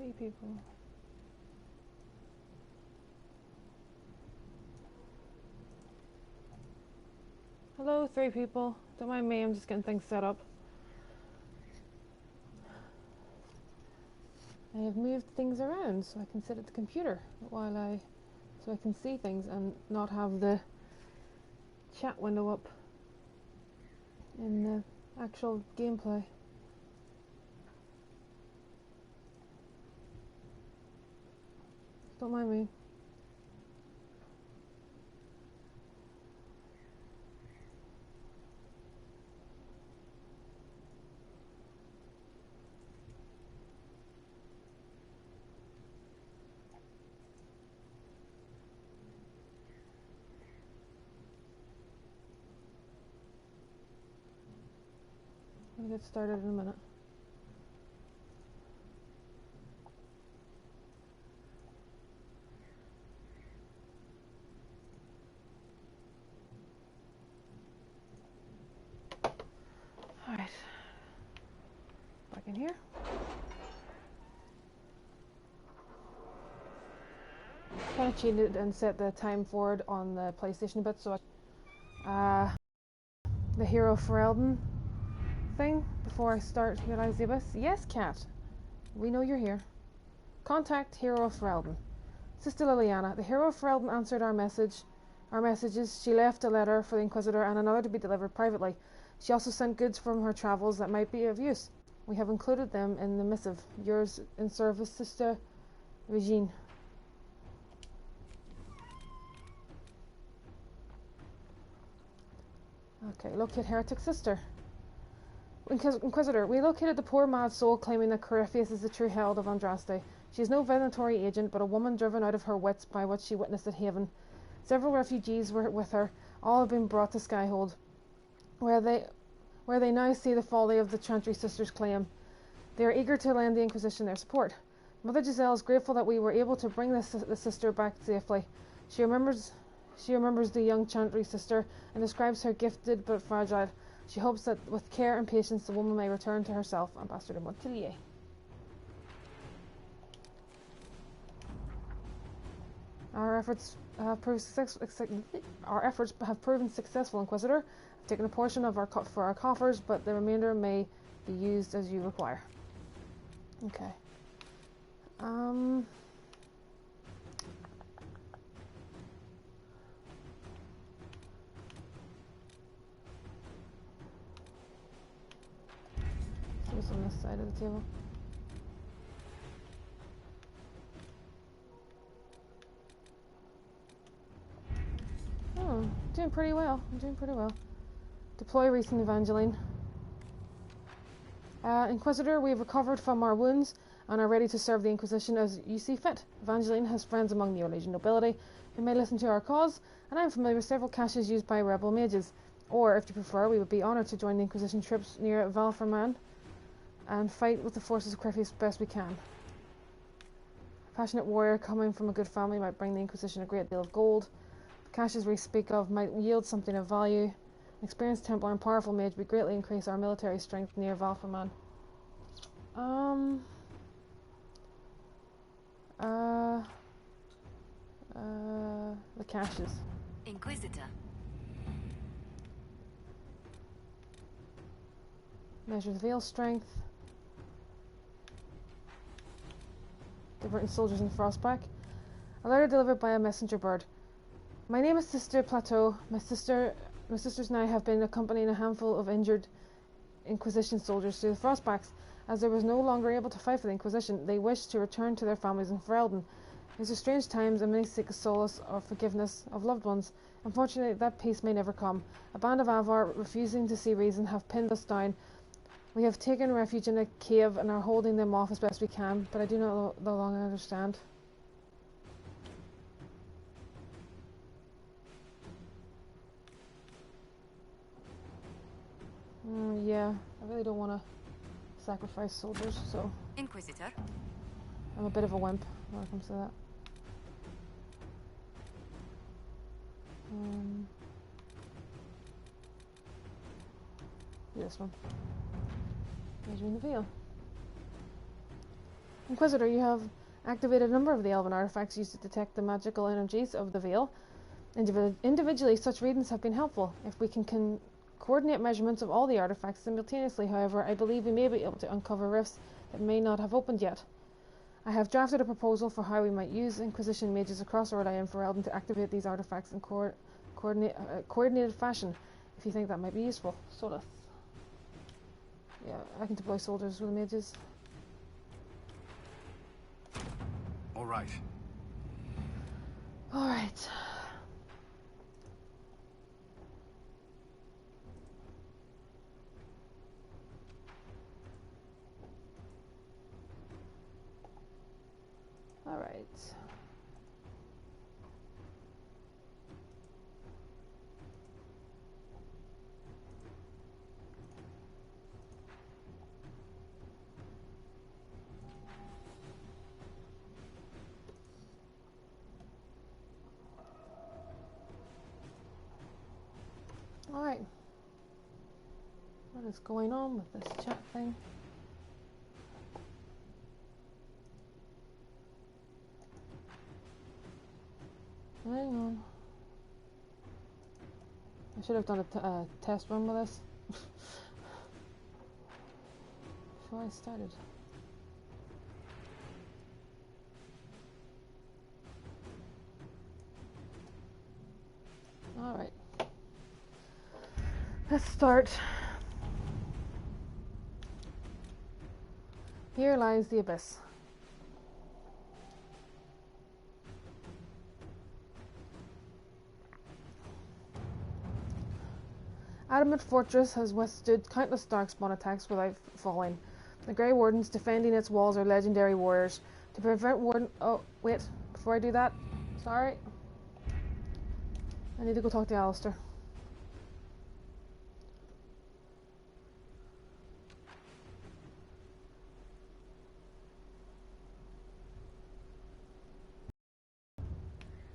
3 people. Hello, 3 people. Don't mind me, I'm just getting things set up. I have moved things around so I can sit at the computer so I can see things and not have the chat window up in the actual gameplay. Don't mind me. I'll get started in a minute. Alright. Back in here. Kind of cheated and set the time forward on the PlayStation a bit so the Hero Ferelden thing before I start Realize the Abyss. Yes, Cat. We know you're here. Contact Hero of Ferelden. Sister Liliana, the Hero of Ferelden answered our messages. She left a letter for the Inquisitor and another to be delivered privately. She also sent goods from her travels that might be of use. We have included them in the missive. Yours in service, Sister Regine. Okay, locate Heretic Sister. Inquisitor, we located the poor mad soul claiming that Corypheus is the true herald of Andraste. She is no venatory agent, but a woman driven out of her wits by what she witnessed at Haven. Several refugees were with her. All have been brought to Skyhold, where they now see the folly of the Chantry Sisters' claim. They are eager to lend the Inquisition their support. Mother Giselle is grateful that we were able to bring the sister back safely. She remembers the young Chantry sister and describes her gifted but fragile. She hopes that with care and patience the woman may return to herself. Ambassador Montpellier. Our efforts have proven successful, Inquisitor. I've taken a portion of for our coffers, but the remainder may be used as you require. Okay. So it's on this side of the table. Oh, doing pretty well. I'm doing pretty well. Deploy recent Evangeline. Inquisitor, we have recovered from our wounds and are ready to serve the Inquisition as you see fit. Evangeline has friends among the Orlesian nobility who may listen to our cause, and I am familiar with several caches used by rebel mages. Or, if you prefer, we would be honoured to join the Inquisition troops near Valferman and fight with the forces of Corypheus best we can. A passionate warrior coming from a good family might bring the Inquisition a great deal of gold. The caches we speak of might yield something of value. An experienced Templar and powerful mage would greatly increase our military strength near Valferman. The caches. Inquisitor. Measure the veil strength. Diverting soldiers in Frostback. A letter delivered by a messenger bird. My name is Sister Plateau. My sisters and I have been accompanying a handful of injured Inquisition soldiers through the Frostbacks. As they was no longer able to fight for the Inquisition, they wished to return to their families in Ferelden. These are strange times, and many seek a solace or forgiveness of loved ones. Unfortunately, that peace may never come. A band of Avar, refusing to see reason, have pinned us down. We have taken refuge in a cave and are holding them off as best we can, but I do not no longer understand. Yeah, I really don't want to sacrifice soldiers, so... Inquisitor. I'm a bit of a wimp when it comes to that. This one. Measuring the veil. Inquisitor, you have activated a number of the elven artifacts used to detect the magical energies of the Veil. Individually, such readings have been helpful. If we can coordinate measurements of all the artifacts simultaneously, however, I believe we may be able to uncover rifts that may not have opened yet. I have drafted a proposal for how we might use Inquisition mages across Rhode Island for Eldon to activate these artifacts in coordinated fashion, if you think that might be useful. Solith. Yeah, I can deploy soldiers with mages. Alright. Alright. Alright. Alright. What is going on with this chat thing? Hang on. I should have done a test run with this before I started. Alright. Let's start. Here lies the abyss. Adamant Fortress has withstood countless darkspawn attacks without falling. The Grey Wardens defending its walls are legendary warriors. To prevent Warden... Oh, wait. Before I do that... Sorry. I need to go talk to Alistair.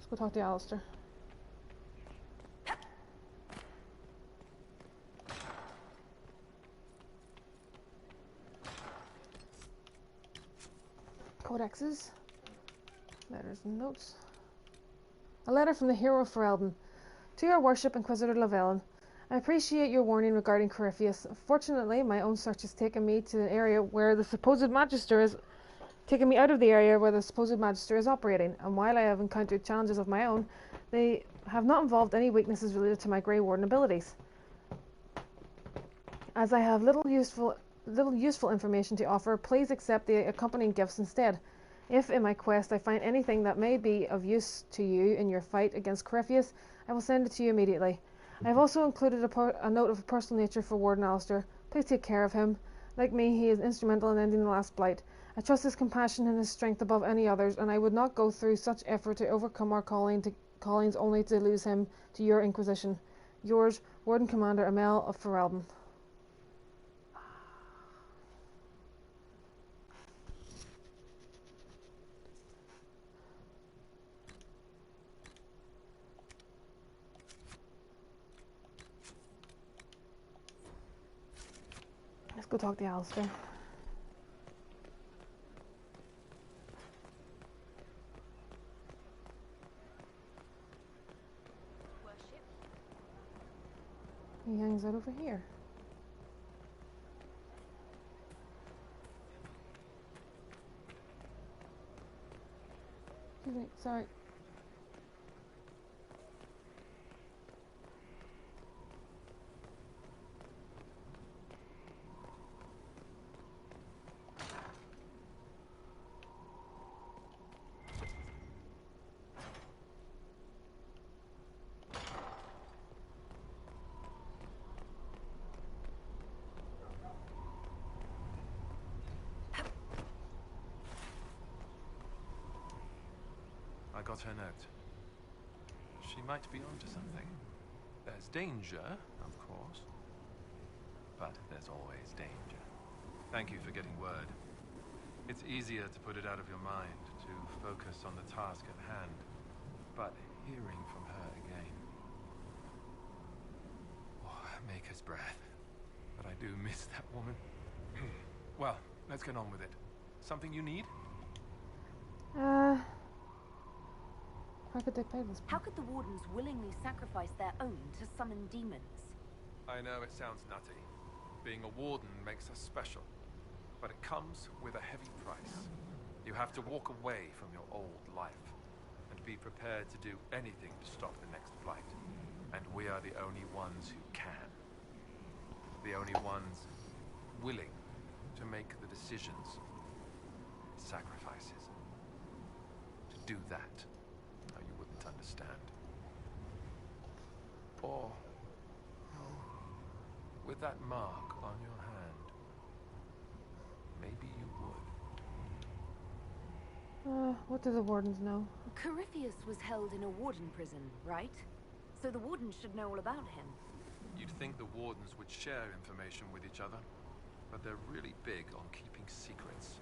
Let's go talk to Alistair. Codexes. Letters and notes. A letter from the hero of Ferelden. To your worship, Inquisitor Lavellen. I appreciate your warning regarding Corypheus. Fortunately, my own search has taken me to an area where the supposed Magister is... taken me out of the area where the supposed Magister is operating, and while I have encountered challenges of my own, they have not involved any weaknesses related to my Grey Warden abilities. As I have little useful information to offer, please accept the accompanying gifts instead. If in my quest I find anything that may be of use to you in your fight against Corypheus, I will send it to you immediately. I have also included a note of a personal nature for Warden Alistair. Please take care of him. Like me, he is instrumental in ending the last blight. I trust his compassion and his strength above any others, and I would not go through such effort to overcome our callings only to lose him to your Inquisition. Yours, Warden Commander Amel of Ferelden. Let's go talk to Alistair. He hangs out over here. Excuse me, sorry. I got her note. She might be onto something. There's danger, of course. But there's always danger. Thank you for getting word. It's easier to put it out of your mind, to focus on the task at hand. But hearing from her again... Oh, maker's breath. But I do miss that woman. Well, let's get on with it. Something you need? How could they pay this? How could the Wardens willingly sacrifice their own to summon demons? I know it sounds nutty. Being a warden makes us special. But it comes with a heavy price. You have to walk away from your old life and be prepared to do anything to stop the next flight. And we are the only ones who can. The only ones willing to make the decisions, sacrifices. To do that, now you wouldn't understand. Or, with that mark on your hand, maybe you would. What do the Wardens know? Corypheus was held in a warden prison, right? So the Wardens should know all about him. You'd think the Wardens would share information with each other, but they're really big on keeping secrets.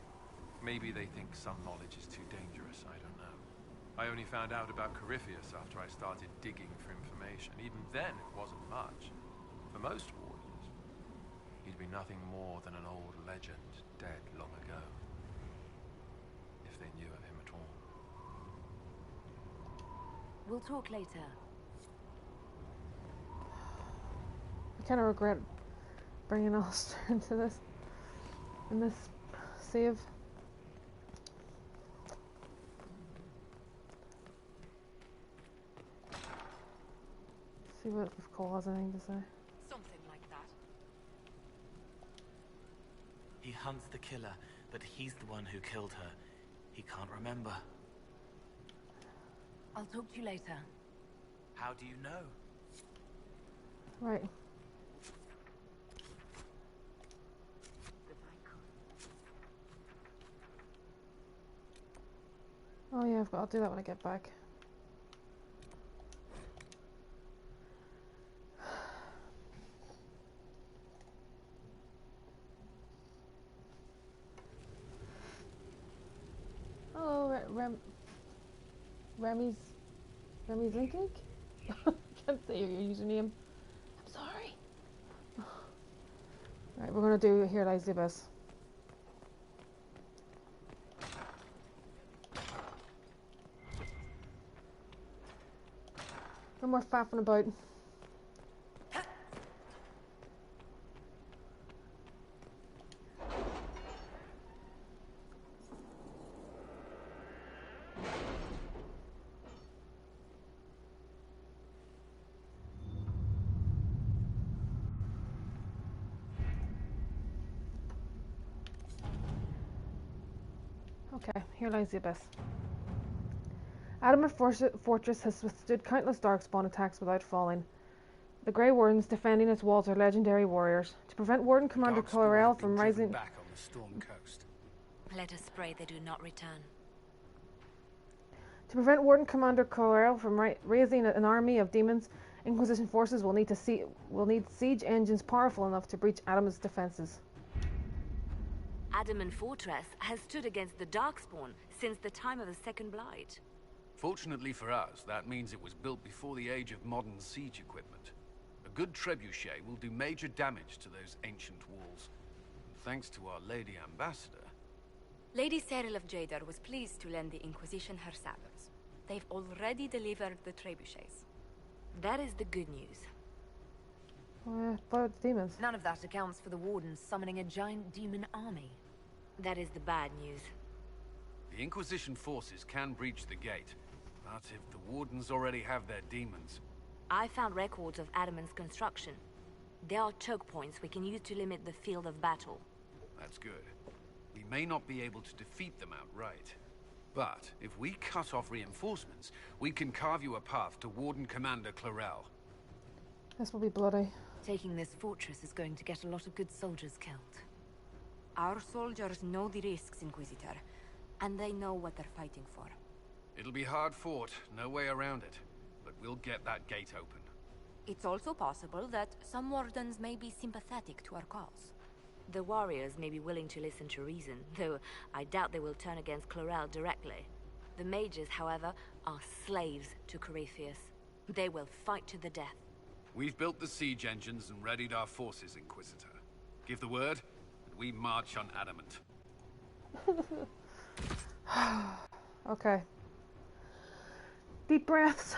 Maybe they think some knowledge is too dangerous, I don't know. I only found out about Corypheus after I started digging for information. Even then, it wasn't much. For most Wardens, he'd be nothing more than an old legend, dead long ago. If they knew of him at all. We'll talk later. I kind of regret bringing Alistair into this. In this save. See what if Cole has anything to say. Something like that. He hunts the killer, but he's the one who killed her. He can't remember. I'll talk to you later. How do you know? Right. Oh yeah, I'll do that when I get back. Hello, Remy's Linking? I can't say your username. I'm sorry. Right, we're gonna do Here Lies the Abyss. No more faffing about. Okay, here lies the abyss. Adamant Fortress has withstood countless Darkspawn attacks without falling. The Grey Wardens defending its walls are legendary warriors. To prevent Warden Commander Colorel from rising back on the Storm Coast. Let us pray they do not return. To prevent Warden Commander Colorel from raising an army of demons, Inquisition forces will need siege engines powerful enough to breach Adamant's defenses. Adamant Fortress has stood against the Darkspawn since the time of the Second Blight. Fortunately for us, that means it was built before the age of modern siege equipment. A good trebuchet will do major damage to those ancient walls. And thanks to our Lady Ambassador... Lady Cyril of Jadar was pleased to lend the Inquisition her sabers. They've already delivered the trebuchets. That is the good news. What about the demons? None of that accounts for the Wardens summoning a giant demon army. That is the bad news. The Inquisition forces can breach the gate, but if the Wardens already have their demons... I found records of Adamant's construction. There are choke points we can use to limit the field of battle. That's good. We may not be able to defeat them outright. But if we cut off reinforcements, we can carve you a path to Warden Commander Clarel. This will be bloody. Taking this fortress is going to get a lot of good soldiers killed. Our soldiers know the risks, Inquisitor, and they know what they're fighting for. It'll be hard fought, no way around it. But we'll get that gate open. It's also possible that some wardens may be sympathetic to our cause. The warriors may be willing to listen to reason, though I doubt they will turn against Clarel directly. The mages, however, are slaves to Corypheus. They will fight to the death. We've built the siege engines and readied our forces, Inquisitor. Give the word, and we march on Adamant. Okay. Deep breaths.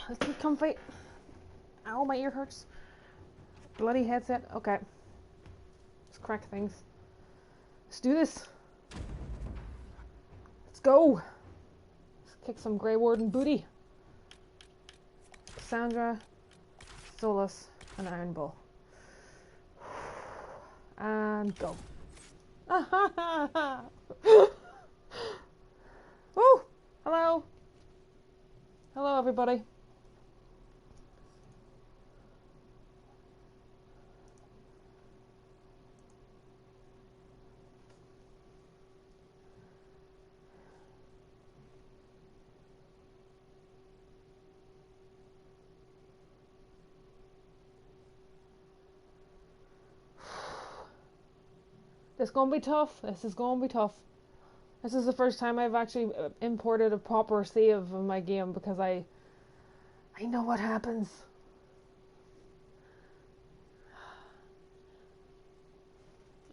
Let's get comfy. Ow, my ear hurts. Bloody headset. Okay. Let's crack things. Let's do this. Let's go. Let's kick some Grey Warden booty. Cassandra, Solus, and Iron Bull. And go. Woo! Hello. Hello, everybody. This is gonna be tough. This is gonna be tough. This is the first time I've actually imported a proper save of my game because I know what happens.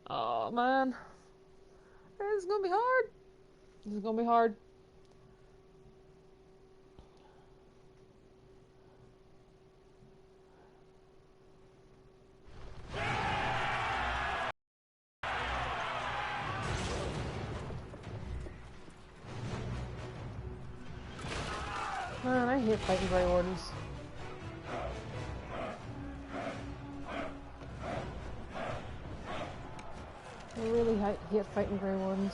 Oh man, this is gonna be hard. This is gonna be hard. Man, I hate fighting Grey Wardens. I really hate fighting Grey Wardens.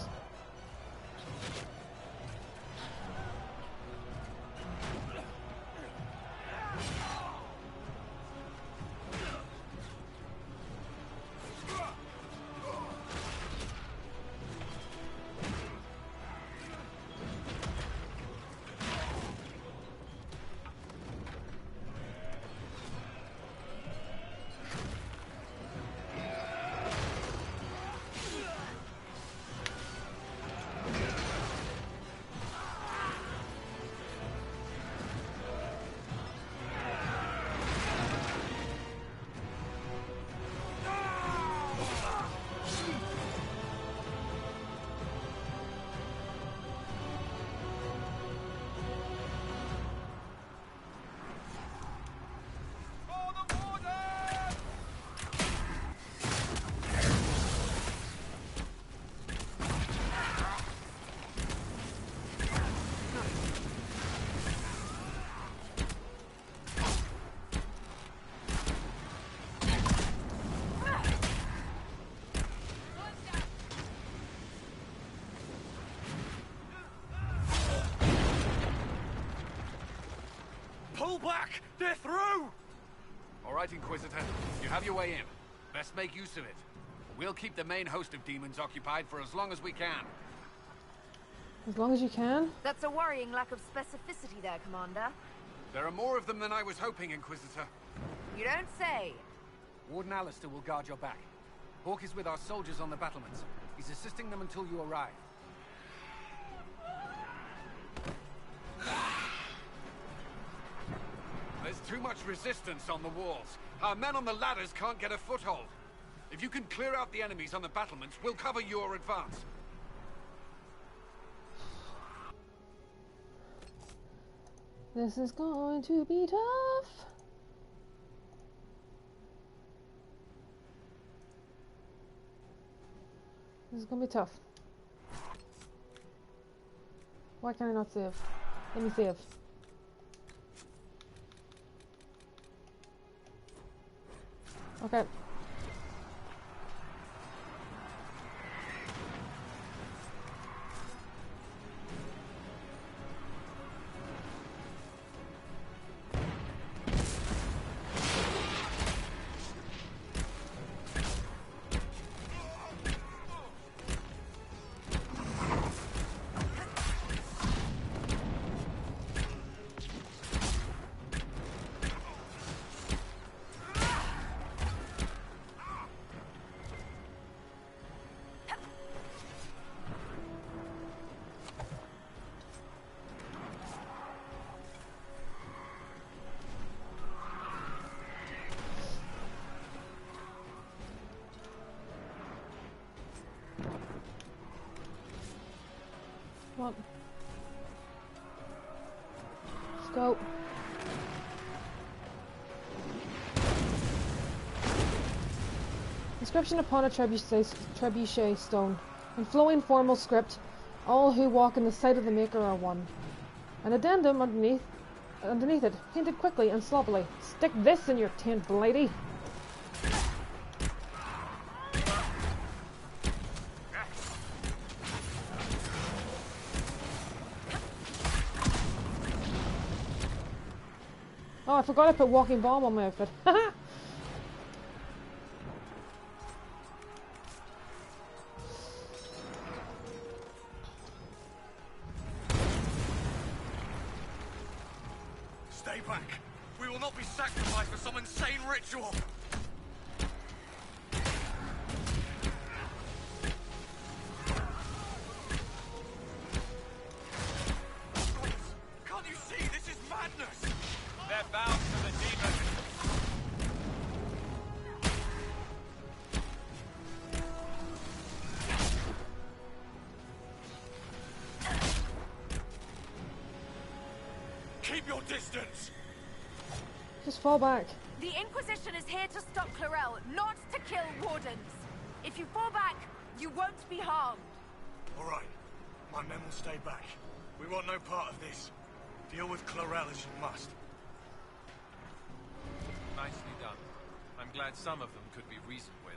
Pull back! They're through! All right, Inquisitor. You have your way in. Best make use of it. We'll keep the main host of demons occupied for as long as we can. As long as you can? That's a worrying lack of specificity there, Commander. There are more of them than I was hoping, Inquisitor. You don't say. Warden Alistair will guard your back. Hawk is with our soldiers on the battlements. He's assisting them until you arrive. There's too much resistance on the walls. Our men on the ladders can't get a foothold. If you can clear out the enemies on the battlements, we'll cover your advance. This is going to be tough. This is gonna be tough. Why can I not save? Let me save. Okay. Come on. Let's go. Inscription upon a trebuchet stone. In flowing formal script, all who walk in the sight of the Maker are one. An addendum underneath it, painted quickly and sloppily. Stick this in your tent, lady. Oh, I forgot I put walking bomb on my outfit. Haha! Stay back. We will not be sacrificed for some insane ritual. Can't you see? This is madness. They're bound to the demon. Keep your distance. Just fall back. The Inquisition is here to stop Clarel, not to kill Wardens. If you fall back, you won't be harmed. All right. My men will stay back. We want no part of this. Deal with Clarel as you must. Nicely done. I'm glad some of them could be reasoned with.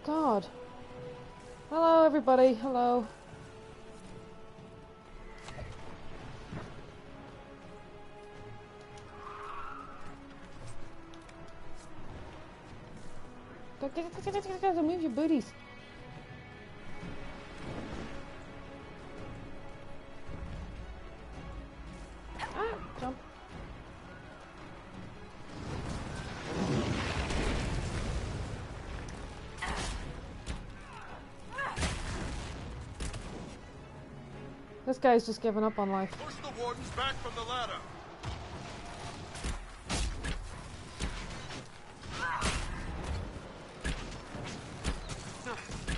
God. Hello, everybody. Hello. Go, move your booties. Ah, jump. This guy's just given up on life. Push the wardens back from the ladder.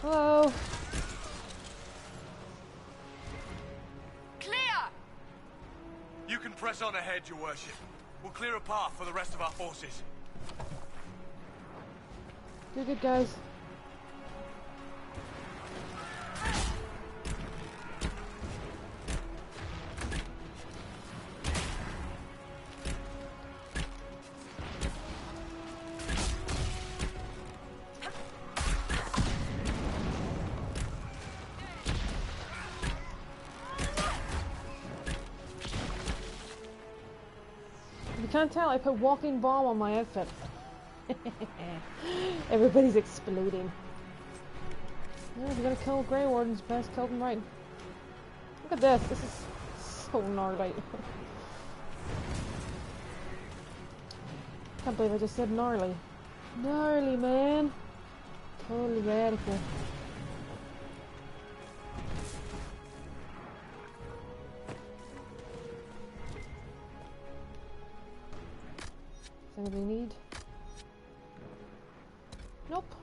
Hello. Clear! You can press on ahead, your worship. We'll clear a path for the rest of our forces. You're good, guys. You can't tell, I put walking bomb on my outfit. Everybody's exploding. Yeah, if you're gonna kill Grey Wardens, best kill them right. Look at this, this is so gnarly. Can't believe I just said gnarly. Gnarly, man. Totally radical. Does anybody need? Nope.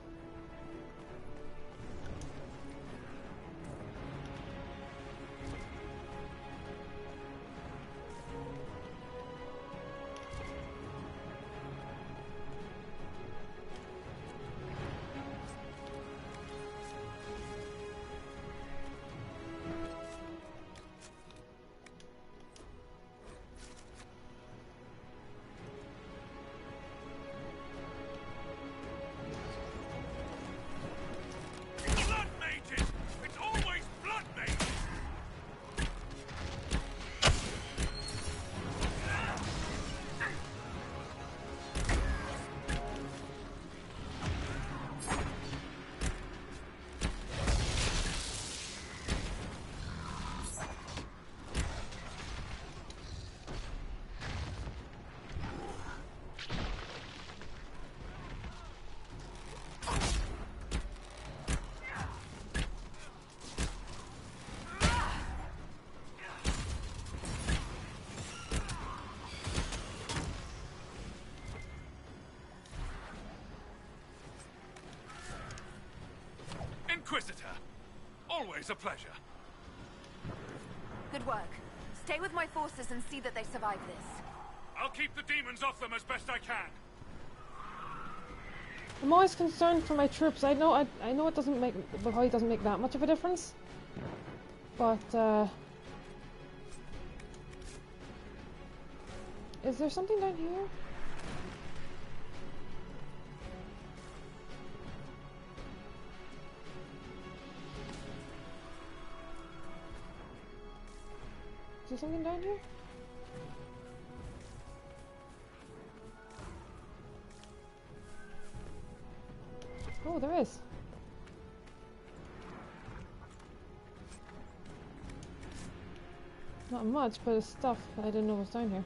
Inquisitor. Always a pleasure. Good work. Stay with my forces and see that they survive this. I'll keep the demons off them as best I can. I'm always concerned for my troops. I know it doesn't make, but how it doesn't make that much of a difference. But is there something down here? Is there something down here? Oh, there is. Not much, but it's stuff that I didn't know was down here.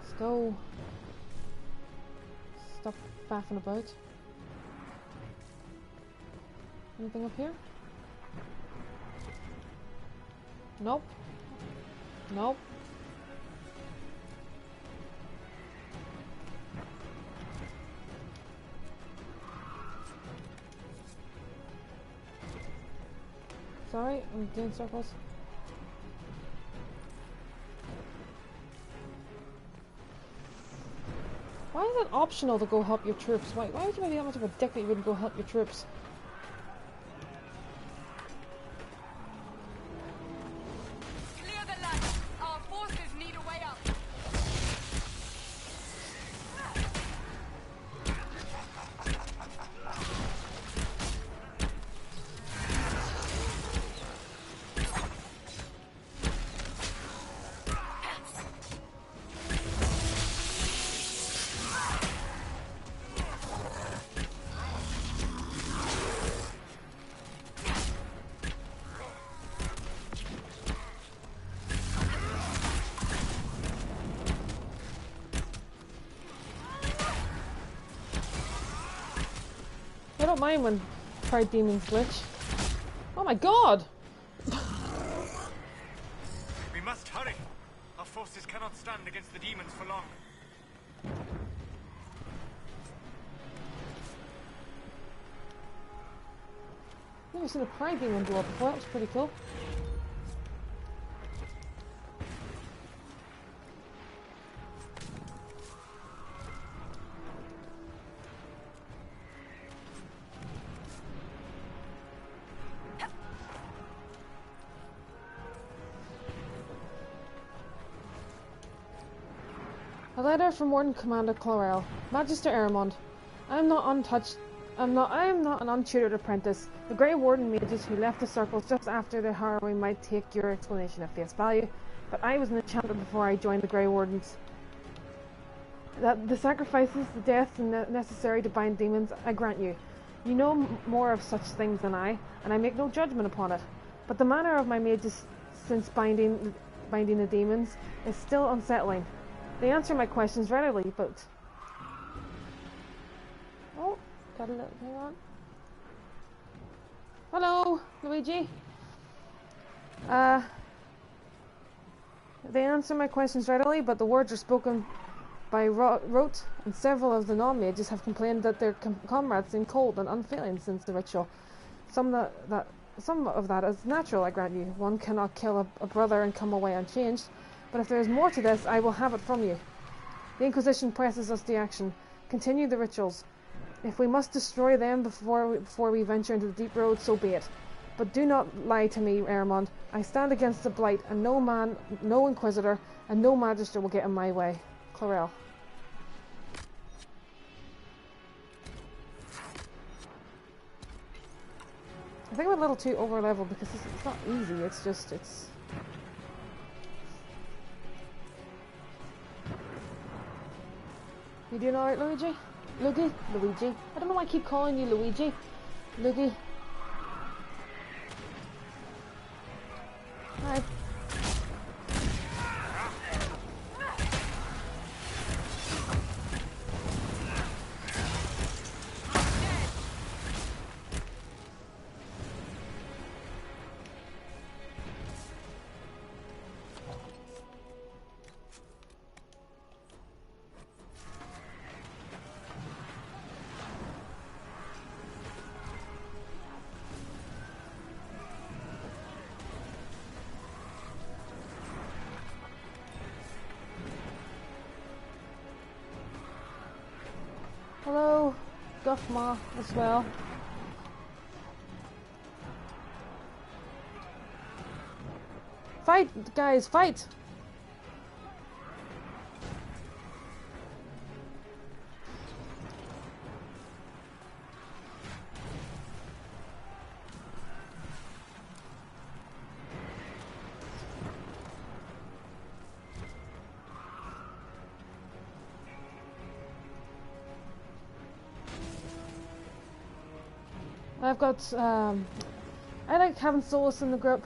Let's go. Stop faffing about. Anything up here? Nope. Nope. Sorry, I'm doing circles. Why is it optional to go help your troops? Why would you be that much of a dick that you wouldn't go help your troops? Clear the line. Our forces need a way out. I don't mind when pride demons glitch. Oh my god! We must hurry. Our forces cannot stand against the demons for long. Never seen a pride demon blow up before. That was pretty cool. A letter from Warden Commander Chlorel. Magister Aramond. I am not an untutored apprentice. The Grey Warden mages who left the circles just after the harrowing might take your explanation at face value, but I was an enchanter before I joined the Grey Wardens. That the sacrifices, the deaths necessary to bind demons, I grant you. You know more of such things than I, and I make no judgment upon it. But the manner of my mages since binding the demons is still unsettling. They answer my questions readily, but... Oh, got a little... hang on. Hello, Luigi. They answer my questions readily, but the words are spoken by rote, and several of the non-mages have complained that their comrades seem cold and unfeeling since the ritual. Some of that is natural, I grant you. One cannot kill a brother and come away unchanged. But if there is more to this, I will have it from you. The Inquisition presses us to action. Continue the rituals. If we must destroy them before we venture into the deep road, so be it. But do not lie to me, Aramond. I stand against the Blight, and no man, no Inquisitor, and no Magister will get in my way. Chlorel. I think I'm a little too over-leveled because it's not easy, it's just, it's... You doing alright, Luigi? Luigi? I don't know why I keep calling you Luigi. Luigi. Hi. Guffma as well. Fight, guys, fight! I've got, I like having Solus in the group.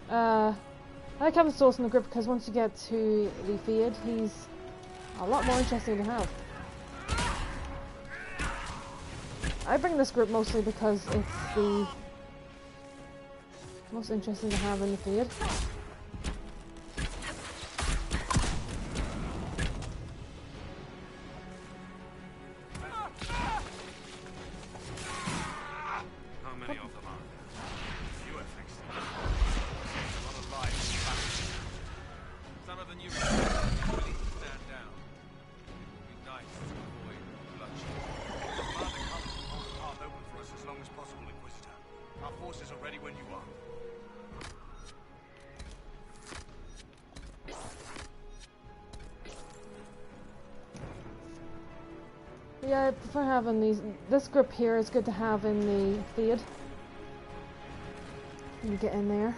I like having Solus in the group because once you get to the Fade, he's a lot more interesting to have. I bring this group mostly because it's the most interesting to have in the Fade. Yeah, I prefer having these. This group here is good to have in the Fade. When you get in there.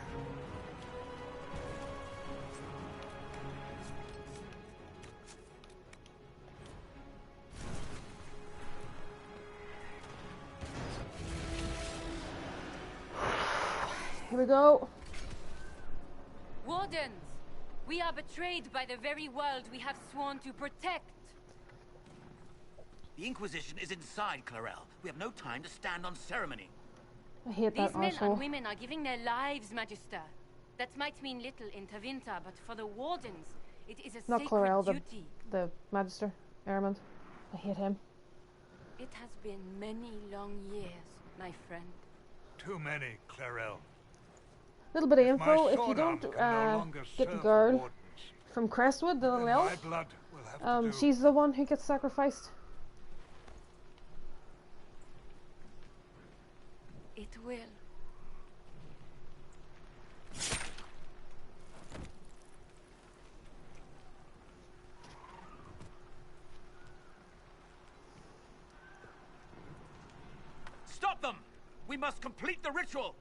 Here we go. Wardens! We are betrayed by the very world we have sworn to protect. The Inquisition is inside, Clarel. We have no time to stand on ceremony. I hate that These men asshole. and women are giving their lives, Magister. That might mean little in Tevinter, but for the Wardens, it is a Not sacred Clarel, duty. the Magister, Ehrman. I hate him. It has been many long years, my friend. Too many, Clarel. Little bit of My info. If you sword don't arm can no longer get the serve girl wardens, from Crestwood, the little then my elf, blood will have to do. she's the one who gets sacrificed. It will. Stop them! We must complete the ritual!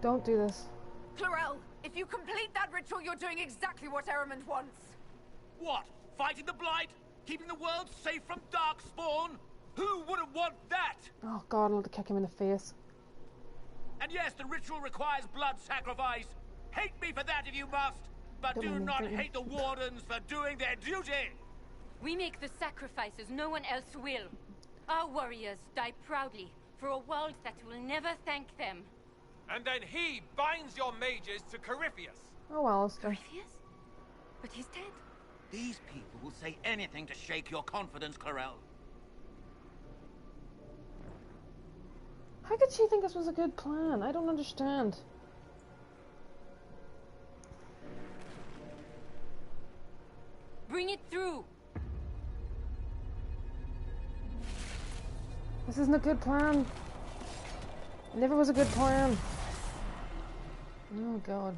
Don't do this. Clarel, if you complete that ritual, you're doing exactly what Ehrman wants. What? Fighting the Blight? Keeping the world safe from Darkspawn? Who wouldn't want that? Oh god, I'll have to kick him in the face. And yes, the ritual requires blood sacrifice. Hate me for that if you must, but do not hate the Wardens for doing their duty. We make the sacrifices no one else will. Our warriors die proudly for a world that will never thank them. And then he binds your mages to Corypheus. Oh well, Alistair. Corypheus? But he's dead. These people will say anything to shake your confidence, Clarel. How could she think this was a good plan? I don't understand. Bring it through. This isn't a good plan. It never was a good plan. Oh god.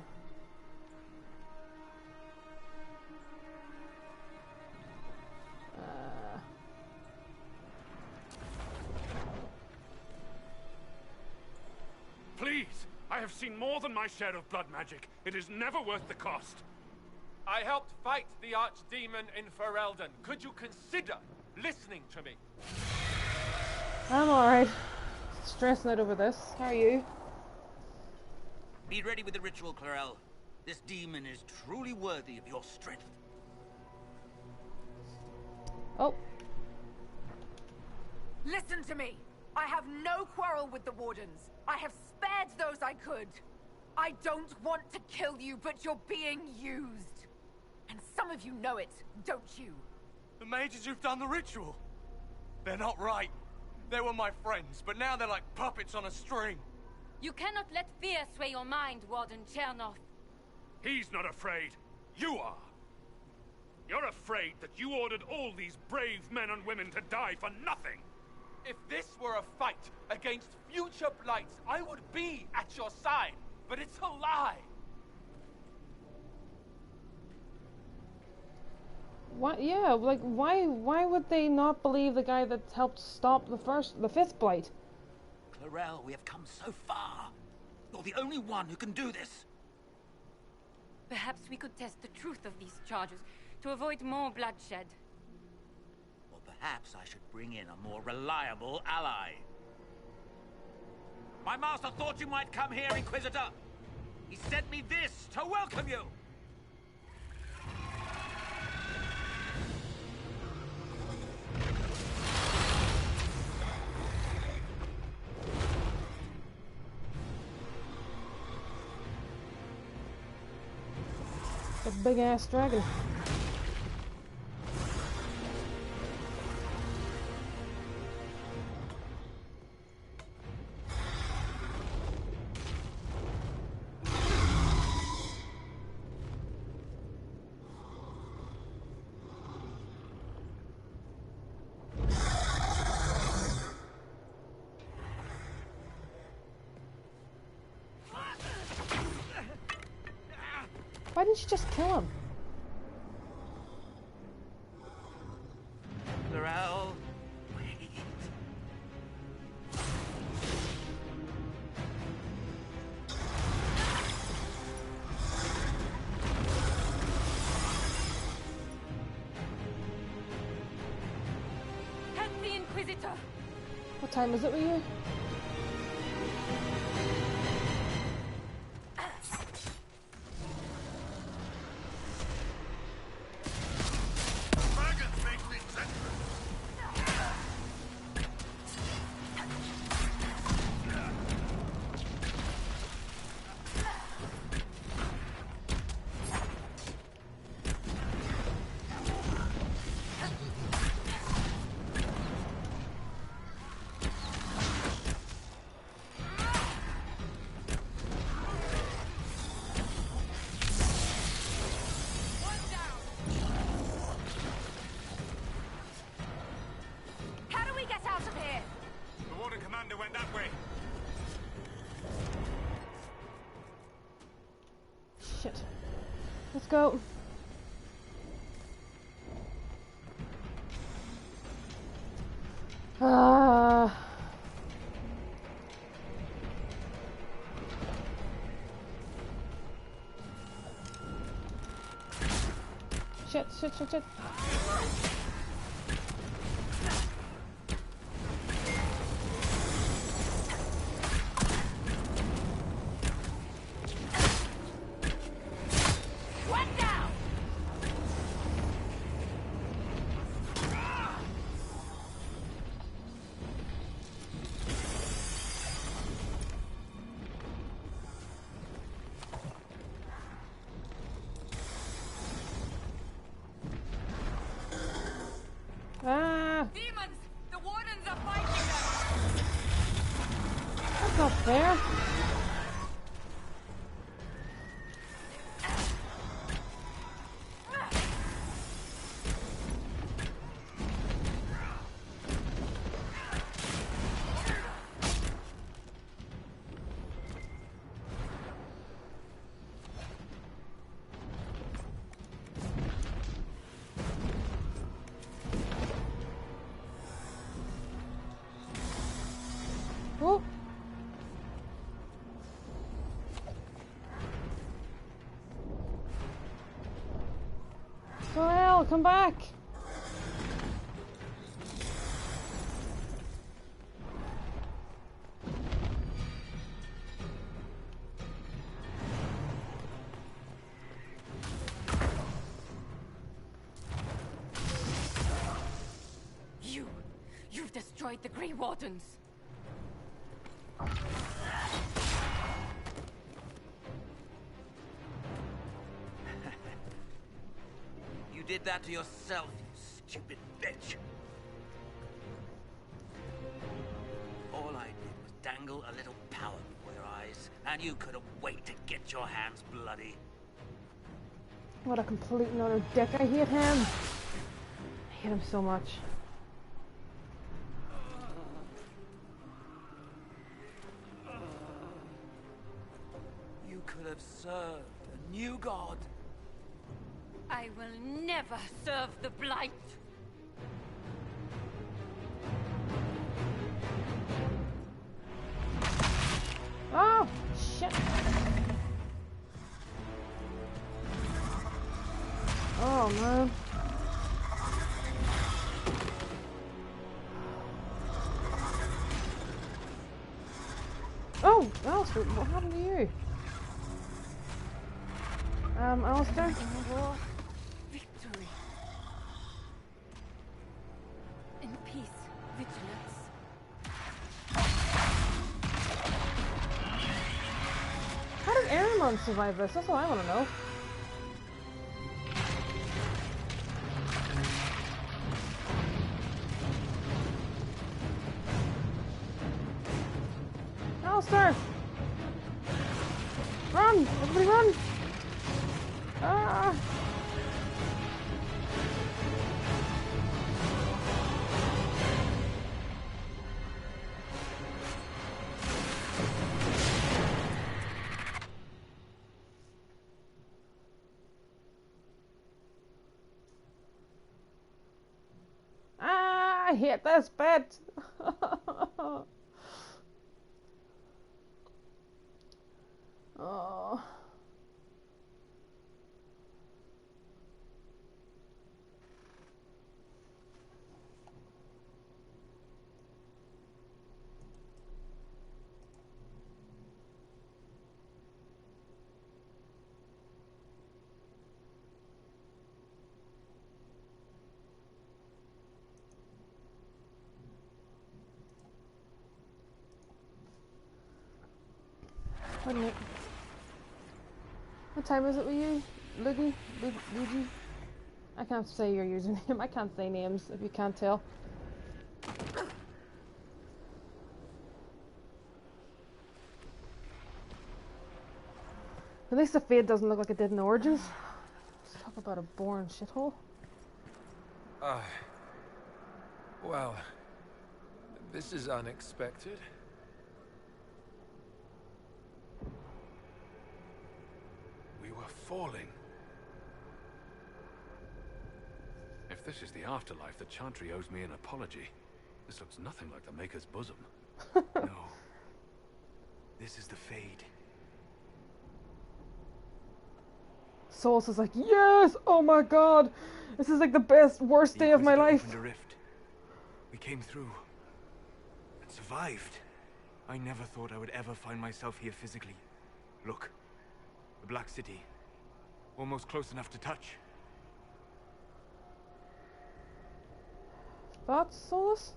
Please! I have seen more than my share of blood magic. It is never worth the cost. I helped fight the archdemon in Ferelden. Could you consider listening to me? I'm alright. Stressing out over this. How are you? Be ready with the ritual, Clarel. This demon is truly worthy of your strength. Oh. Listen to me. I have no quarrel with the Wardens. I have spared those I could. I don't want to kill you, but you're being used. And some of you know it, don't you? The mages who've done the ritual. They're not right. They were my friends, but now they're like puppets on a string. You cannot let fear sway your mind, Warden Chernoff. He's not afraid. You are. You're afraid that you ordered all these brave men and women to die for nothing. If this were a fight against future blights, I would be at your side. But it's a lie. What? Yeah, like why would they not believe the guy that helped stop the fifth blight? Clarel, we have come so far. You're the only one who can do this. Perhaps we could test the truth of these charges to avoid more bloodshed. Or perhaps I should bring in a more reliable ally. My master thought you might come here, Inquisitor. He sent me this to welcome you. A big ass dragon. Why didn't you just kill him? Clarel, wait. Help the Inquisitor! What time is it with you? Shit. Let's go. Shit. Demons! The wardens are fighting them! That's not fair. Oh. Sorel, come back! You've destroyed the Grey Wardens. You did that to yourself, you stupid bitch. All I did was dangle a little power before your eyes, and you couldn't wait to get your hands bloody. What a complete and utter dick. I hate him. I hate him so much. You could have served a new god. I will never serve the Blight. Oh, shit. Oh, man. Oh, Alistair, what happened to you? Alistair? Victory. In peace, vigilance. How did Aramon survive this? That's what I want to know. Alistair! Run! Everybody run! Ah! I hate this bit! Oh. Wait a minute. What time is it with you? Luigi? Luigi? I can't say your username. I can't say names if you can't tell. At least the fade doesn't look like it did in Origins. Let's talk about a boring shithole. Well, this is unexpected. We were falling. If this is the afterlife, the Chantry owes me an apology. This looks nothing like the Maker's bosom. No. This is the Fade. Souls is like, yes! Oh my god! This is like the best, worst day of my life. Opened a rift. We came through. And survived. I never thought I would ever find myself here physically. Look. The Black City. Almost close enough to touch. Thoughts, Solus?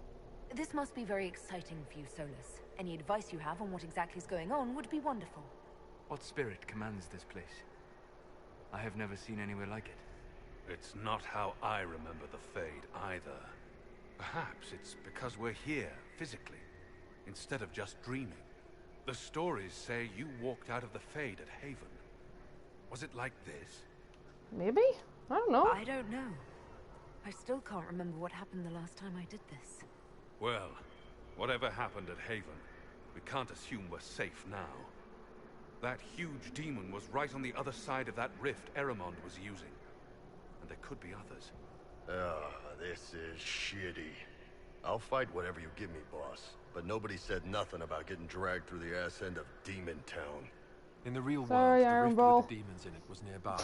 This must be very exciting for you, Solus. Any advice you have on what exactly is going on would be wonderful. What spirit commands this place? I have never seen anywhere like it. It's not how I remember the Fade, either. Perhaps it's because we're here, physically, instead of just dreaming. The stories say you walked out of the Fade at Haven. Was it like this? Maybe? I don't know. I don't know. I still can't remember what happened the last time I did this. Well, whatever happened at Haven, we can't assume we're safe now. That huge demon was right on the other side of that rift Eramond was using. And there could be others. This is shitty. I'll fight whatever you give me, boss. But nobody said nothing about getting dragged through the ass end of Demon Town. In the real Sorry, world, the Iron rift Ball. with the demons in it was nearby,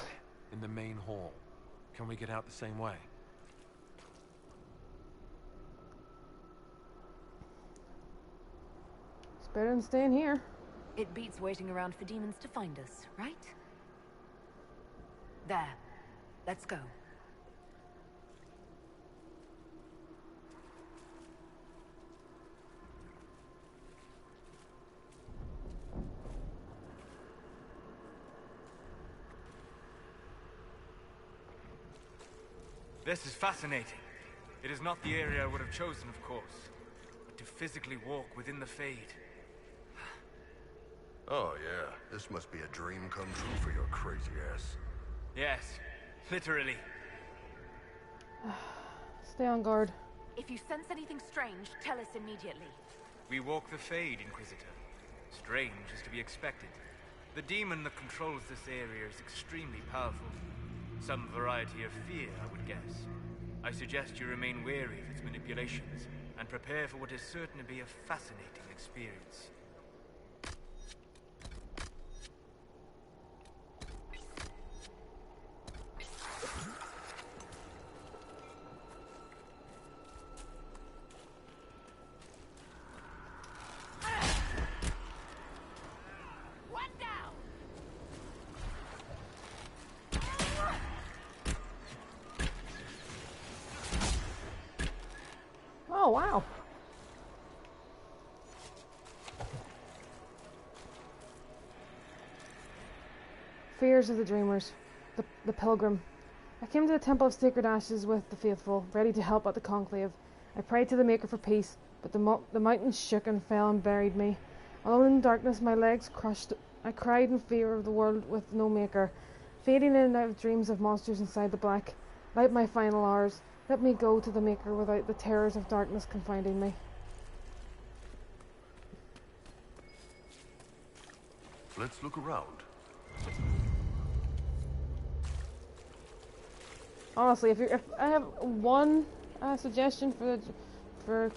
in the main hall. Can we get out the same way? It's better than staying here. It beats waiting around for demons to find us, right? There. Let's go. This is fascinating. It is not the area I would have chosen, of course, but to physically walk within the Fade. Oh, yeah. This must be a dream come true for your crazy ass. Yes, literally. Stay on guard. If you sense anything strange, tell us immediately. We walk the Fade, Inquisitor. Strange is to be expected. The demon that controls this area is extremely powerful. Some variety of fear, I would guess. I suggest you remain wary of its manipulations, and prepare for what is certain to be a fascinating experience. Oh, wow. Fears of the Dreamers. The Pilgrim. I came to the Temple of Sacred Ashes with the faithful, ready to help at the conclave. I prayed to the Maker for peace, but the mountains shook and fell and buried me. Alone in darkness, my legs crushed, I cried in fear of the world with no Maker, fading in and out of dreams of monsters inside the black. Light my final hours. Let me go to the Maker without the terrors of darkness confining me. Let's look around. Honestly, if I have one suggestion if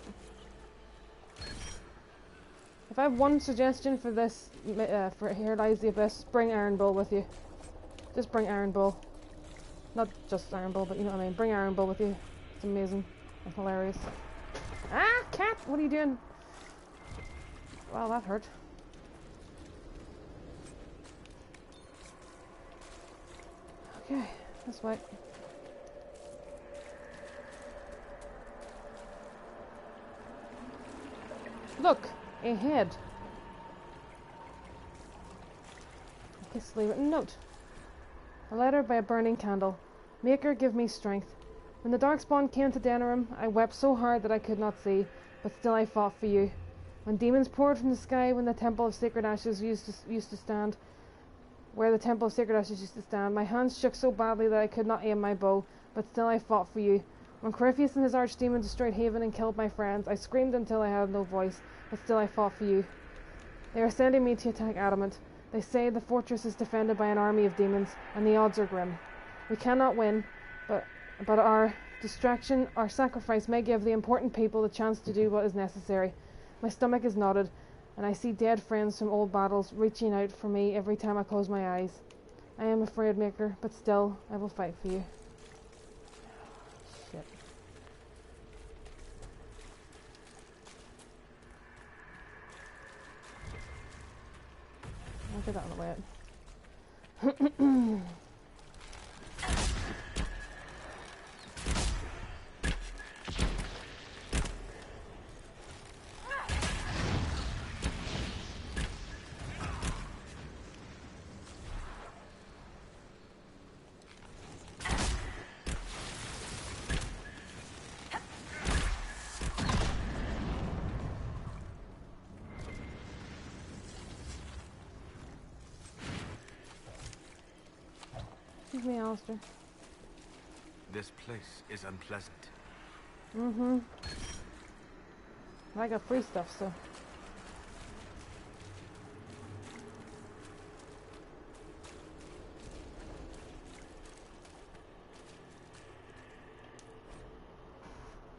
I have one suggestion for this, for Here Lies the Abyss, bring Iron Bull with you. Just bring Iron Bull. Not just Iron Bull, but you know what I mean. Bring Iron Bull with you. It's amazing and hilarious. Ah, cat! What are you doing? Wow, that hurt. Okay, this way. Look! A head. A hastily written note. A letter by a burning candle. Maker, give me strength. When the Darkspawn came to Denerim, I wept so hard that I could not see, but still I fought for you. When demons poured from the sky, when the Temple of Sacred Ashes used to stand, where the Temple of Sacred Ashes used to stand, my hands shook so badly that I could not aim my bow, but still I fought for you. When Corypheus and his archdemon destroyed Haven and killed my friends, I screamed until I had no voice, but still I fought for you. They are sending me to attack Adamant. They say the fortress is defended by an army of demons, and the odds are grim. We cannot win, but our distraction, our sacrifice may give the important people the chance to do what is necessary. My stomach is knotted, and I see dead friends from old battles reaching out for me every time I close my eyes. I am afraid, Maker, but still, I will fight for you. Shit. I'll get that on the way out. Excuse me, Alistair. This place is unpleasant. Mm-hmm. I got free stuff, so.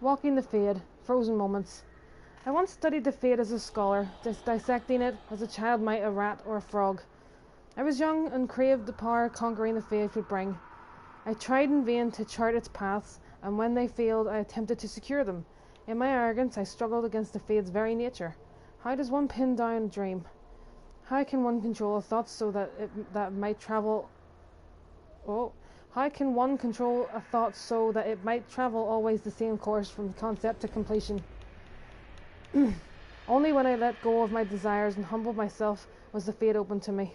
Walking the Fade, frozen moments. I once studied the Fade as a scholar, dissecting it as a child might a rat or a frog. I was young and craved the power conquering the Fade could bring. I tried in vain to chart its paths, and when they failed, I attempted to secure them. In my arrogance, I struggled against the Fade's very nature. How does one pin down a dream? How can one control a thought so that it might travel? Oh, how can one control a thought so that it might travel always the same course from concept to completion? Only when I let go of my desires and humbled myself was the Fade open to me.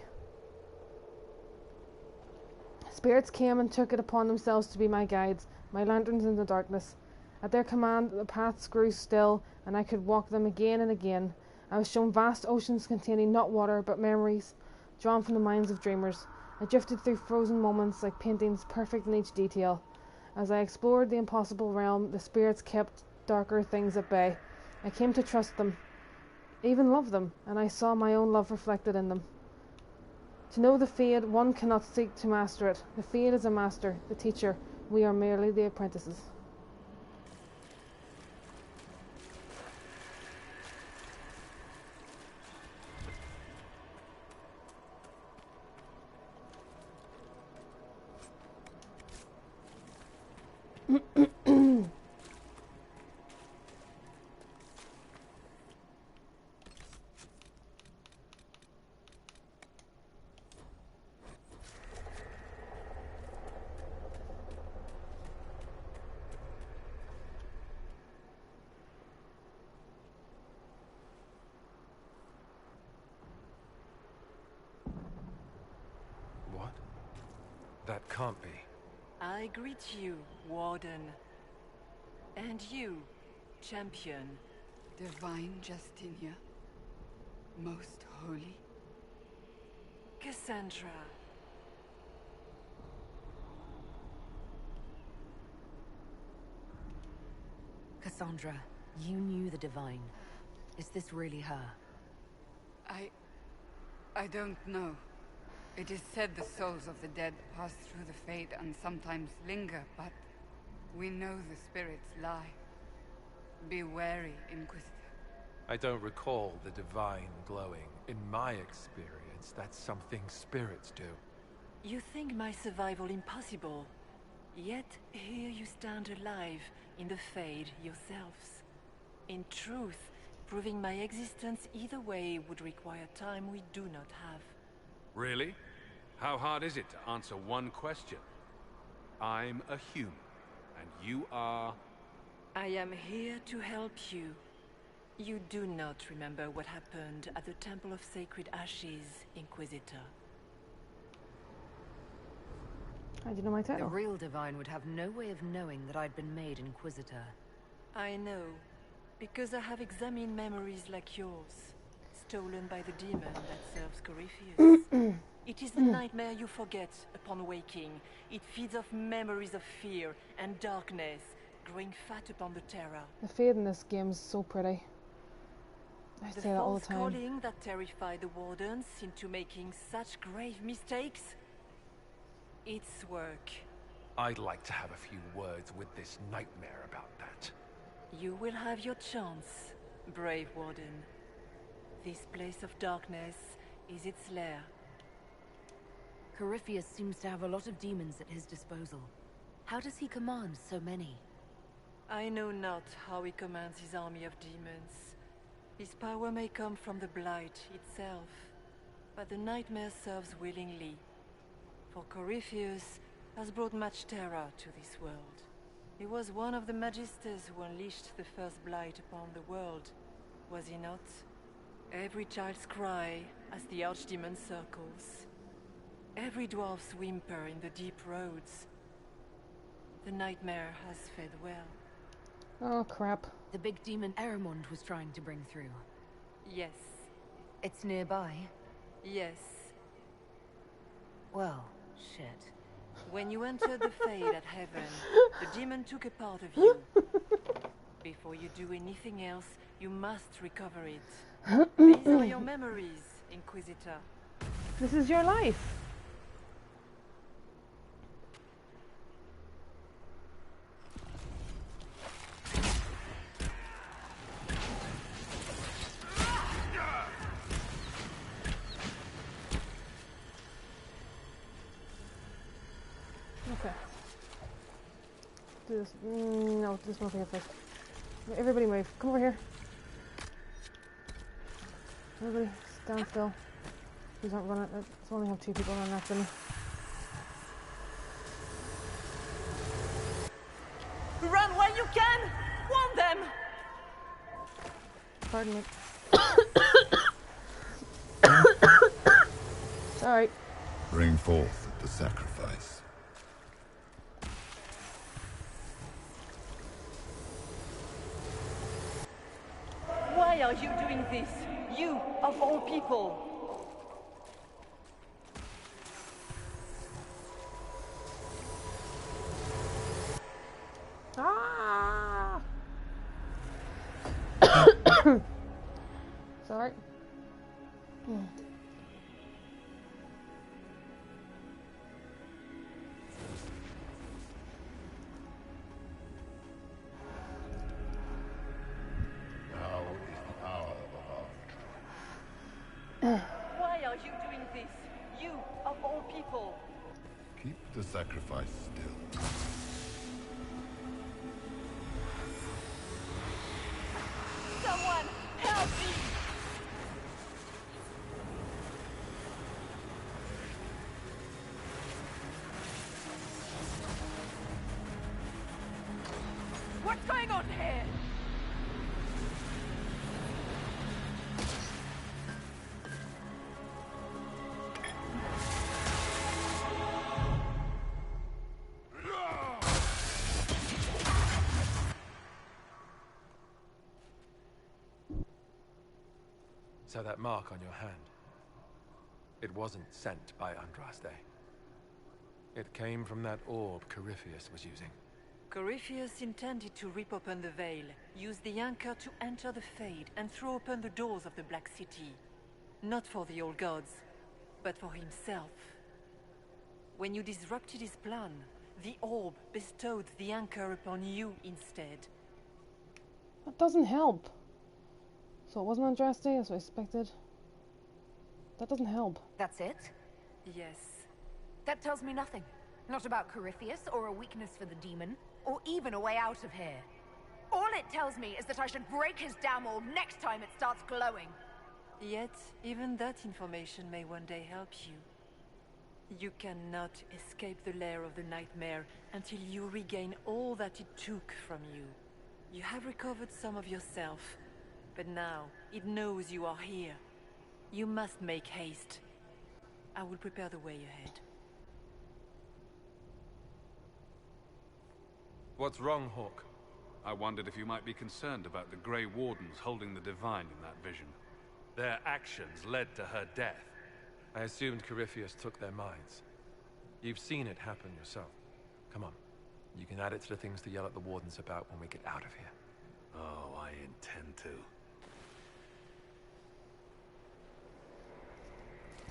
Spirits came and took it upon themselves to be my guides, my lanterns in the darkness. At their command, the paths grew still, and I could walk them again and again. I was shown vast oceans containing not water, but memories, drawn from the minds of dreamers. I drifted through frozen moments like paintings, perfect in each detail. As I explored the impossible realm, the spirits kept darker things at bay. I came to trust them, even love them, and I saw my own love reflected in them. To know the Fade, one cannot seek to master it. The Fade is a master, the teacher. We are merely the apprentices. What? That can't be. I greet you, Warden. And you, Champion. Divine Justinia. Most holy. Cassandra. Cassandra, you knew the Divine. Is this really her? I don't know. It is said the souls of the dead pass through the Fade and sometimes linger, but we know the spirits lie. Be wary, Inquisitor. I don't recall the Divine glowing. In my experience, that's something spirits do. You think my survival impossible, yet here you stand alive in the Fade yourselves. In truth, proving my existence either way would require time we do not have. Really? How hard is it to answer one question? I'm a human, and you are... I am here to help you. You do not remember what happened at the Temple of Sacred Ashes, Inquisitor. How do you know my title? The real Divine would have no way of knowing that I'd been made Inquisitor. I know, because I have examined memories like yours, stolen by the demon that serves Corypheus. It is the nightmare you forget upon waking. It feeds off memories of fear and darkness, growing fat upon the terror. The Fade in this game is so pretty. I say that all the time. The false calling that terrified the Wardens into making such grave mistakes? It's work. I'd like to have a few words with this nightmare about that. You will have your chance, brave Warden. This place of darkness is its lair. Corypheus seems to have a lot of demons at his disposal. How does he command so many? I know not how he commands his army of demons. His power may come from the Blight itself, but the nightmare serves willingly. For Corypheus has brought much terror to this world. He was one of the Magisters who unleashed the first Blight upon the world, was he not? Every child's cry as the Archdemon circles. Every dwarf's whimper in the deep roads. The nightmare has fed well. Oh, crap. The big demon Eramond was trying to bring through. Yes. It's nearby? Yes. Well, shit. When you entered the Fade at Heaven, the demon took a part of you. Before you do anything else, you must recover it. These are your memories, Inquisitor. This is your life. Okay. Do this. No, do this one over here first. Everybody move. Come over here. Everybody stand still. Please aren't running. Let's only have 2 people running after me. Run while you can! Warn them! Pardon me. It's alright. Bring forth the sacrifice. are you doing this? You, of all people! Ah! Sorry. Why are you doing this? You, of all people! Keep the sacrifice still. Someone, help me! What's going on here? So that mark on your hand, it wasn't sent by Andraste. It came from that orb Corypheus was using. Corypheus intended to rip open the veil, use the anchor to enter the Fade, and throw open the doors of the Black City. Not for the old gods, but for himself. When you disrupted his plan, the orb bestowed the anchor upon you instead. That doesn't help. So it wasn't Andraste, as I expected. That doesn't help. That's it? Yes. That tells me nothing. Not about Corypheus, or a weakness for the demon, or even a way out of here. All it tells me is that I should break his damn orb next time it starts glowing. Yet, even that information may one day help you. You cannot escape the lair of the nightmare until you regain all that it took from you. You have recovered some of yourself, but now it knows you are here. You must make haste. I will prepare the way ahead. What's wrong, Hawk? I wondered if you might be concerned about the Grey Wardens holding the Divine in that vision. Their actions led to her death. I assumed Corypheus took their minds. You've seen it happen yourself. Come on. You can add it to the things to yell at the Wardens about when we get out of here. Oh, I intend to.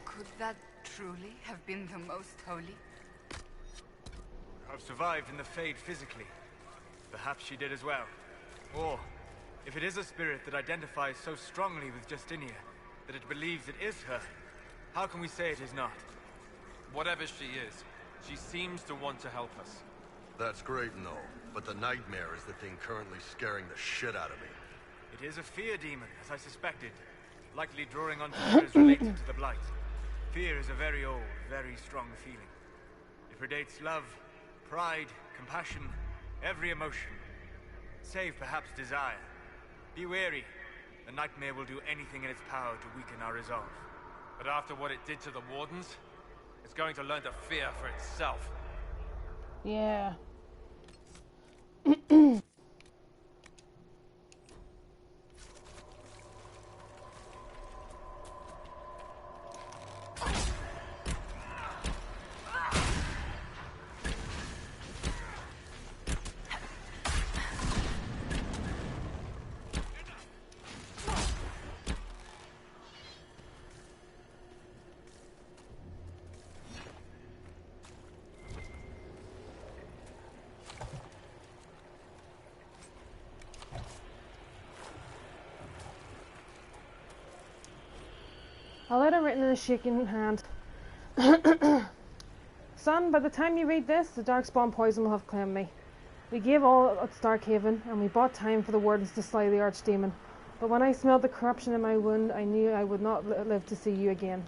Could that truly have been the most holy? I've survived in the Fade physically. Perhaps she did as well. Or, if it is a spirit that identifies so strongly with Justinia, that it believes it is her, how can we say it is not? Whatever she is, she seems to want to help us. That's great and all, but the nightmare is the thing currently scaring the shit out of me. It is a fear demon, as I suspected, likely drawing on fears related to the Blight. Fear is a very old, very strong feeling. It predates love, pride, compassion, every emotion. Save perhaps desire. Be wary. The nightmare will do anything in its power to weaken our resolve. But after what it did to the Wardens, it's going to learn to fear for itself. Yeah. A letter written in a shaking hand. Son, by the time you read this, the Darkspawn poison will have claimed me. We gave all at Starkhaven, and we bought time for the Wardens to slay the Archdemon. But when I smelled the corruption in my wound, I knew I would not live to see you again.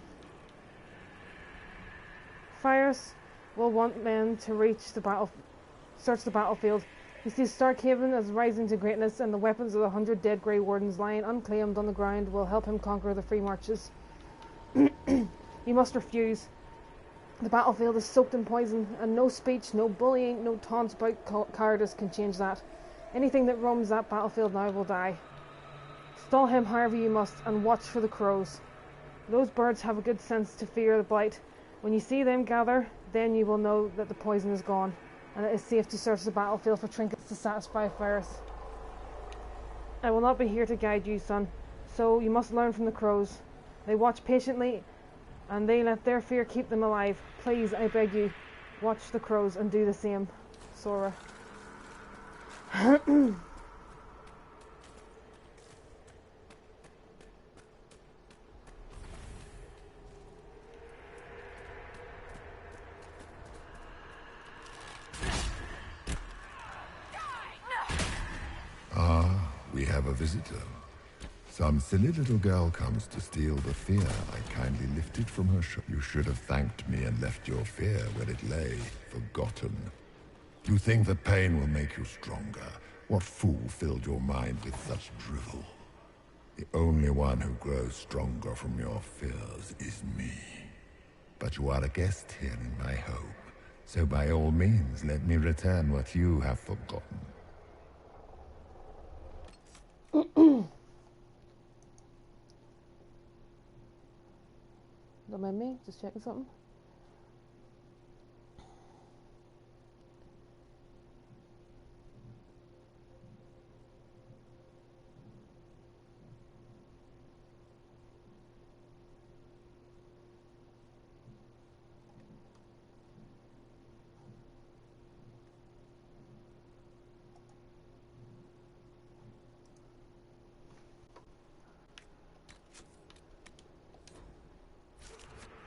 Fires will want men to search the battlefield. He sees Starkhaven as rising to greatness, and the weapons of the 100 dead Grey Wardens lying unclaimed on the ground will help him conquer the Free Marches. You must refuse. The battlefield is soaked in poison, and no speech, no bullying, no taunts about cowardice can change that. Anything that roams that battlefield now will die. Stall him however you must, and watch for the crows. Those birds have a good sense to fear the blight. When you see them gather, then you will know that the poison is gone, and it is safe to search the battlefield for trinkets to satisfy Ferris. I will not be here to guide you, son, so you must learn from the crows. They watch patiently, and they let their fear keep them alive. Please, I beg you, watch the crows and do the same. Sora. We have a visitor. Some silly little girl comes to steal the fear I kindly lifted from her shoulder. You should have thanked me and left your fear where it lay, forgotten. You think that pain will make you stronger. What fool filled your mind with such drivel? The only one who grows stronger from your fears is me. But you are a guest here in my home, so by all means let me return what you have forgotten. Don't mind me, just checking something.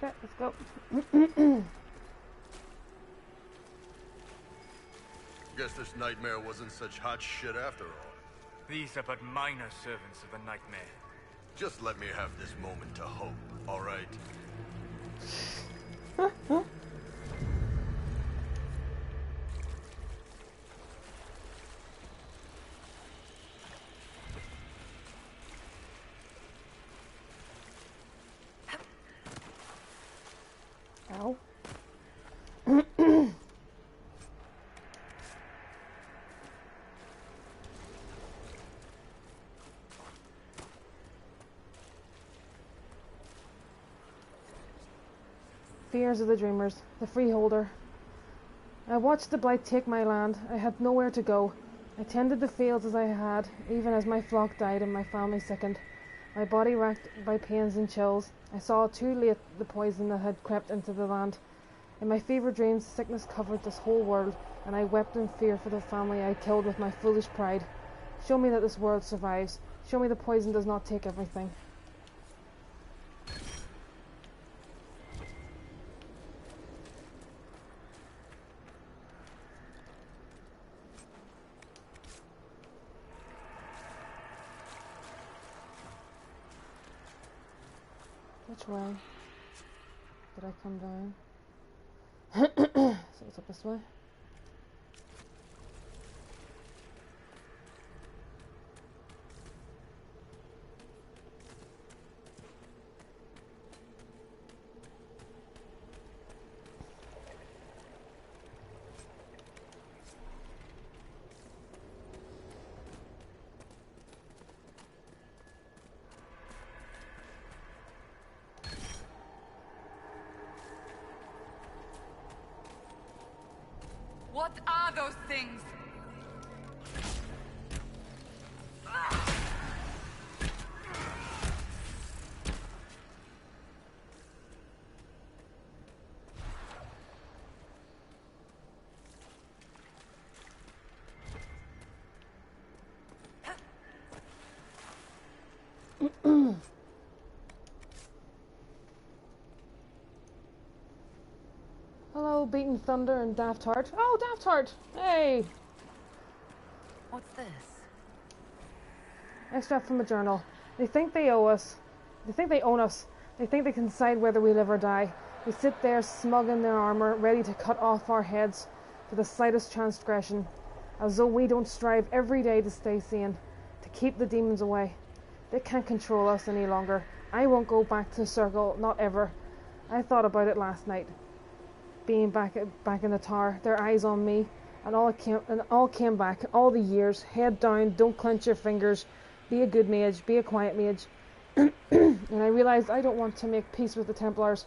Okay, let's go. Guess this nightmare wasn't such hot shit after all. These are but minor servants of the nightmare. Just let me have this moment to hope, all right? Ow. Fears of the dreamers, the freeholder. I watched the blight take my land. I had nowhere to go. I tended the fields as I had, even as my flock died and my family sickened. My body racked by pains and chills. I saw too late the poison that had crept into the land. In my fever dreams, sickness covered this whole world, and I wept in fear for the family I killed with my foolish pride. Show me that this world survives. Show me the poison does not take everything. Which way did I come down? So it's up this way. What are those things? Hello, Beaten Thunder and Daft Heart. Oh, Daft Heart! Hey! What's this? Extract from a journal. They think they owe us. They think they own us. They think they can decide whether we live or die. We sit there smug in their armor, ready to cut off our heads for the slightest transgression, as though we don't strive every day to stay sane, to keep the demons away. They can't control us any longer. I won't go back to the circle, not ever. I thought about it last night. Being back in the tower, their eyes on me, and all came back. All the years, head down, don't clench your fingers. Be a good mage, be a quiet mage. And I realised I don't want to make peace with the Templars.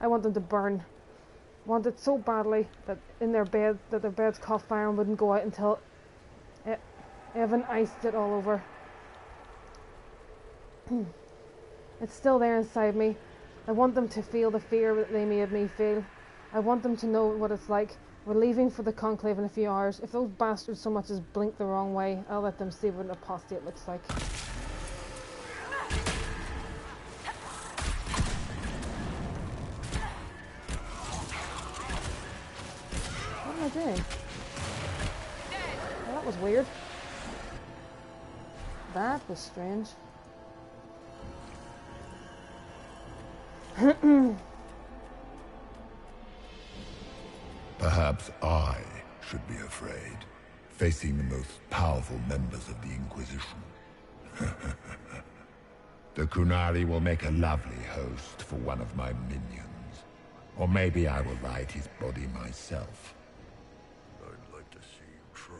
I want them to burn. I want it so badly that their beds caught fire and wouldn't go out until Evan iced it all over. It's still there inside me. I want them to feel the fear that they made me feel. I want them to know what it's like. We're leaving for the Conclave in a few hours. If those bastards so much as blink the wrong way, I'll let them see what an apostate looks like. What am I doing? Well, that was weird. That was strange. Perhaps I should be afraid, facing the most powerful members of the Inquisition. The Kunari will make a lovely host for one of my minions. Or maybe I will ride his body myself. I'd like to see you try.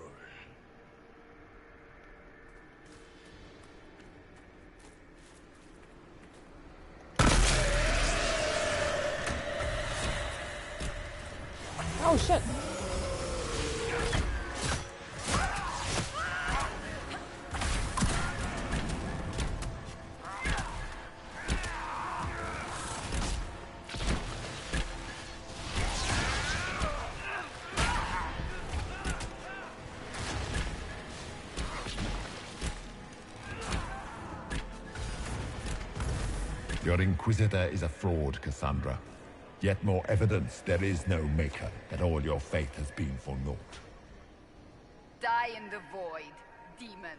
Oh shit. Your Inquisitor is a fraud, Cassandra. Yet more evidence there is no Maker, that all your faith has been for naught. Die in the void, demon.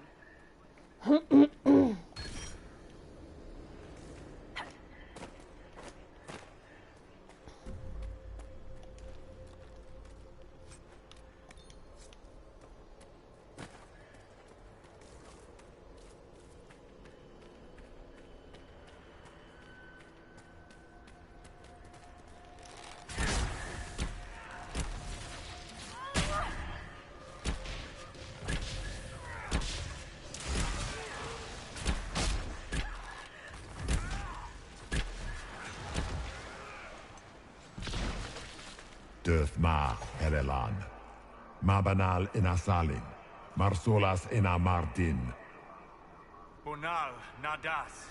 Döth ma Herelan, Mabanal inasalin, Marsolas ina Mardin. Bonal Nadas.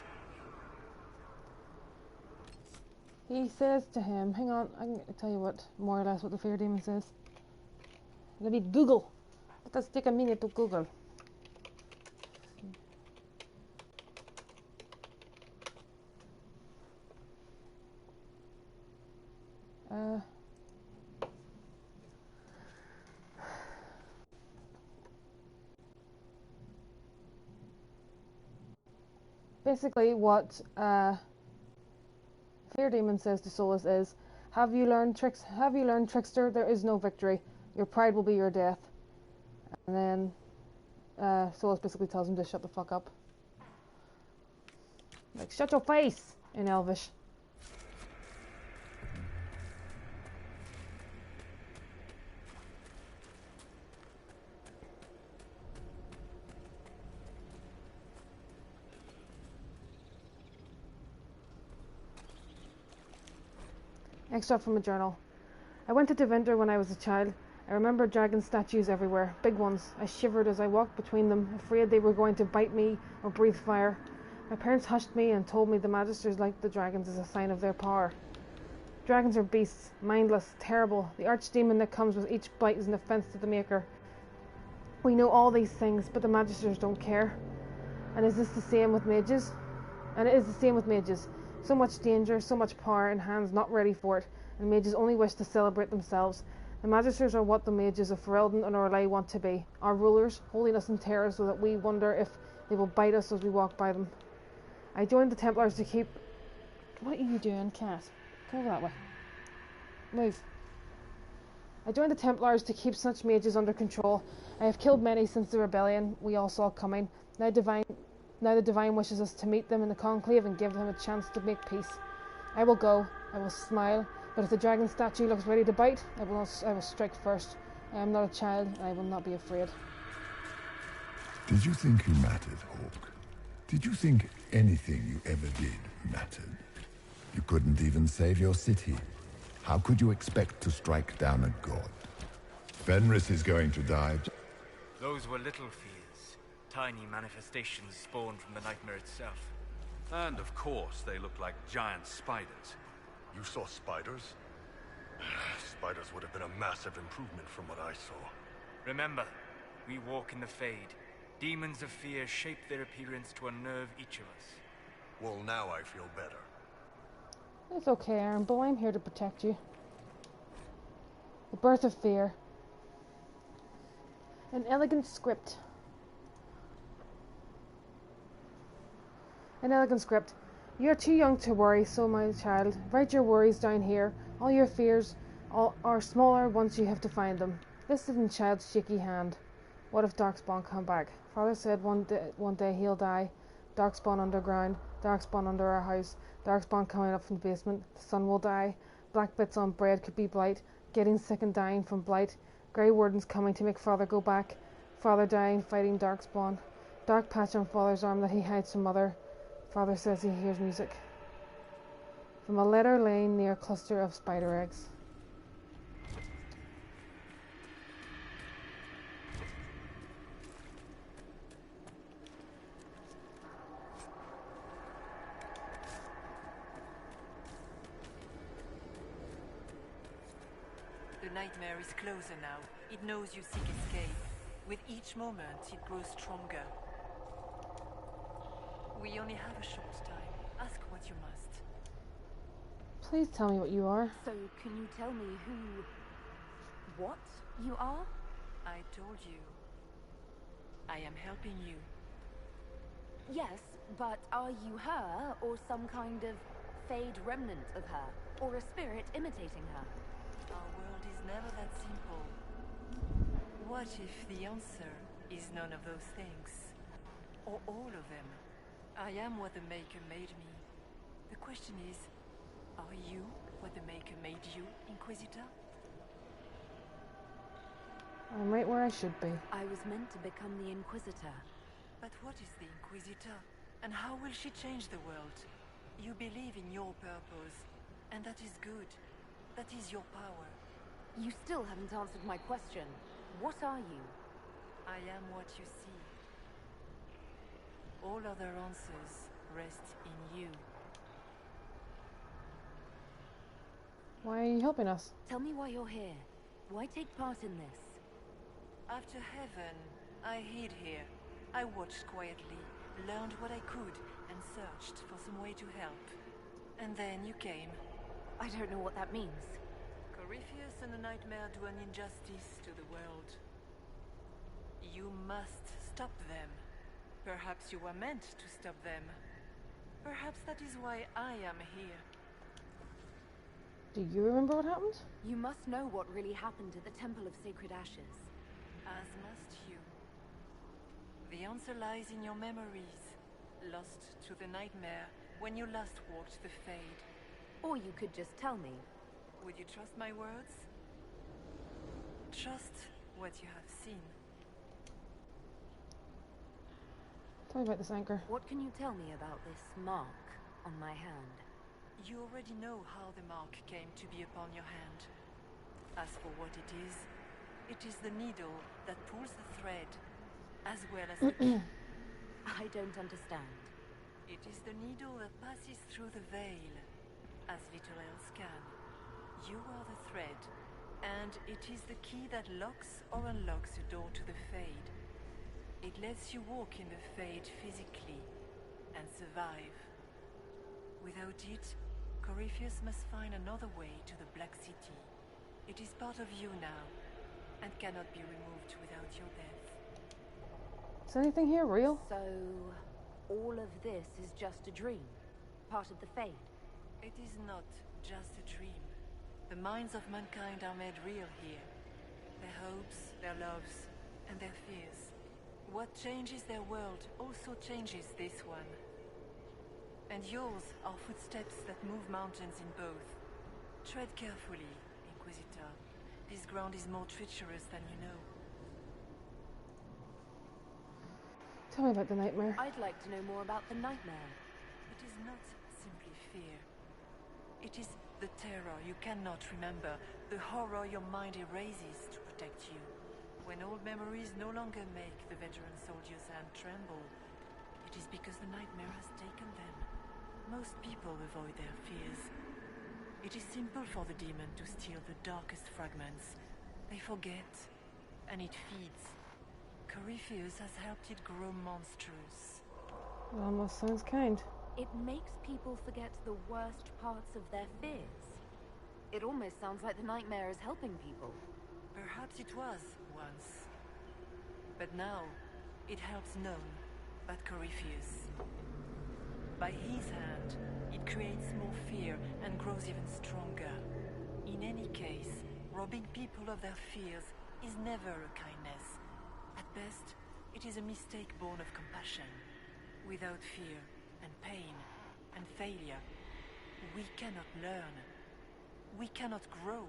He says to him, hang on, I can tell you what, more or less what the Fear Demon says. Let me Google. Let us take a minute to Google. Basically, what Fear Demon says to Solus is, have you learned Trickster? There is no victory. Your pride will be your death. And then Solus basically tells him to shut the fuck up. Like, shut your face! In Elvish. Extract from a journal. I went to Deventer when I was a child. I remember dragon statues everywhere, big ones. I shivered as I walked between them, afraid they were going to bite me or breathe fire. My parents hushed me and told me the Magisters liked the dragons as a sign of their power. Dragons are beasts, mindless, terrible. The archdemon that comes with each bite is an offense to the Maker. We know all these things, but the Magisters don't care. And is this the same with mages? And it is the same with mages. So much danger, so much power, and hands not ready for it, and mages only wish to celebrate themselves. The Magisters are what the mages of Ferelden and Orlais want to be, our rulers, holding us in terror so that we wonder if they will bite us as we walk by them. I joined the Templars to keep... What are you doing, cat? Come over that way. Move. I joined the Templars to keep such mages under control. I have killed many since the rebellion we all saw coming. Now the Divine wishes us to meet them in the Conclave and give them a chance to make peace. I will go, I will smile, but if the dragon statue looks ready to bite, I will strike first. I am not a child, and I will not be afraid. Did you think you mattered, Hawk? Did you think anything you ever did mattered? You couldn't even save your city. How could you expect to strike down a god? Fenris is going to die. Those were little fears. Tiny manifestations spawned from the nightmare itself. And of course, they look like giant spiders. You saw spiders? Spiders would have been a massive improvement from what I saw. Remember, we walk in the Fade. Demons of fear shape their appearance to unnerve each of us. Well, now I feel better. It's okay, Aaron, but I'm here to protect you. The Birth of Fear. An elegant script. An elegant script. You're too young to worry, so my child. Write your worries down here. All your fears are smaller once you have to find them. Listed in child's shaky hand. What if Darkspawn come back? Father said one day he'll die. Darkspawn underground. Darkspawn under our house. Darkspawn coming up from the basement. The sun will die. Black bits on bread could be blight. Getting sick and dying from blight. Grey wardens coming to make Father go back. Father dying fighting Darkspawn. Dark patch on Father's arm that he hides from Mother. Father says he hears music. From a letter laying near a cluster of spider eggs. The nightmare is closer now. It knows you seek escape. With each moment, it grows stronger. We only have a short time. Ask what you must. Please tell me what you are. So, can you tell me what you are? I told you. I am helping you. Yes, but are you her, or some kind of Fade remnant of her? Or a spirit imitating her? Our world is never that simple. What if the answer is none of those things? Or all of them? I am what the Maker made me. The question is, are you what the Maker made you, Inquisitor? I'm right where I should be. I was meant to become the Inquisitor. But what is the Inquisitor? And how will she change the world? You believe in your purpose, and that is good. That is your power. You still haven't answered my question. What are you? I am what you see. All other answers rest in you. Why are you helping us? Tell me why you're here. Why take part in this? After heaven, I hid here. I watched quietly, learned what I could, and searched for some way to help. And then you came. I don't know what that means. Corypheus and the Nightmare do an injustice to the world. You must stop them. Perhaps you were meant to stop them. Perhaps that is why I am here. Do you remember what happened? You must know what really happened at the Temple of Sacred Ashes. As must you. The answer lies in your memories. Lost to the Nightmare when you last walked the Fade. Or you could just tell me. Would you trust my words? Trust what you have seen. Tell me about this anchor. What can you tell me about this mark on my hand? You already know how the mark came to be upon your hand. As for what it is the needle that pulls the thread, as well as the key. I don't understand. It is the needle that passes through the veil, as little else can. You are the thread, and it is the key that locks or unlocks the door to the Fade. It lets you walk in the Fade physically, and survive. Without it, Corypheus must find another way to the Black City. It is part of you now, and cannot be removed without your death. Is anything here real? So, all of this is just a dream? Part of the Fade? It is not just a dream. The minds of mankind are made real here. Their hopes, their loves, and their fears. What changes their world also changes this one. And yours are footsteps that move mountains in both. Tread carefully, Inquisitor. This ground is more treacherous than you know. Tell me about the nightmare. I'd like to know more about the nightmare. It is not simply fear. It is the terror you cannot remember, the horror your mind erases to protect you. When old memories no longer make the veteran soldier's hand tremble, it is because the nightmare has taken them. Most people avoid their fears. It is simple for the demon to steal the darkest fragments. They forget, and it feeds. Corypheus has helped it grow monstrous. It almost sounds kind. It makes people forget the worst parts of their fears. It almost sounds like the nightmare is helping people. Perhaps it was once. But now, it helps none but Corypheus. By his hand, it creates more fear and grows even stronger. In any case, robbing people of their fears is never a kindness. At best, it is a mistake born of compassion. Without fear and pain and failure, we cannot learn. We cannot grow.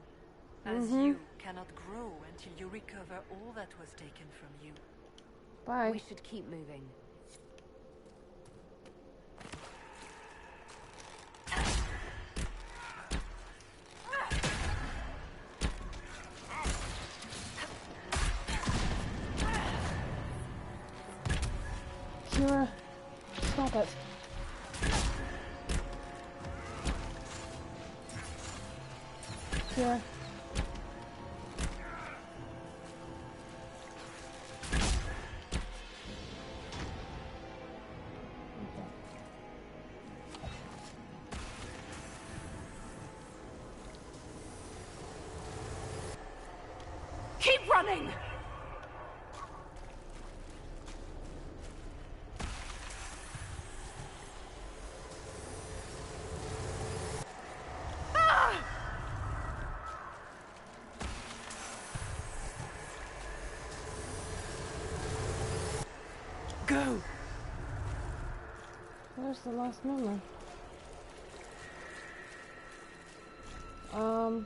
As you cannot grow until you recover all that was taken from you. Bye. We should keep moving. Kira, stop it. Kira. Keep running! Go! Where's the last memory? Oh,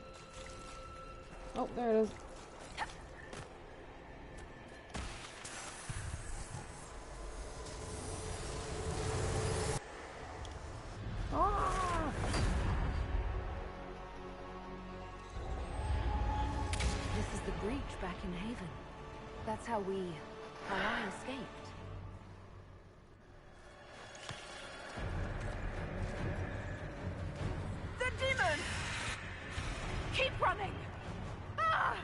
there it is. Ah! This is the breach back in Haven. That's how I escaped. The demon! Keep running! Ah!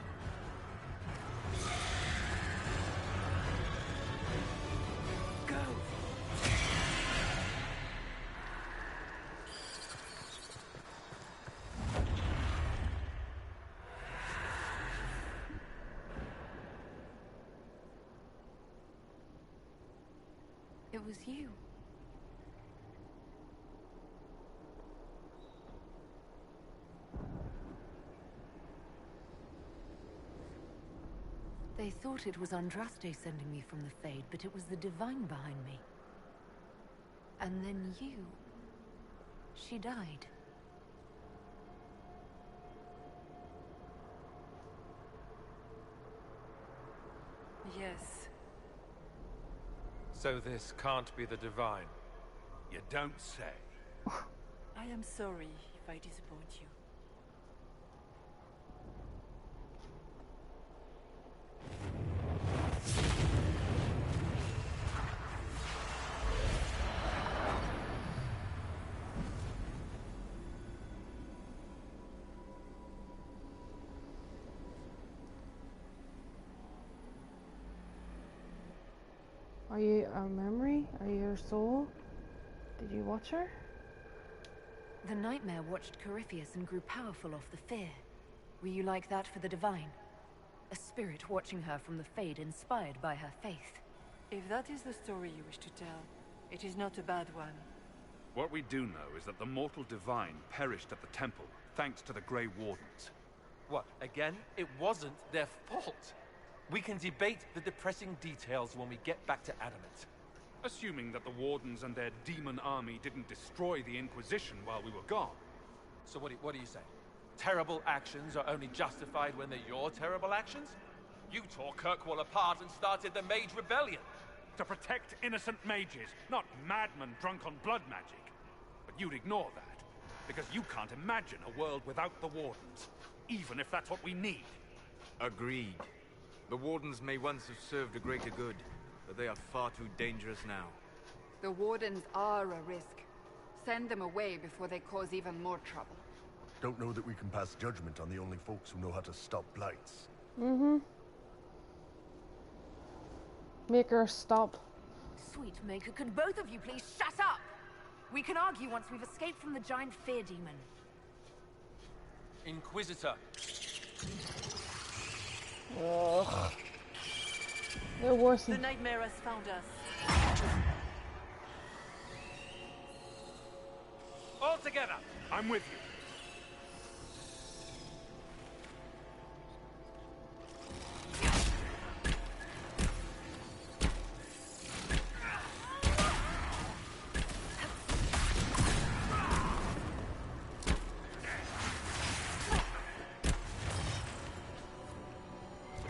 Go! It was you. They thought it was Andraste sending me from the Fade, but it was the Divine behind me. And then you... She died. Yes. So this can't be the Divine. You don't say. I am sorry if I disappoint you. Are you a memory? Are you your soul? Did you watch her? The nightmare watched Corypheus and grew powerful off the fear. Were you like that for the Divine? A spirit watching her from the Fade, inspired by her faith. If that is the story you wish to tell, it is not a bad one. What we do know is that the mortal Divine perished at the temple, thanks to the Grey Wardens. What, again? It wasn't their fault. We can debate the depressing details when we get back to Adamant. Assuming that the Wardens and their demon army didn't destroy the Inquisition while we were gone. So what do you say? Terrible actions are only justified when they're your terrible actions? You tore Kirkwall apart and started the Mage Rebellion. To protect innocent mages, not madmen drunk on blood magic. But you'd ignore that, because you can't imagine a world without the Wardens, even if that's what we need. Agreed. The Wardens may once have served a greater good, but they are far too dangerous now. The Wardens are a risk. Send them away before they cause even more trouble. Don't know that we can pass judgment on the only folks who know how to stop blights. Mm-hmm. Make her stop. Sweet Maker, could both of you please shut up? We can argue once we've escaped from the giant fear demon. Inquisitor. Ugh. They're worse than... The nightmare has found us. All together! I'm with you.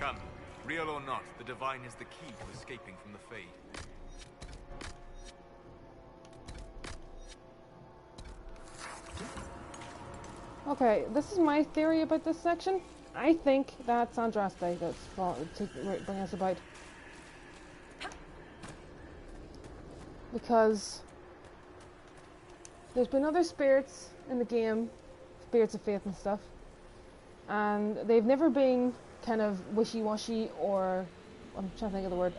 Come, real or not, the Divine is the key to escaping from the Fade. Okay, this is my theory about this section. I think that's Andraste that's to bring us about. Because there's been other spirits in the game, spirits of faith and stuff, and they've never been kind of wishy-washy or, I'm trying to think of the word,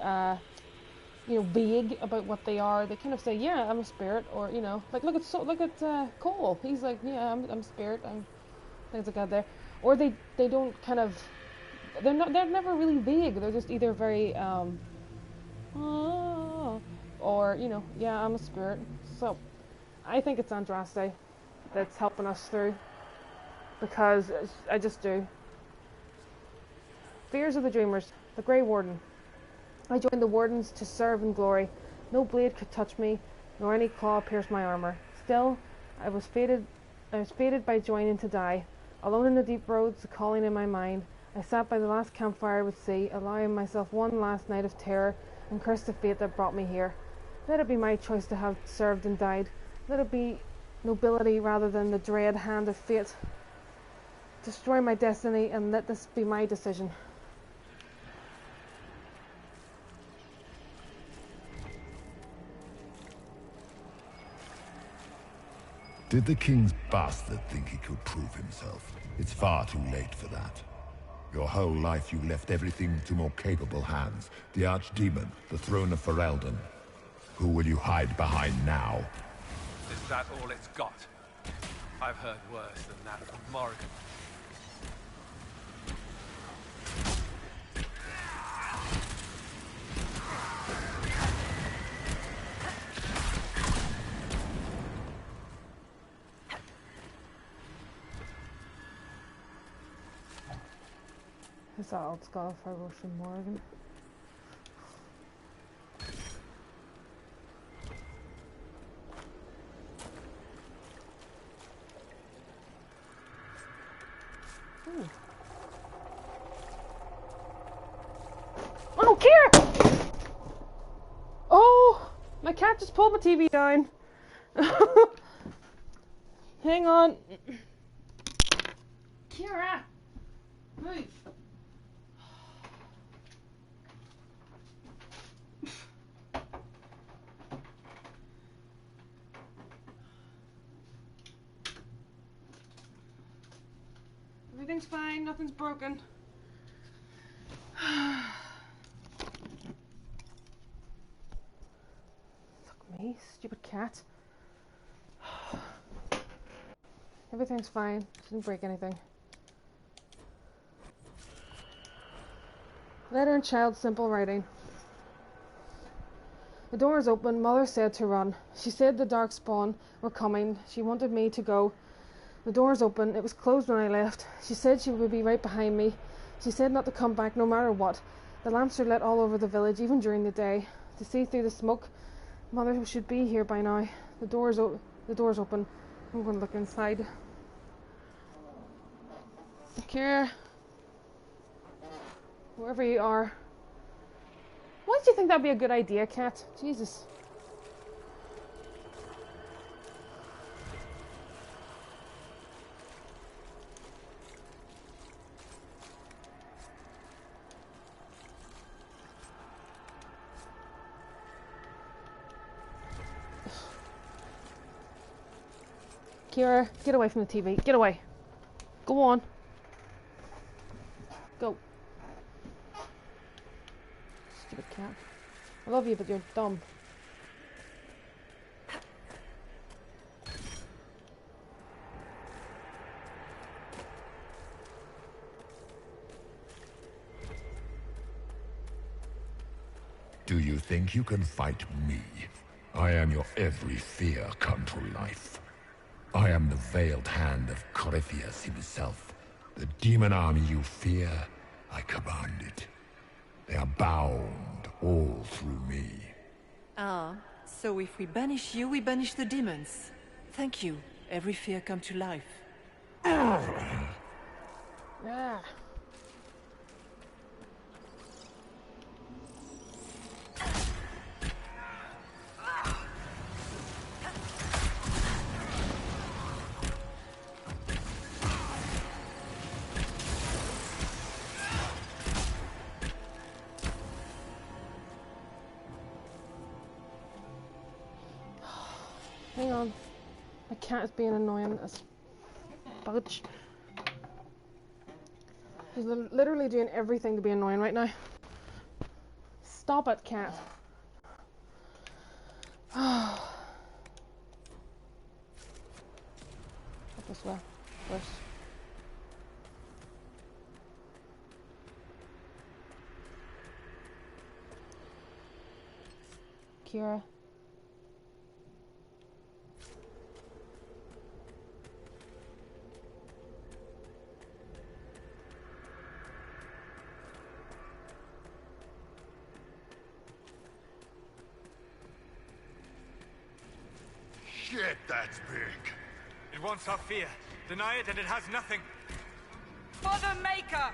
you know, vague about what they are. They kind of say, yeah, I'm a spirit, or, you know, like look at Cole. He's like, yeah, I'm a spirit. I'm things like that there. Or they don't kind of, they're never really vague. They're just either very or, you know, yeah, I'm a spirit. So I think it's Andraste that's helping us through, because I just do. Fears of the Dreamers, the Grey Warden. I joined the Wardens to serve in glory. No blade could touch me, nor any claw pierce my armor. Still, I was fated by joining to die. Alone in the deep roads, a calling in my mind, I sat by the last campfire with sea, allowing myself one last night of terror, and cursed the fate that brought me here. Let it be my choice to have served and died. Let it be nobility rather than the dread hand of fate. Destroy my destiny, and let this be my decision. Did the king's bastard think he could prove himself? It's far too late for that. Your whole life you left everything to more capable hands. The Archdemon, the throne of Ferelden. Who will you hide behind now? Is that all it's got? I've heard worse than that from Morrigan. Is that old skull if I go from Morgan? Oh, Kira! Oh, my cat just pulled my TV down. Hang on. Kira! Move! Everything's fine, nothing's broken. Fuck me, stupid cat. Everything's fine, didn't break anything. Letter and child, simple writing. The door is open. Mother said to run. She said the dark spawn were coming. She wanted me to go. The door is open. It was closed when I left. She said she would be right behind me. She said not to come back no matter what. The lamps are lit all over the village, even during the day. To see through the smoke. Mother should be here by now. The door's open. I'm going to look inside. Kira. Wherever you are. What Why do you think that'd be a good idea, Cat? Jesus. Kira, get away from the TV. Get away. Go on. Go. Stupid cat. I love you, but you're dumb. Do you think you can fight me? I am your every fear come to life. I am the veiled hand of Corypheus himself. The demon army you fear, I command it. They are bound all through me. Ah, so if we banish you, we banish the demons. Thank you. Every fear come to life. Ah. Hang on. My cat is being annoying as fudge. He's literally doing everything to be annoying right now. Stop it, cat. Up this way first. Kira. Shit, that's big. It wants our fear. Deny it and it has nothing. For the Maker!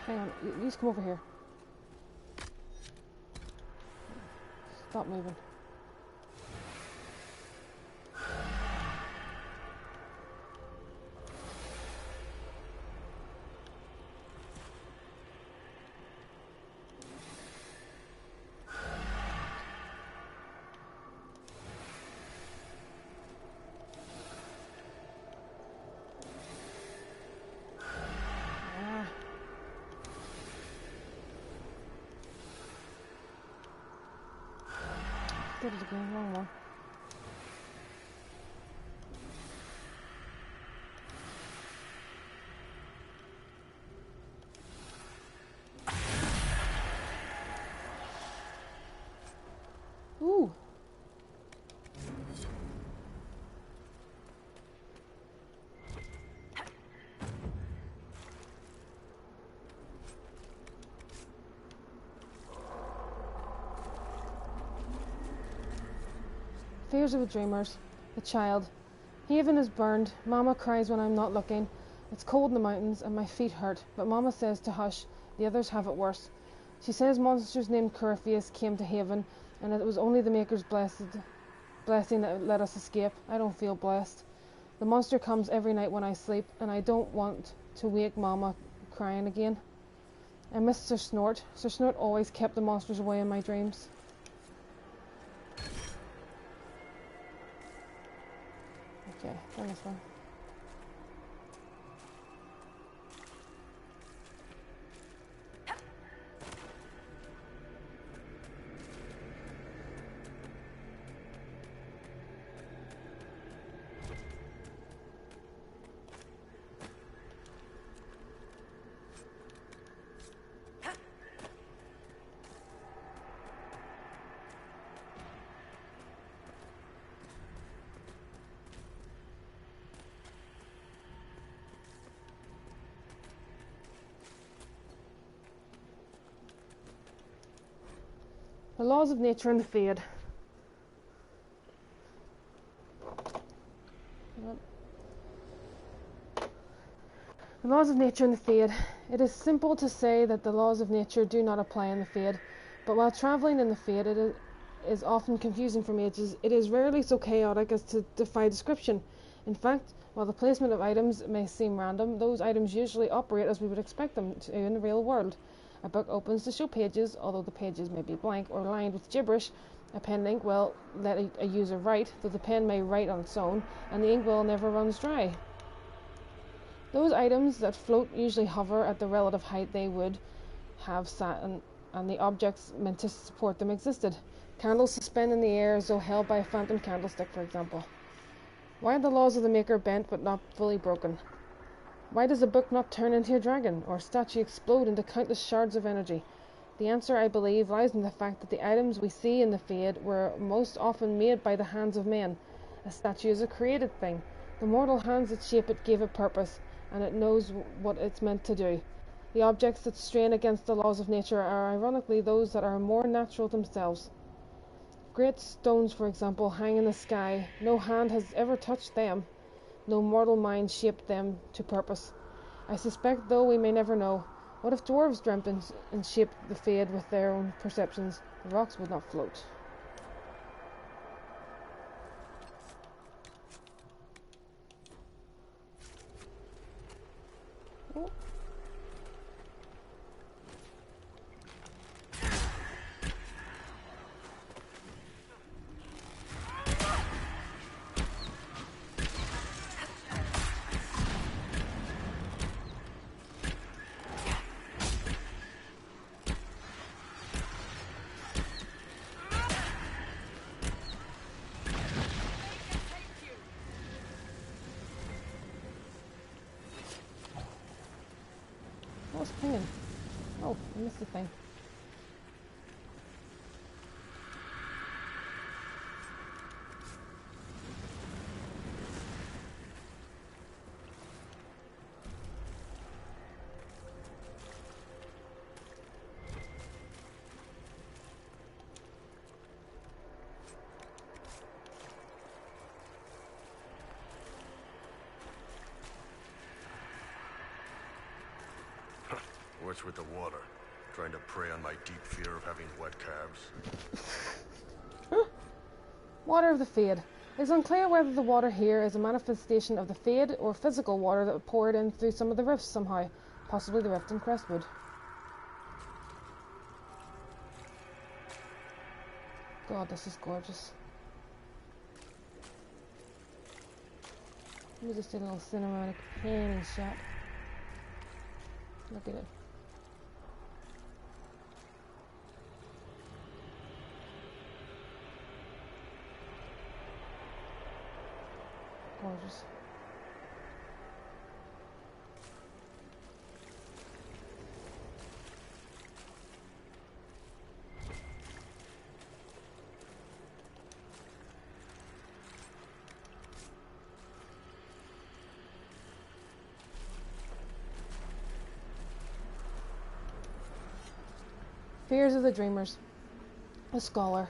Hang on, you just come over here. Stop moving. Did it again, wrong one. Ooh. Fears of the dreamers. The child. Haven is burned. Mama cries when I'm not looking. It's cold in the mountains and my feet hurt, but Mama says to hush. The others have it worse. She says monsters named Corypheus came to Haven, and it was only the Maker's blessing that let us escape. I don't feel blessed. The monster comes every night when I sleep, and I don't want to wake Mama crying again. I miss Sir Snort. Sir Snort always kept the monsters away in my dreams. Okay, turn this one. The laws of nature and the fade. The laws of nature and the fade. It is simple to say that the laws of nature do not apply in the fade, but while travelling in the fade it is often confusing for mages. It is rarely so chaotic as to defy description. In fact, while the placement of items may seem random, those items usually operate as we would expect them to in the real world. A book opens to show pages, although the pages may be blank or lined with gibberish. A pen and ink will let a user write, though the pen may write on its own, and the ink well never runs dry. Those items that float usually hover at the relative height they would have sat and the objects meant to support them existed. Candles suspend in the air as though held by a phantom candlestick, for example. Why are the laws of the maker bent but not fully broken? Why does a book not turn into a dragon, or a statue explode into countless shards of energy? The answer, I believe, lies in the fact that the items we see in the fade were most often made by the hands of men. A statue is a created thing. The mortal hands that shape it gave it purpose, and it knows what it's meant to do. The objects that strain against the laws of nature are ironically those that are more natural themselves. Great stones, for example, hang in the sky. No hand has ever touched them. No mortal mind shaped them to purpose. I suspect, though we may never know, what if dwarves dreamt and shaped the fade with their own perceptions? The rocks would not float. Oh. What's pinging? Oh, I missed the thing. What's with the water? Trying to prey on my deep fear of having wet calves? Water of the Fade. It is unclear whether the water here is a manifestation of the Fade or physical water that poured in through some of the rifts somehow, possibly the rift in Crestwood. God, this is gorgeous. Let me just do a little cinematic panning shot. Look at it. Gorgeous. Fears of the Dreamers. A scholar.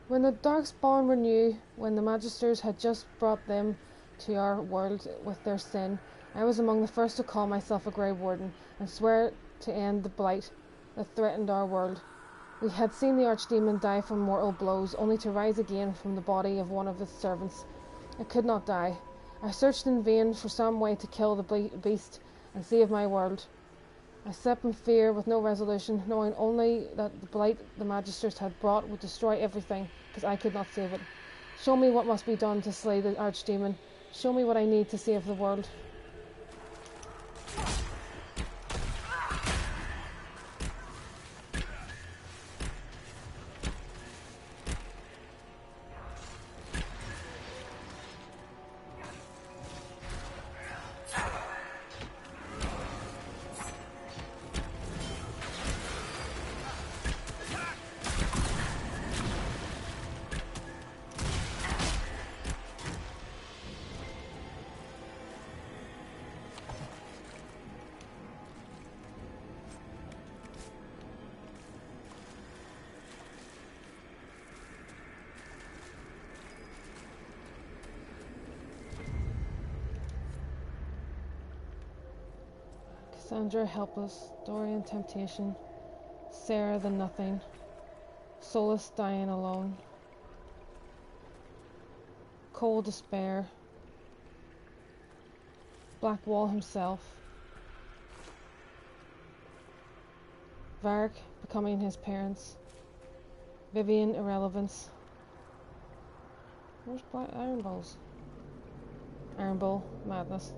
When the Darkspawn were new, when the Magisters had just brought them to our world with their sin, I was among the first to call myself a Grey Warden and swear to end the blight that threatened our world. We had seen the Archdemon die from mortal blows, only to rise again from the body of one of its servants. It could not die. I searched in vain for some way to kill the beast and save my world. I slept in fear with no resolution, knowing only that the blight the Magisters had brought would destroy everything, because I could not save it. Show me what must be done to slay the Archdemon. Show me what I need to save the world. Sandra helpless, Dorian temptation, Sarah the nothing, Solus dying alone, Cole despair, Blackwall himself, Varric becoming his parents, Vivian irrelevance. Where's Iron Balls? Iron Bull madness.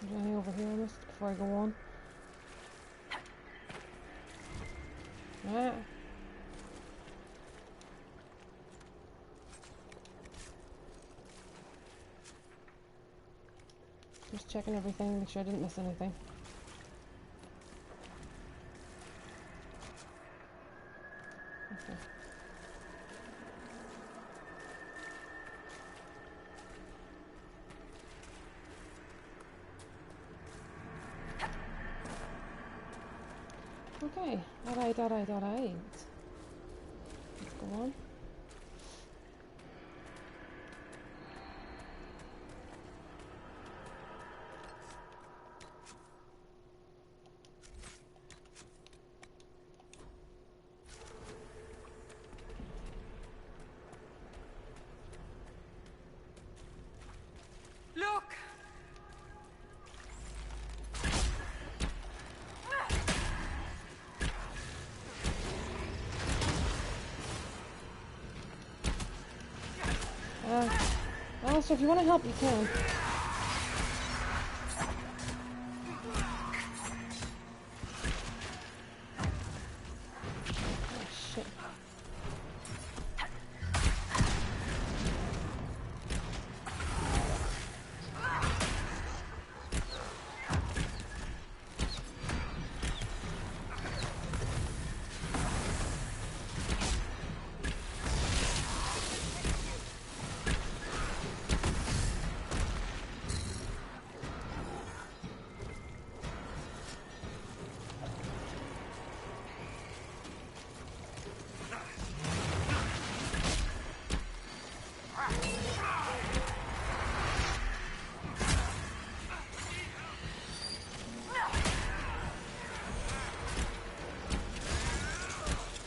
Is there anything over here on this before I go on? Ah. Just checking everything, make sure I didn't miss anything. Okay. Okay, alright. Let's go on. Look! Alistair, if you want to help, you can. Oh, shit.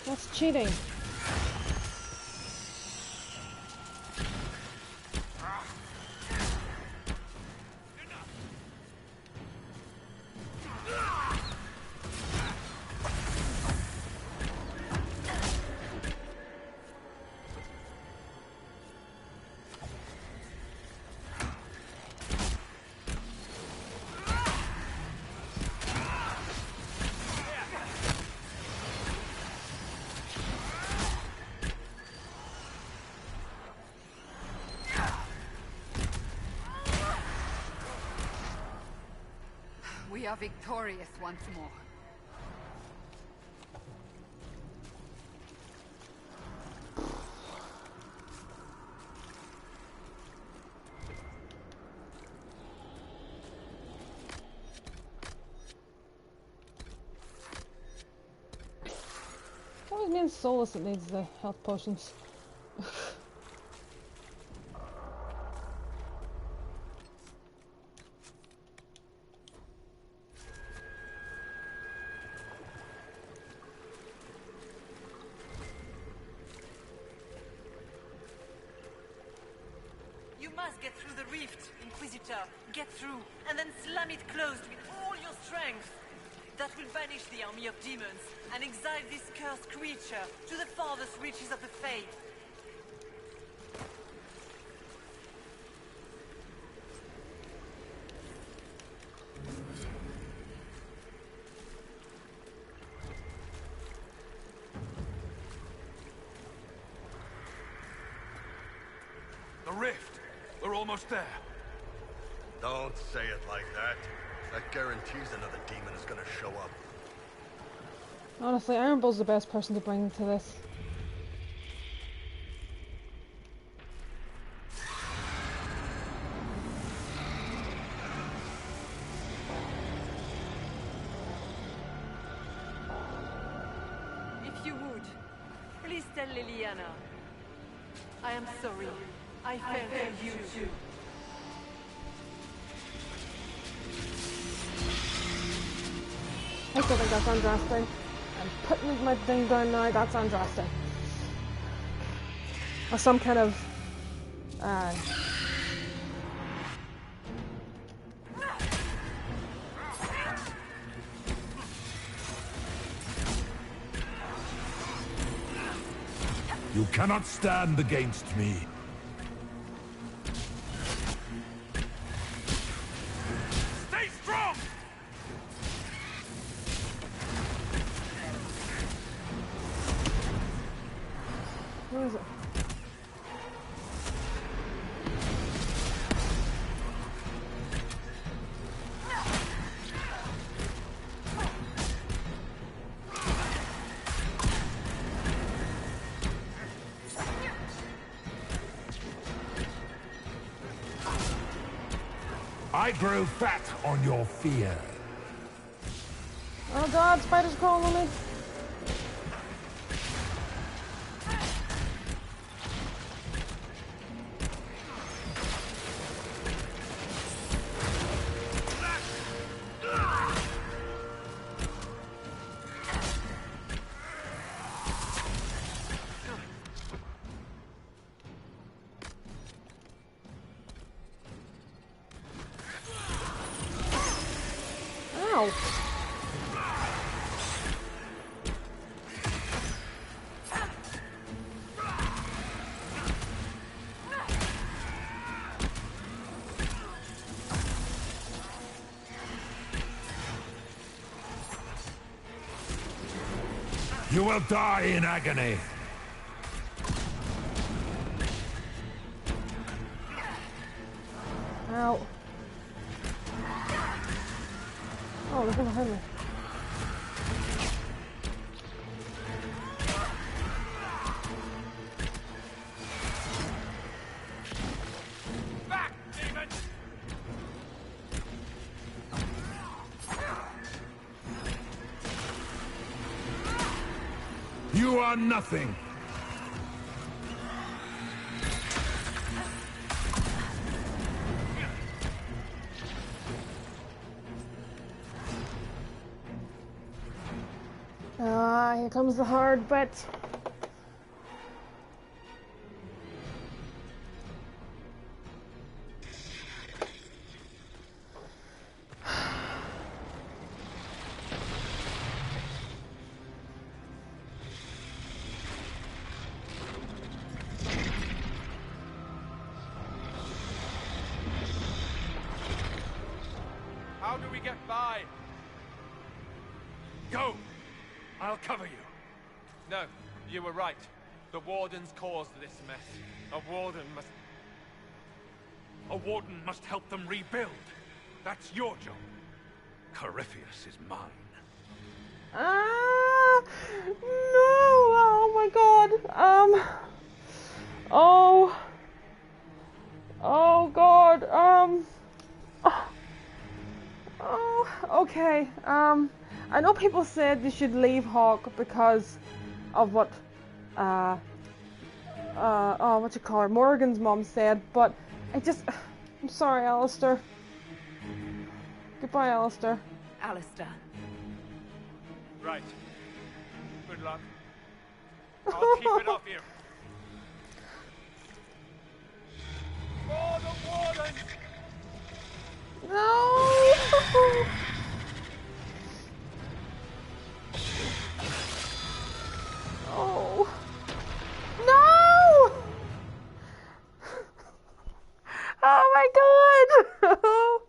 That's cheating. We are victorious once more. It's always me and Solus that needs the health potions. You must get through the rift, Inquisitor. Get through, and then slam it closed with all your strength. That will banish the army of demons, and exile this cursed creature to the farthest reaches of the Fate. almost there. Don't say it like that. That guarantees another demon is gonna show up. Honestly, Iron Bull's the best person to bring to this. If you would, please tell Liliana. I am sorry. I fell for you too. I still think that's Andraste. I'm putting my thing down now, that's Andraste. Or some kind of... You cannot stand against me. Stay strong! Where is it? I grow fat on your fear. Oh god, spiders crawling on me. Ow. You will die in agony. Ow. Oh, they're behind me. Back, demon! You are nothing. Here comes the hard bit. How do we get by? Go! I'll cover you. No, you were right. The Wardens caused this mess. A Warden must... A Warden must help them rebuild. That's your job. Corypheus is mine. Ah! No! Oh my god. Oh. Oh god. Okay. I know people said you should leave Hawk because of what, what you call her, Morgan's mom said, but I'm sorry, Alistair. Goodbye, Alistair. Alistair. Right. Good luck. I'll keep it off you. For the Warden! No! Oh. No! Oh my god!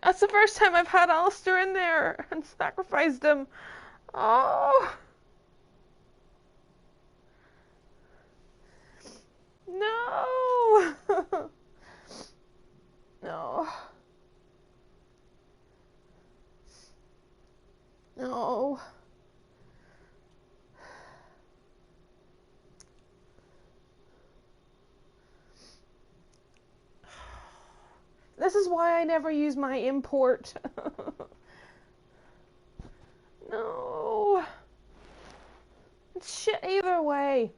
That's the first time I've had Alistair in there and sacrificed him. Oh. No! No. No. This is why I never use my import. No. It's shit either way.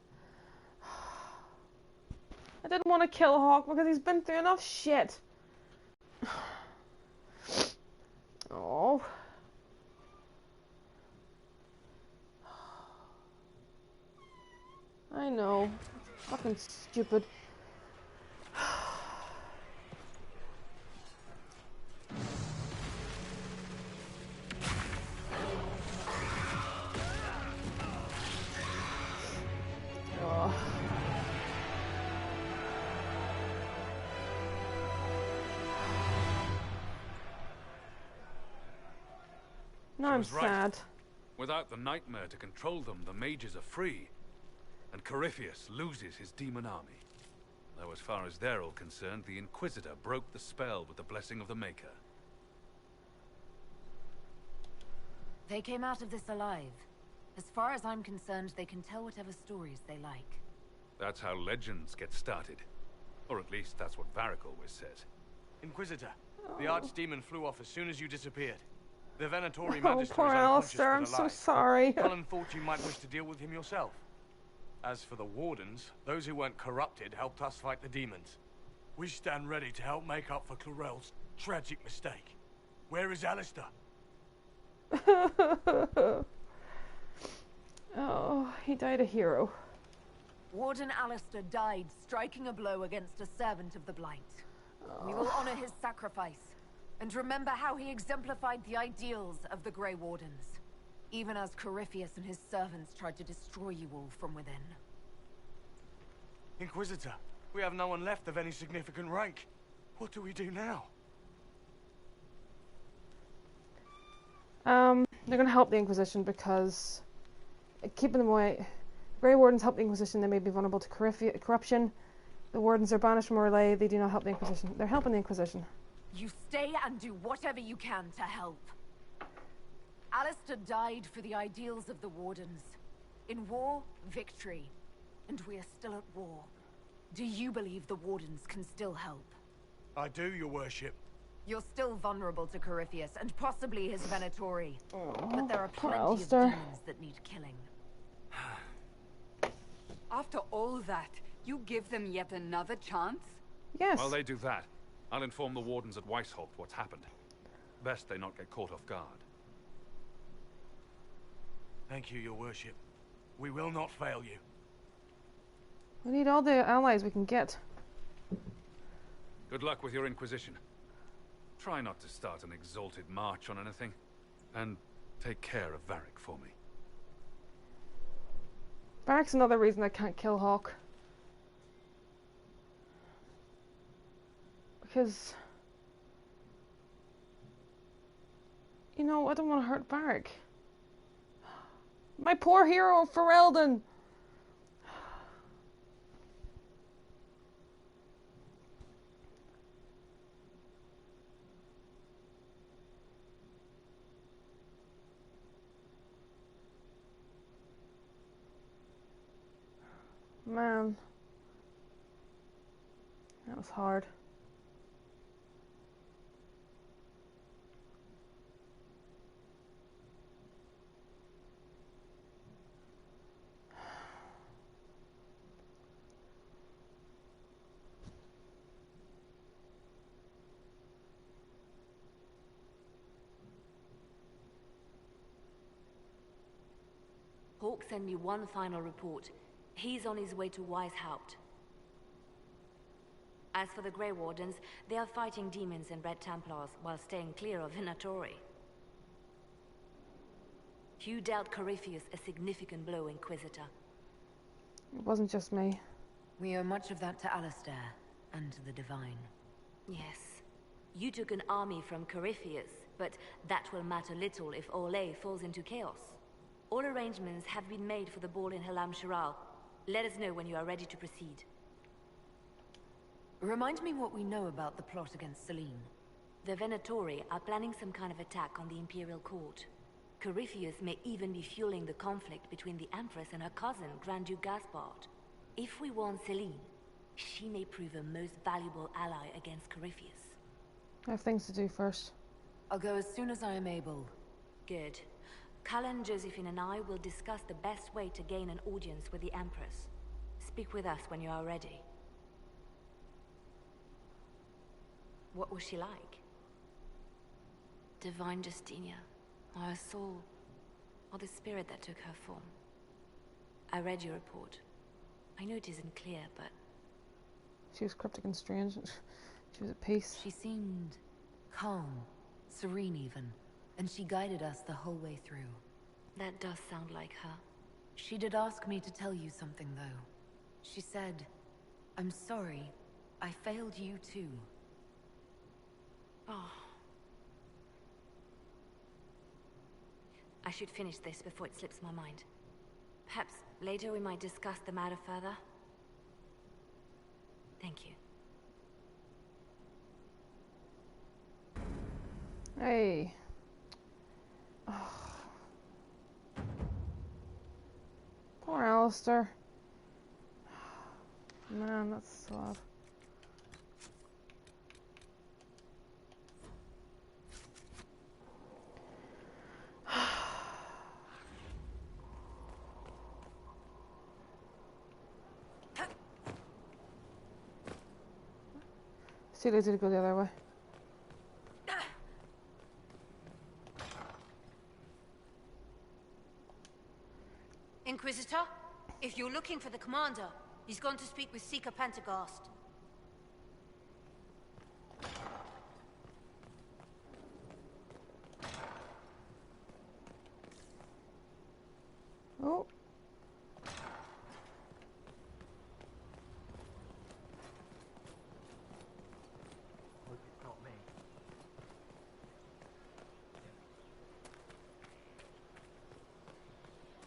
I didn't want to kill Hawk because he's been through enough shit. Oh. I know. Fucking stupid. Oh. Now I'm sad. Without the nightmare to control them, the mages are free. And Corypheus loses his demon army. Though as far as they're all concerned, the Inquisitor broke the spell with the blessing of the Maker. They came out of this alive. As far as I'm concerned, they can tell whatever stories they like. That's how legends get started. Or at least that's what Varric always says. Inquisitor, the Archdemon flew off as soon as you disappeared. The Venatori Oh, Magister poor is unconscious Alistair, but I'm so alive. sorry. Cullen thought you might wish to deal with him yourself. As for the Wardens, those who weren't corrupted helped us fight the demons. We stand ready to help make up for Clarel's tragic mistake. Where is Alistair? Oh, he died a hero. Warden Alistair died striking a blow against a servant of the Blight. We will honor his sacrifice, and remember how he exemplified the ideals of the Grey Wardens, even as Corypheus and his servants tried to destroy you all from within. Inquisitor, we have no one left of any significant rank. What do we do now? They're gonna help the Inquisition because keeping them away. Grey Wardens help the Inquisition, they may be vulnerable to corruption. The Wardens are banished from Orlais, they do not help the Inquisition. They're helping the Inquisition. You stay and do whatever you can to help. Alistair died for the ideals of the Wardens. In war, victory. And we are still at war. Do you believe the Wardens can still help? I do, your worship. You're still vulnerable to Corypheus, and possibly his Venatori. Oh, but there are poor plenty of Alistair. demons that need killing. After all that, you give them yet another chance? Yes. While they do that, I'll inform the Wardens at Weishaupt what's happened. Best they not get caught off guard. Thank you, your worship. We will not fail you. We need all the allies we can get. Good luck with your Inquisition. Try not to start an exalted march on anything. And take care of Varric for me. Varric's another reason I can't kill Hawk. Because... you know, I don't want to hurt Varric. My poor hero, Ferelden! Man. That was hard. Hawk sent me one final report. He's on his way to Weishaupt. As for the Grey Wardens, they are fighting demons and Red Templars while staying clear of Venatori. You dealt Corypheus a significant blow, Inquisitor. It wasn't just me. We owe much of that to Alistair and the Divine. Yes. You took an army from Corypheus, but that will matter little if Orlais falls into chaos. All arrangements have been made for the ball in Halam Shiral. Let us know when you are ready to proceed. Remind me what we know about the plot against Selene. The Venatori are planning some kind of attack on the Imperial Court. Corypheus may even be fueling the conflict between the Empress and her cousin, Grand Duke Gaspard. If we warn Selene, she may prove a most valuable ally against Corypheus. I have things to do first. I'll go as soon as I am able. Good. Cullen, Josephine and I will discuss the best way to gain an audience with the Empress. Speak with us when you are ready. What was she like? Divine Justinia, or her soul, or the spirit that took her form. I read your report. I know it isn't clear, but... She was cryptic and strange. She was at peace. She seemed calm, serene even, and she guided us the whole way through. That does sound like her. She did ask me to tell you something, though. She said, "I'm sorry, I failed you too." Oh. I should finish this before it slips my mind. Perhaps later we might discuss the matter further. Thank you. Hey. Oh. Poor Alistair. Man, that's sad. Too lazy to go the other way. Inquisitor, if you're looking for the commander, he's gone to speak with Seeker Pentecost. Oh.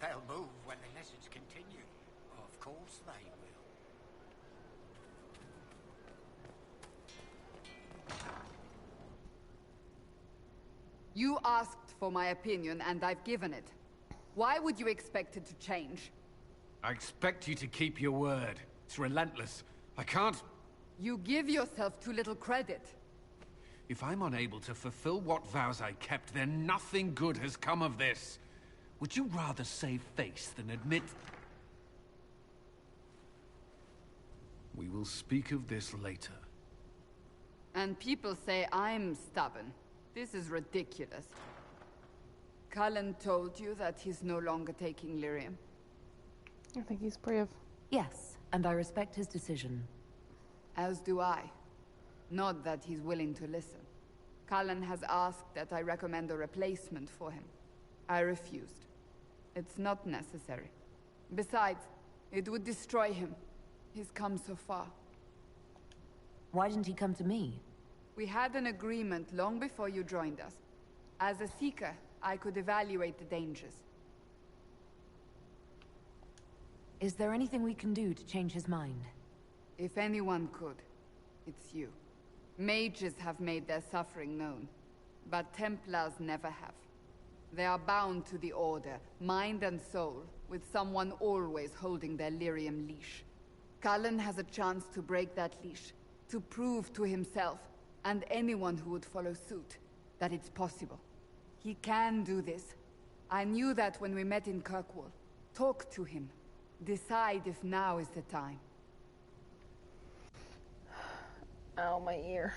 They'll move when the lessons continue. Of course they will. You asked for my opinion, and I've given it. Why would you expect it to change? I expect you to keep your word. It's relentless. I can't... You give yourself too little credit. If I'm unable to fulfill what vows I kept, then nothing good has come of this. Would you rather save face than admit... We will speak of this later. And people say I'm stubborn. This is ridiculous. Cullen told you that he's no longer taking lyrium. I think he's brave. Yes, and I respect his decision. As do I. Not that he's willing to listen. Cullen has asked that I recommend a replacement for him. I refused. It's not necessary. Besides, it would destroy him. He's come so far. Why didn't he come to me? We had an agreement long before you joined us. As a Seeker, I could evaluate the dangers. Is there anything we can do to change his mind? If anyone could, it's you. Mages have made their suffering known, but Templars never have. They are bound to the Order, mind and soul, with someone always holding their lyrium leash. Cullen has a chance to break that leash, to prove to himself, and anyone who would follow suit, that it's possible. He can do this. I knew that when we met in Kirkwall. Talk to him. Decide if now is the time. Ow, my ear.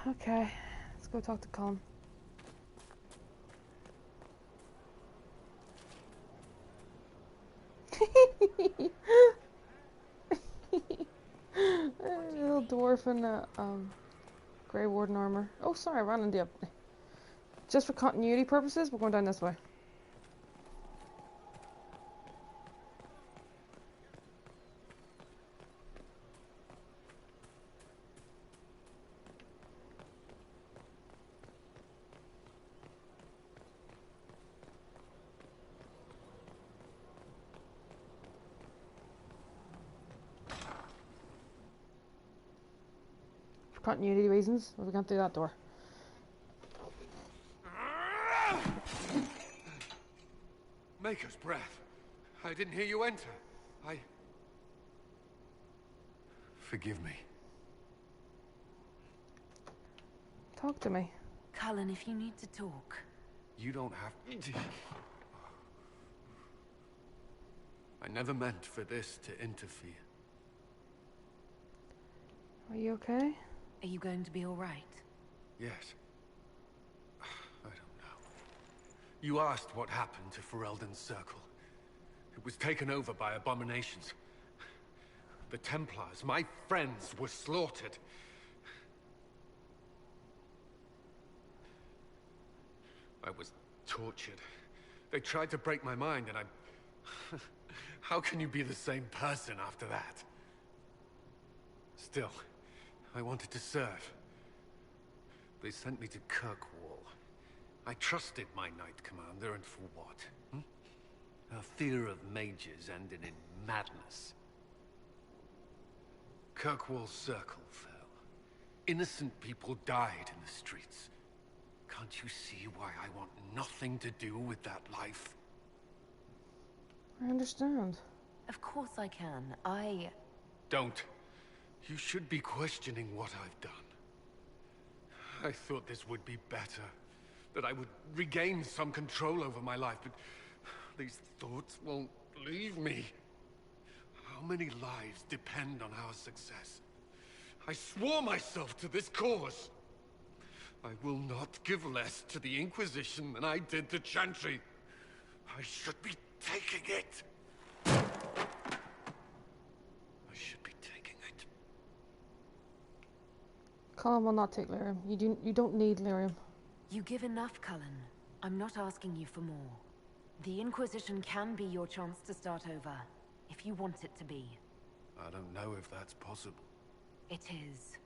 Okay, let's go talk to Colin. Little dwarf in Grey Warden armor. Oh, sorry, I ran into you. Just for continuity purposes, we're going down this way. continuity reasons. We can't do that door. Maker's breath. I didn't hear you enter. Forgive me. Talk to me. Cullen, if you need to talk. You don't have to. I never meant for this to interfere. Are you okay? Are you going to be all right? Yes. I don't know. You asked what happened to Ferelden's Circle. It was taken over by abominations. The Templars, my friends, were slaughtered. I was tortured. They tried to break my mind, and I... How can you be the same person after that? Still, I wanted to serve. They sent me to Kirkwall. I trusted my Knight Commander, and for what? Her fear of mages ended in madness. Kirkwall's circle fell. Innocent people died in the streets. Can't you see why I want nothing to do with that life? I understand. Of course I can. Don't. You should be questioning what I've done. I thought this would be better. That I would regain some control over my life, but these thoughts won't leave me. How many lives depend on our success? I swore myself to this cause. I will not give less to the Inquisition than I did to Chantry. I should be taking it. I should be taking it. Cullen will not take lyrium. You don't need lyrium. You give enough, Cullen. I'm not asking you for more. The Inquisition can be your chance to start over, if you want it to be. I don't know if that's possible. It is.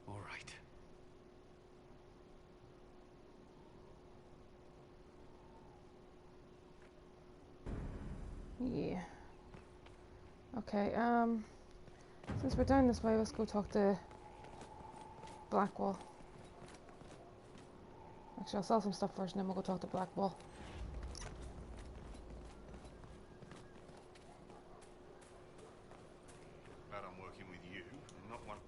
All right. Yeah. Okay, since we're down this way, let's go talk to Blackwall. Actually, I'll sell some stuff first and then we'll go talk to Blackwall. Glad I'm working with you, not one.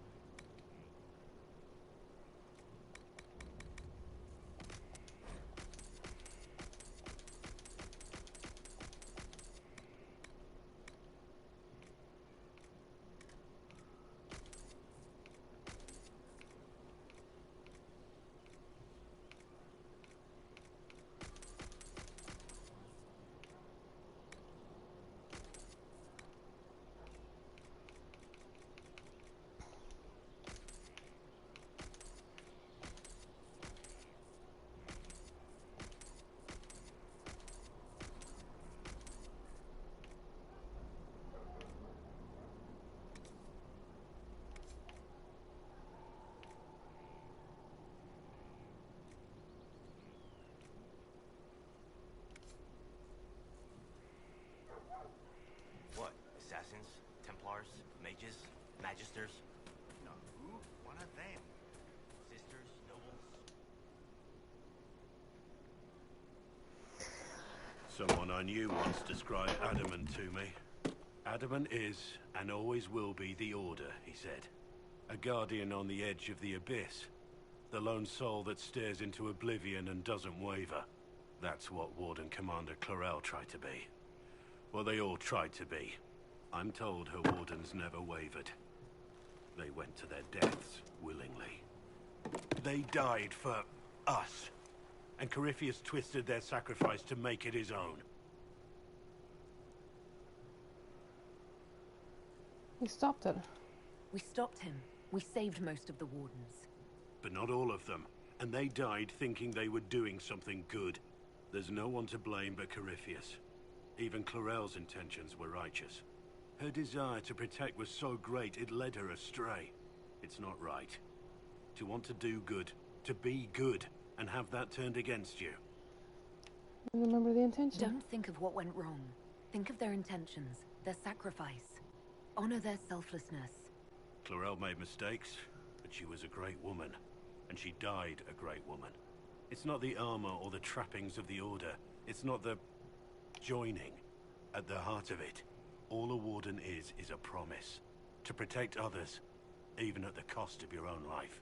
What? Assassins? Templars? Mages? Magisters? No. Who? One of them. Sisters? Nobles? Someone I knew once described Adamant to me. Adamant is, and always will be, the Order, he said. A guardian on the edge of the abyss. The lone soul that stares into oblivion and doesn't waver. That's what Warden Commander Clarel tried to be. Well, they all tried to be. I'm told her wardens never wavered. They went to their deaths willingly. They died for us. And Corypheus twisted their sacrifice to make it his own. He stopped it. We stopped him. We saved most of the Wardens. But not all of them. And they died thinking they were doing something good. There's no one to blame but Corypheus. Even Clarel's intentions were righteous. Her desire to protect was so great it led her astray. It's not right. To want to do good, to be good, and have that turned against you. Remember the intention. Don't think of what went wrong. Think of their intentions, their sacrifice. Honor their selflessness. Clorel made mistakes, but she was a great woman. And she died a great woman. It's not the armor or the trappings of the Order. It's not the joining. At the heart of it, all a warden is a promise. To protect others, even at the cost of your own life.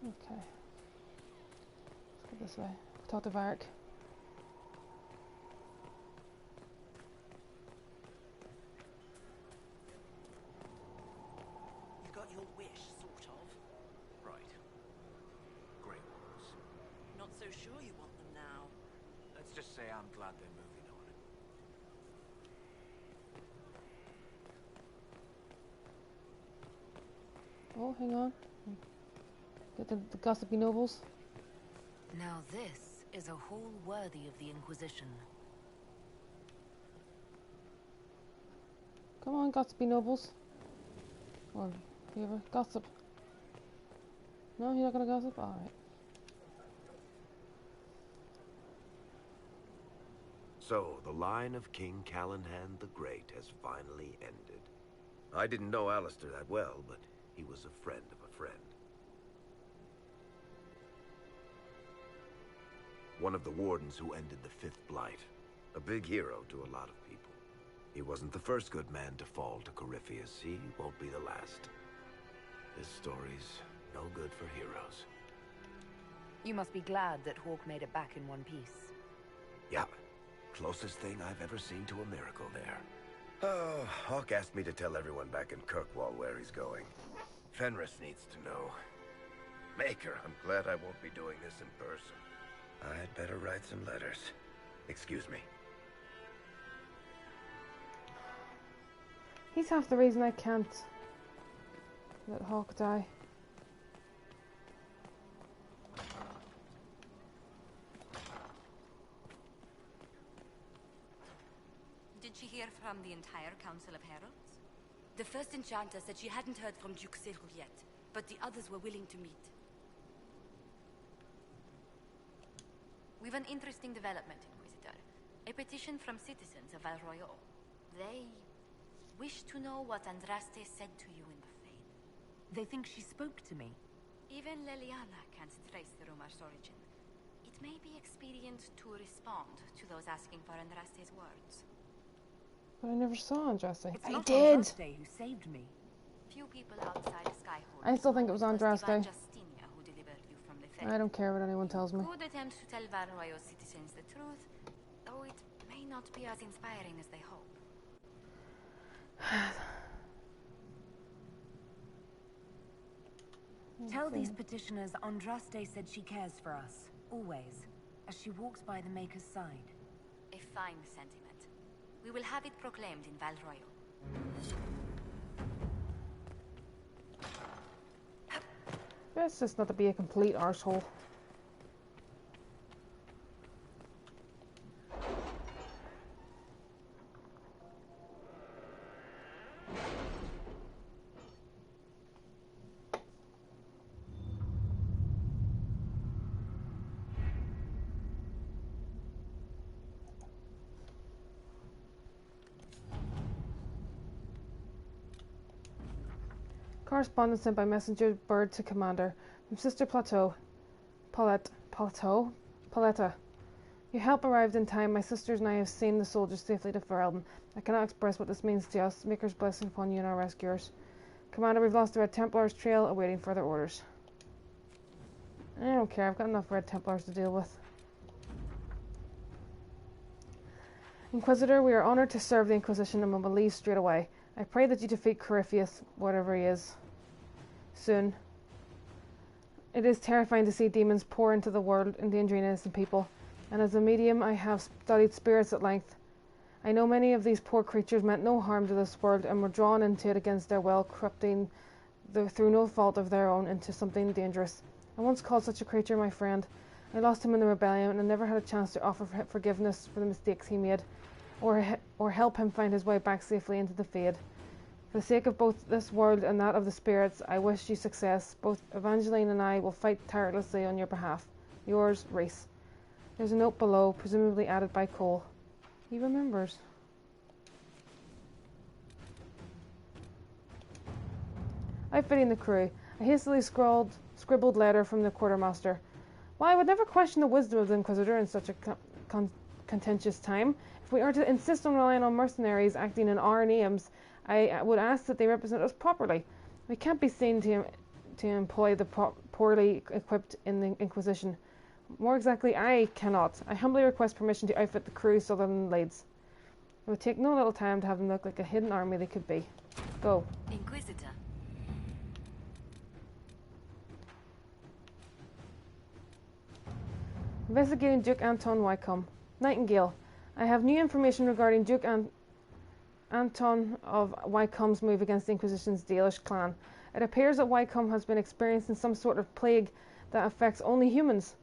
Okay. Let's go this way. Talk to Varric. You got your wish, sort of. Right. Great ones. Not so sure you want them now. Let's just say I'm glad they're moving on. Oh, hang on. Get the gossipy nobles. Now this is a hall worthy of the Inquisition. Come on, gossipy nobles. Or whoever. Gossip. No, you're not gonna gossip? Alright. So, the line of King Callahan the Great has finally ended. I didn't know Alistair that well, but he was a friend of a friend. One of the wardens who ended the Fifth Blight. A big hero to a lot of people. He wasn't the first good man to fall to Corypheus. He won't be the last. This story's no good for heroes. You must be glad that Hawke made it back in one piece. Yeah. Closest thing I've ever seen to a miracle there. Oh, Hawke asked me to tell everyone back in Kirkwall where he's going. Fenris needs to know. Maker, I'm glad I won't be doing this in person. I'd better write some letters. Excuse me. He's half the reason I can't let Hawke die. Did she hear from the entire Council of Heralds? The first enchanter said she hadn't heard from Duke Silhul yet, but the others were willing to meet. We've an interesting development, Inquisitor. A petition from citizens of Val Royeaux. They wish to know what Andraste said to you in the Fane. They think she spoke to me. Even Leliana can't trace the rumor's origin. It may be expedient to respond to those asking for Andraste's words. But I never saw Andraste. It's I not did! Andraste who saved me. Few people outside Skyhold. I still think it was Andraste. Justinia who delivered you from the Fane. I don't care what anyone tells me. Good attempt to tell Val Royeaux citizens the truth, though it may not be as inspiring as they hope. Tell these petitioners Andraste said she cares for us, always, as she walks by the Maker's side. A fine sentiment. We will have it proclaimed in Val Royeaux. That's just not to be a complete arsehole. Correspondence sent by messenger bird to Commander. From Sister Plateau. Pauletta. Your help arrived in time. My sisters and I have seen the soldiers safely to Ferelden. I cannot express what this means to us. Maker's blessing upon you and our rescuers. Commander, we've lost the Red Templars trail, awaiting further orders. I don't care. I've got enough Red Templars to deal with. Inquisitor, we are honored to serve the Inquisition and will leave straight away. I pray that you defeat Corypheus, whatever he is, soon. It is terrifying to see demons pour into the world, endangering innocent people. And as a medium, I have studied spirits at length. I know many of these poor creatures meant no harm to this world and were drawn into it against their will, corrupting through no fault of their own, into something dangerous. I once called such a creature my friend. I lost him in the rebellion, and I never had a chance to offer forgiveness for the mistakes he made, or help him find his way back safely into the Fade. For the sake of both this world and that of the spirits, I wish you success. Both Evangeline and I will fight tirelessly on your behalf. Yours, Reese. There's a note below, presumably added by Cole. He remembers. Outfitting the crew. A hastily scribbled letter from the quartermaster. While I would never question the wisdom of the Inquisitor in such a contentious time, if we are to insist on relying on mercenaries acting in our names, I would ask that they represent us properly. We can't be seen to employ the poorly equipped in the Inquisition. More exactly, I cannot. I humbly request permission to outfit the crew Sutherland leads. It would take no little time to have them look like a hidden army they could be. Go. Inquisitor. Investigating Duke Anton Wycombe. Nightingale. I have new information regarding Duke Anton of Wycombe's move against the Inquisition's Dalish clan. It appears that Wycombe has been experiencing some sort of plague that affects only humans.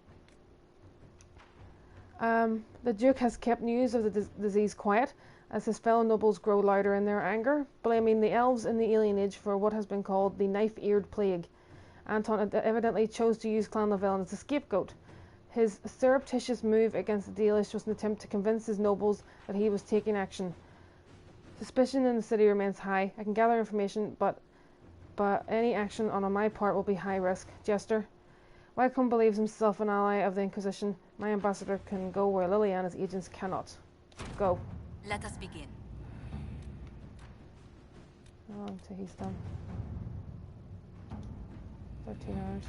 The Duke has kept news of the disease quiet, as his fellow nobles grow louder in their anger, blaming the elves in the alien age for what has been called the knife-eared plague. Anton evidently chose to use Clan Lavelle as a scapegoat. His surreptitious move against the Dalish was an attempt to convince his nobles that he was taking action. Suspicion in the city remains high. I can gather information, but any action on my part will be high risk. Jester. Wycombe believes himself an ally of the Inquisition. My ambassador can go where Liliana's agents cannot. Go. Let us begin. How long till he's done? 13 hours.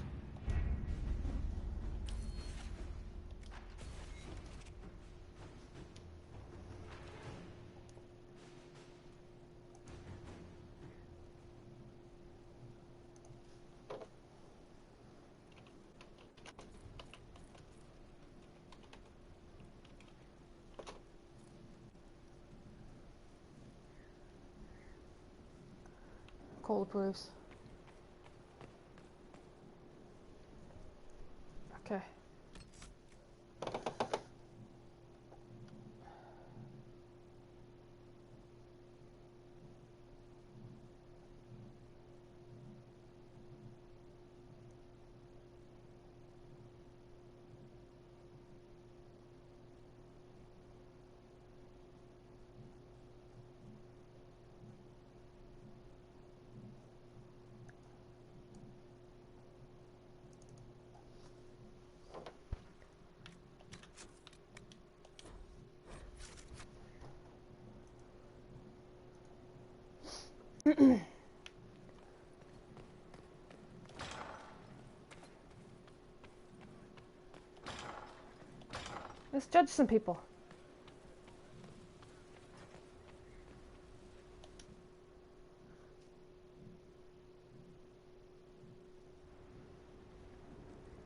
Cole approves. Okay. Let's judge some people.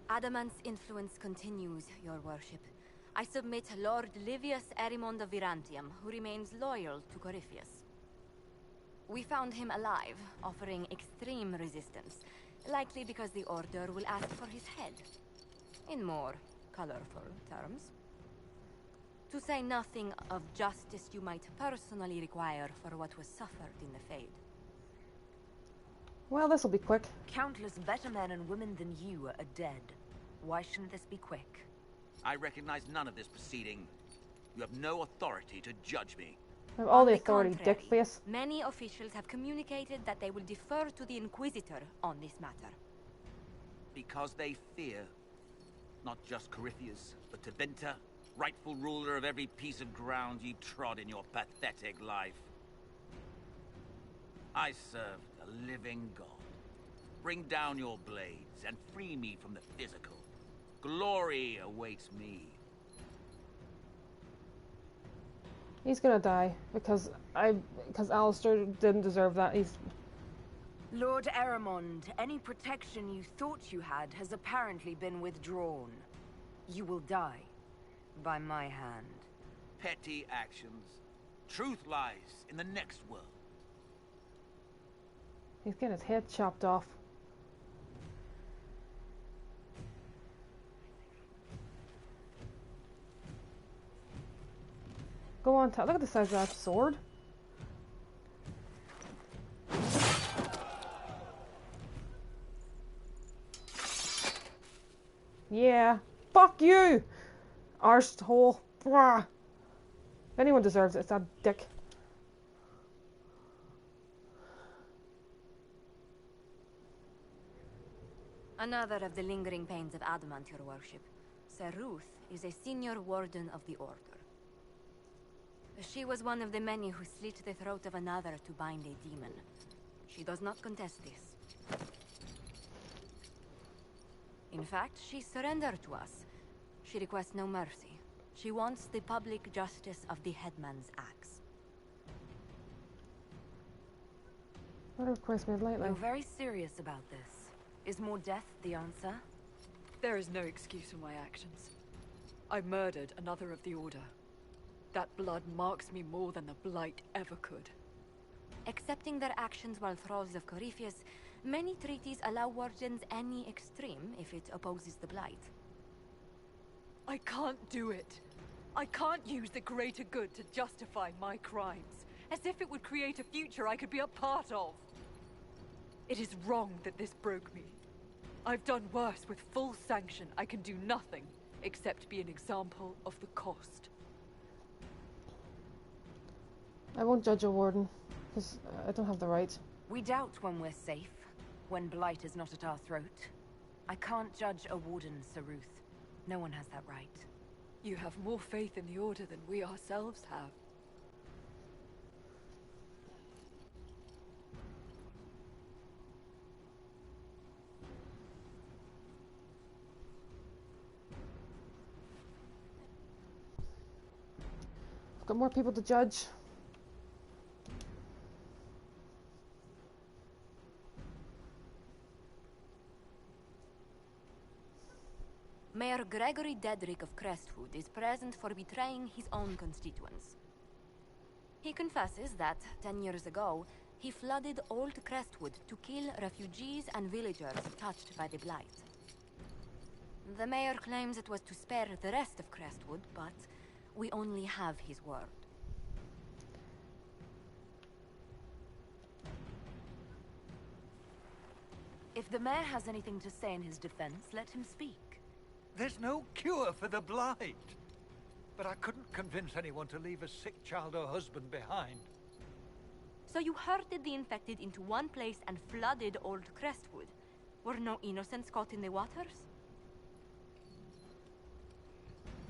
Adamant's influence continues, your worship. I submit Lord Livius Erimond of Virantium, who remains loyal to Corypheus. We found him alive, offering extreme resistance, likely because the Order will ask for his head. In more colorful terms. To say nothing of justice you might personally require for what was suffered in the Fade. Well, this'll be quick. Countless better men and women than you are dead. Why shouldn't this be quick? I recognize none of this proceeding. You have no authority to judge me. I have all the On the authority, contrary, dickface. Many officials have communicated that they will defer to the Inquisitor on this matter. Because they fear. Not just Corypheus, but Tevinter, rightful ruler of every piece of ground you trod in your pathetic life. I serve the living God. Bring down your blades and free me from the physical. Glory awaits me. He's gonna die because Alistair didn't deserve that. He's Lord Erimond, any protection you thought you had has apparently been withdrawn. You will die. By my hand. Petty actions. Truth lies in the next world. He's getting his head chopped off. Go on, look at the size of that sword. Yeah. Fuck you! Arsehole. If anyone deserves it, it's that dick. Another of the lingering pains of adamant, your worship. Sir Ruth is a senior warden of the Order. She was one of the many who slit the throat of another to bind a demon. She does not contest this. In fact, she surrendered to us. She requests no mercy. She wants the public justice of the headman's axe. What a request made lately. You're very serious about this. Is more death the answer? There is no excuse for my actions. I murdered another of the Order. That blood marks me more than the Blight ever could. Accepting their actions while thralls of Corypheus, many treaties allow wardens any extreme if it opposes the Blight. I can't do it. I can't use the greater good to justify my crimes, as if it would create a future I could be a part of. It is wrong that this broke me. I've done worse with full sanction. I can do nothing except be an example of the cost. I won't judge a warden, because I don't have the right. We doubt when we're safe, when blight is not at our throat. I can't judge a warden, Sir Ruth. No one has that right. You have more faith in the Order than we ourselves have. I've got more people to judge. Mayor Gregory Dedrick of Crestwood is present for betraying his own constituents. He confesses that, 10 years ago, he flooded Old Crestwood to kill refugees and villagers touched by the Blight. The mayor claims it was to spare the rest of Crestwood, but we only have his word. If the mayor has anything to say in his defense, let him speak. There's no cure for the Blight. But I couldn't convince anyone to leave a sick child or husband behind. So you herded the infected into one place and flooded Old Crestwood. Were no innocents caught in the waters?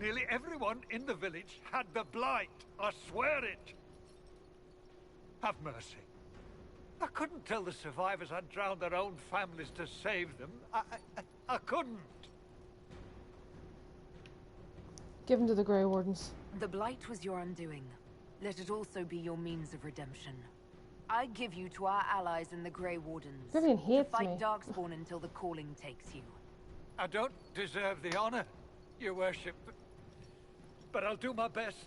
Nearly everyone in the village had the Blight. I swear it. Have mercy. I couldn't tell the survivors I'd drowned their own families to save them. I couldn't. Give him to the Grey Wardens. The Blight was your undoing. Let it also be your means of redemption. I give you to our allies in the Grey Wardens. Vivian hates to fight me. Darkspawn until the calling takes you. I don't deserve the honor, your worship, but I'll do my best.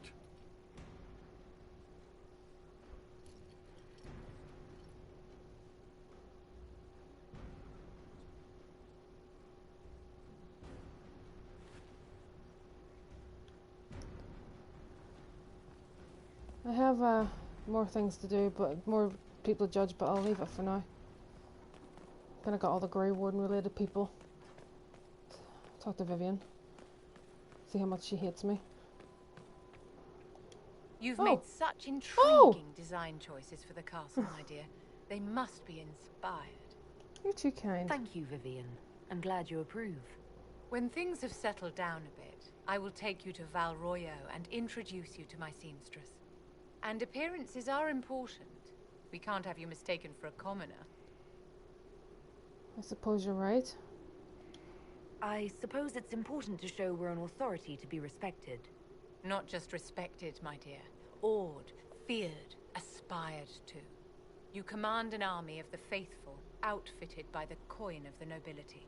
I have more things to do, but more people to judge, but I'll leave it for now. Kinda got all the Grey Warden related people. Talk to Vivian. See how much she hates me. You've Oh. made such intriguing design choices for the castle, my dear. They must be inspired. You're too kind. Thank you, Vivian. I'm glad you approve. When things have settled down a bit, I will take you to Valroyo and introduce you to my seamstress. And appearances are important. We can't have you mistaken for a commoner. I suppose you're right. I suppose it's important to show we're an authority to be respected. Not just respected, my dear. Awed, feared, aspired to. You command an army of the faithful, outfitted by the coin of the nobility.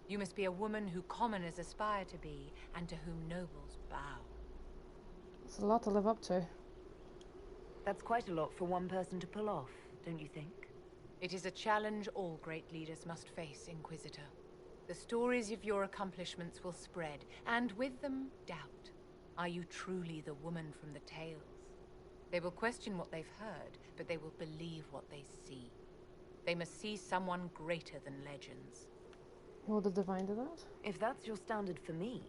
You must be a woman who commoners aspire to be, and to whom nobles bow. It's a lot to live up to. That's quite a lot for one person to pull off, don't you think? It is a challenge all great leaders must face, Inquisitor. The stories of your accomplishments will spread, and with them, doubt. Are you truly the woman from the tales? They will question what they've heard, but they will believe what they see. They must see someone greater than legends. Will the Divine do that? If that's your standard for me,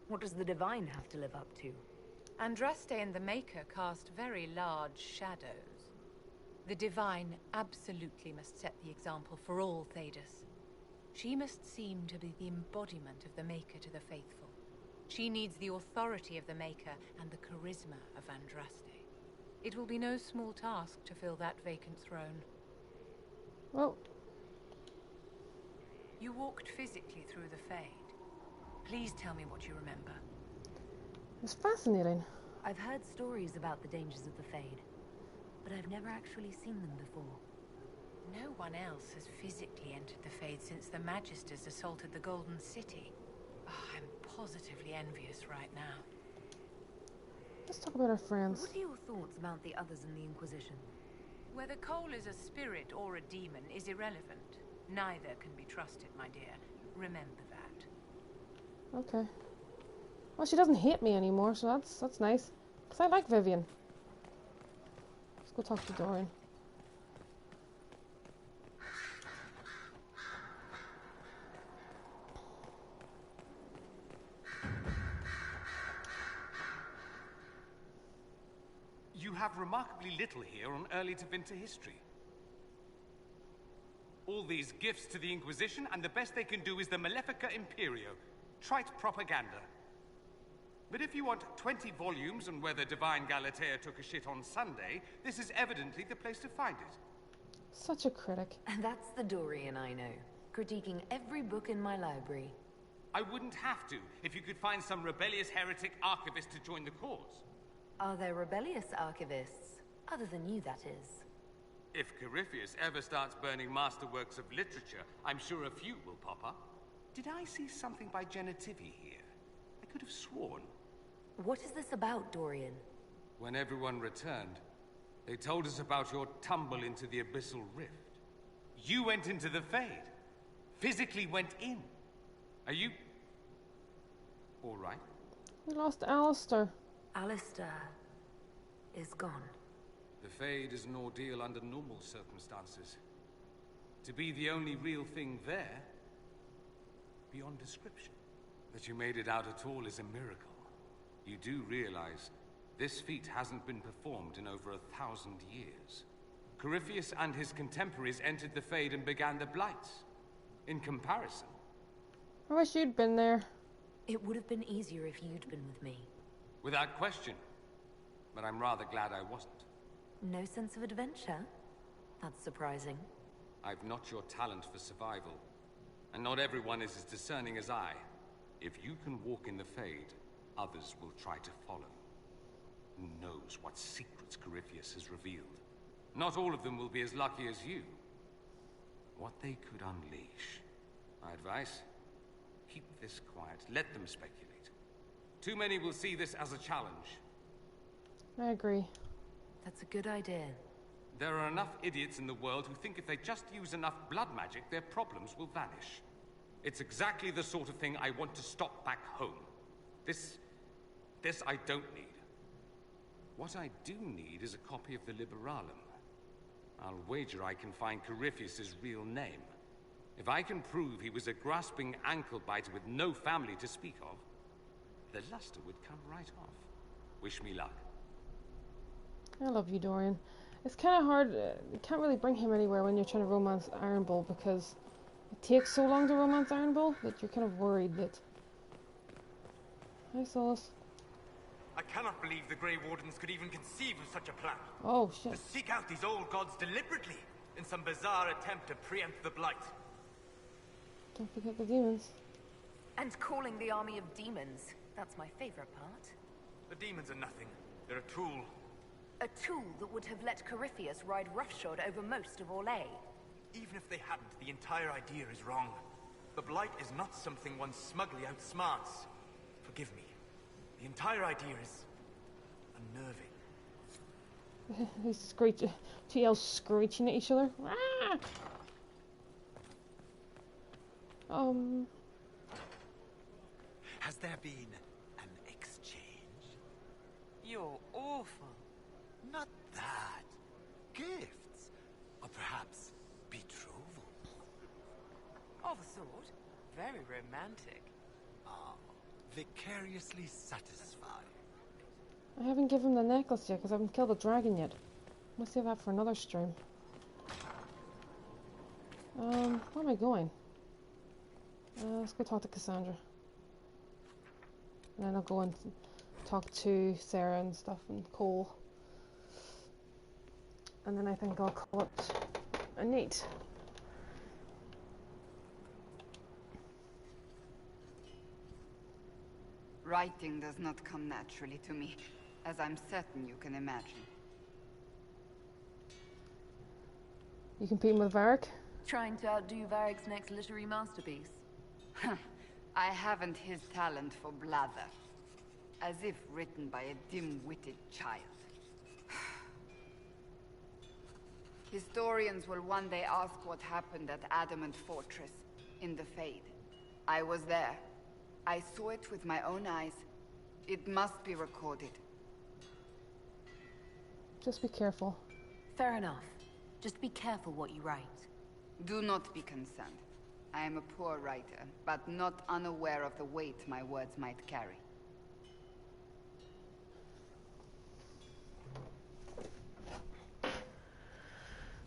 what does the Divine have to live up to? Andraste and the Maker cast very large shadows. The Divine absolutely must set the example for all Thedas. She must seem to be the embodiment of the Maker to the faithful. She needs the authority of the Maker and the charisma of Andraste. It will be no small task to fill that vacant throne. Well... You walked physically through the Fade. Please tell me what you remember. It's fascinating. I've heard stories about the dangers of the Fade, but I've never actually seen them before. No one else has physically entered the Fade since the Magisters assaulted the Golden City. Oh, I'm positively envious right now. Let's talk about our friends. What are your thoughts about the others in the Inquisition? Whether Cole is a spirit or a demon is irrelevant. Neither can be trusted, my dear. Remember that. Okay. Well, she doesn't hate me anymore, so that's nice. Because I like Vivian. Let's go talk to Dorian. You have remarkably little here on early Tevinter history. All these gifts to the Inquisition, and the best they can do is the Malefica Imperio. Trite propaganda. But if you want 20 volumes on whether Divine Galatea took a shit on Sunday, this is evidently the place to find it. Such a critic. And that's the Dorian I know, critiquing every book in my library. I wouldn't have to, if you could find some rebellious heretic archivist to join the cause. Are there rebellious archivists? Other than you, that is. If Corypheus ever starts burning masterworks of literature, I'm sure a few will pop up. Did I see something by Genitivi here? I could have sworn. What is this about, Dorian? When everyone returned, they told us about your tumble into the Abyssal Rift. You went into the Fade. Physically went in. Are you... all right? We lost Alistair. Alistair is gone. The Fade is an ordeal under normal circumstances. To be the only real thing there, beyond description. That you made it out at all is a miracle. You do realize this feat hasn't been performed in over 1,000 years. Corypheus and his contemporaries entered the Fade and began the Blights. In comparison... I wish you'd been there. It would have been easier if you'd been with me. Without question. But I'm rather glad I wasn't. No sense of adventure? That's surprising. I've not your talent for survival. And not everyone is as discerning as I. If you can walk in the Fade, others will try to follow. Who knows what secrets Corypheus has revealed? Not all of them will be as lucky as you. What they could unleash. My advice? Keep this quiet. Let them speculate. Too many will see this as a challenge. I agree. That's a good idea. There are enough idiots in the world who think if they just use enough blood magic, their problems will vanish. It's exactly the sort of thing I want to stop back home. This I don't need. What I do need is a copy of the Liberalum. I'll wager I can find Corypheus's real name. If I can prove he was a grasping ankle-biter with no family to speak of, the luster would come right off. Wish me luck. I love you, Dorian. It's kind of hard. You can't really bring him anywhere when you're trying to romance Iron Bull because it takes so long to romance Iron Bull that you're kind of worried that... Hi, Solus. I cannot believe the Grey Wardens could even conceive of such a plan. Oh, shit. To seek out these old gods deliberately in some bizarre attempt to preempt the Blight. Don't forget the demons. And calling the army of demons. That's my favorite part. The demons are nothing. They're a tool. A tool that would have let Corypheus ride roughshod over most of Orlais. Even if they hadn't, the entire idea is wrong. The Blight is not something one smugly outsmarts. Forgive me. The entire idea is unnerving. He's screeching. Two elves screeching at each other. Ah! Has there been an exchange? You're awful. Not that. Gifts. Or perhaps betrothal. Of a sort. Very romantic. Ah, vicariously satisfied. I haven't given him the necklace yet because I haven't killed the dragon yet. We'll save that for another stream. Where am I going? Let's go talk to Cassandra. And then I'll go and talk to Sarah and stuff and Cole. And then I think I'll call it a night. Writing does not come naturally to me, as I'm certain you can imagine. You competing with Varric? Trying to outdo Varric's next literary masterpiece. I haven't his talent for blather. As if written by a dim-witted child. Historians will one day ask what happened at Adamant Fortress, in the Fade. I was there. I saw it with my own eyes. It must be recorded. Just be careful. Fair enough. Just be careful what you write. Do not be concerned. I am a poor writer, but not unaware of the weight my words might carry.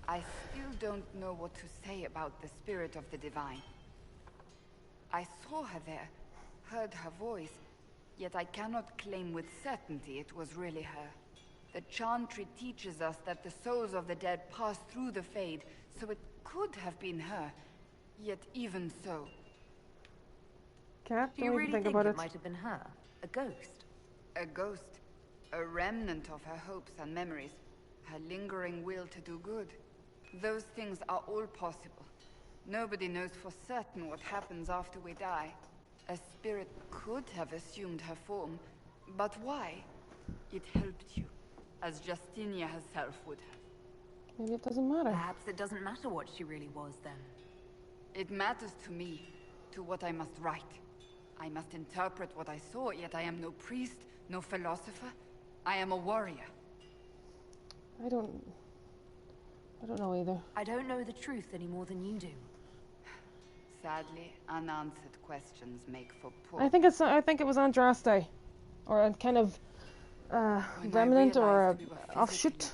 I still don't know what to say about the spirit of the divine. I saw her there, heard her voice, yet I cannot claim with certainty it was really her. The Chantry teaches us that the souls of the dead pass through the Fade, so it could have been her. Yet even so... Cat, do you really think it might have been her? A ghost? A ghost. A remnant of her hopes and memories. Her lingering will to do good. Those things are all possible. Nobody knows for certain what happens after we die. A spirit could have assumed her form, but why? It helped you, as Justinia herself would have. Maybe it doesn't matter. Perhaps it doesn't matter what she really was then. It matters to me, to what I must write. I must interpret what I saw, yet I am no priest, no philosopher. I am a warrior. I don't know either. I don't know the truth any more than you do. Sadly, unanswered questions make for poor... I think it was Andraste. Or a kind of remnant or a offshoot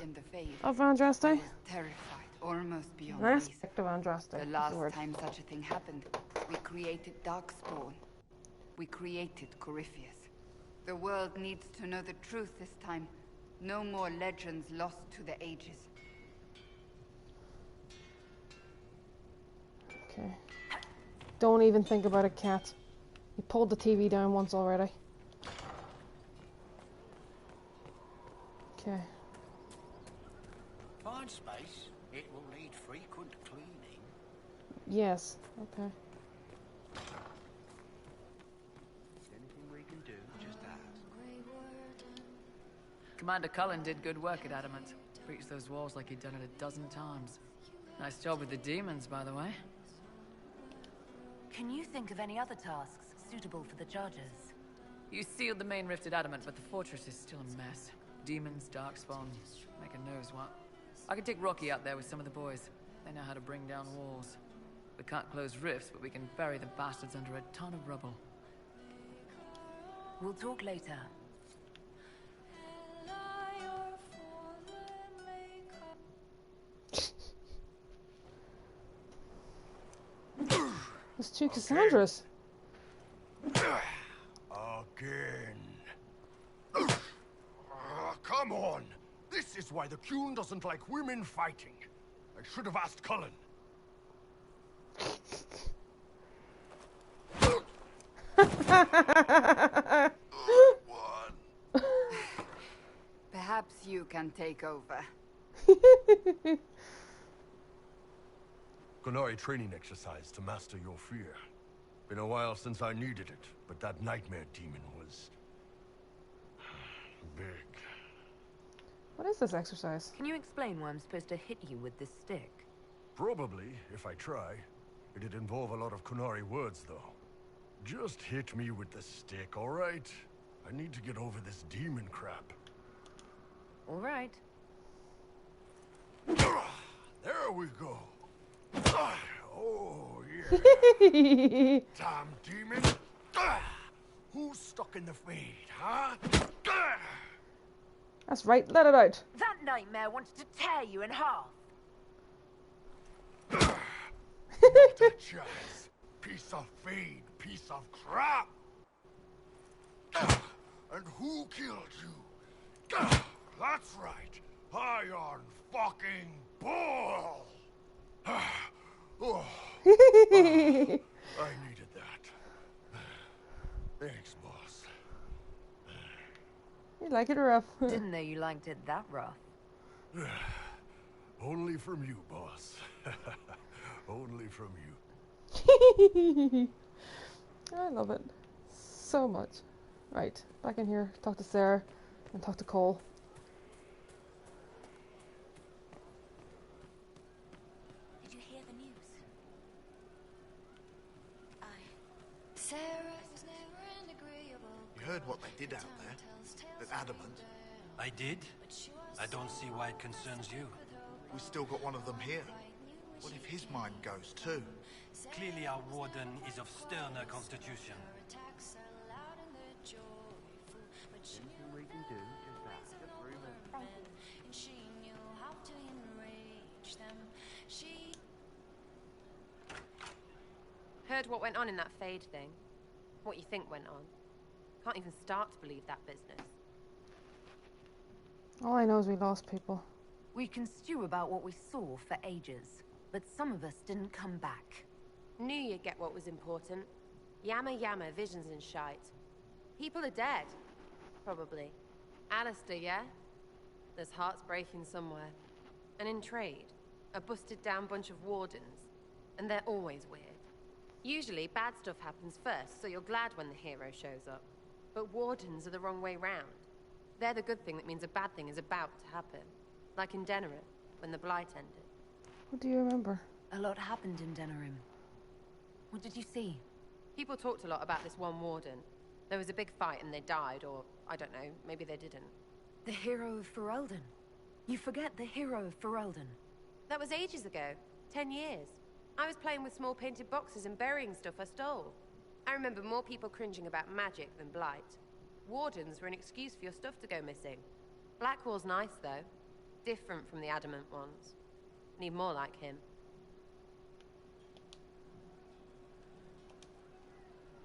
of Andraste. I was terrified, almost beyond An aspect of Andraste. The last time such a thing happened, we created Darkspawn. We created Corypheus. The world needs to know the truth this time. No more legends lost to the ages. Okay. Don't even think about it, Cat. You pulled the TV down once already. Okay. Fine space. It will need frequent cleaning. Yes. Okay. Anything we can do, just ask. Commander Cullen did good work at Adamant. Breached those walls like he'd done it a dozen times. Nice job with the demons, by the way. Can you think of any other tasks suitable for the Chargers? You sealed the main rift at Adamant, but the fortress is still a mess. Demons, darkspawn, making knows what. I could take Rocky out there with some of the boys. They know how to bring down walls. We can't close rifts, but we can bury the bastards under a ton of rubble. We'll talk later. There's two Cassandras. Again. Come on! This is why the Qun doesn't like women fighting. I should have asked Cullen. Perhaps you can take over. Gunari training exercise to master your fear. Been a while since I needed it, but that nightmare demon was... big. What is this exercise? Can you explain why I'm supposed to hit you with this stick? Probably, if I try. It'd involve a lot of Kunari words, though. Just hit me with the stick, all right? I need to get over this demon crap. All right. There we go. Oh, yeah. Damn demon. Who's stuck in the fade, huh? That's right, let it out. That nightmare wanted to tear you in half. Not a chance. Piece of fade, piece of crap. And who killed you? That's right. Iron fucking Bull. Oh. I needed that. Thanks, boss. You like it rough. Didn't know you liked it that rough. Only from you, boss. Only from you. I love it so much. Right, back in here, talk to Sarah and talk to Cole. Did you hear the news? You heard what they did out there? At Adamant? I did? I don't see why it concerns you. We still got one of them here. What if his mind goes too? Clearly our warden is of sterner constitution. Anything we can do is that. Just remember. Heard what went on in that Fade thing? What you think went on? Can't even start to believe that business. All I know is we lost people. We can stew about what we saw for ages, but some of us didn't come back. Knew you'd get what was important. Yammer yammer, visions and shite. People are dead. Probably. Alistair, yeah? There's hearts breaking somewhere. And in trade, a busted down bunch of wardens. And they're always weird. Usually, bad stuff happens first, so you're glad when the hero shows up. But wardens are the wrong way round. They're the good thing that means a bad thing is about to happen. Like in Denerim, when the Blight ended. What do you remember? A lot happened in Denerim. What did you see? People talked a lot about this one warden. There was a big fight and they died, or, I don't know, maybe they didn't. The hero of Ferelden. You forget the hero of Ferelden. That was ages ago. 10 years. I was playing with small painted boxes and burying stuff I stole. I remember more people cringing about magic than Blight. Wardens were an excuse for your stuff to go missing. Blackwall's nice, though. Different from the Adamant ones. Need more like him.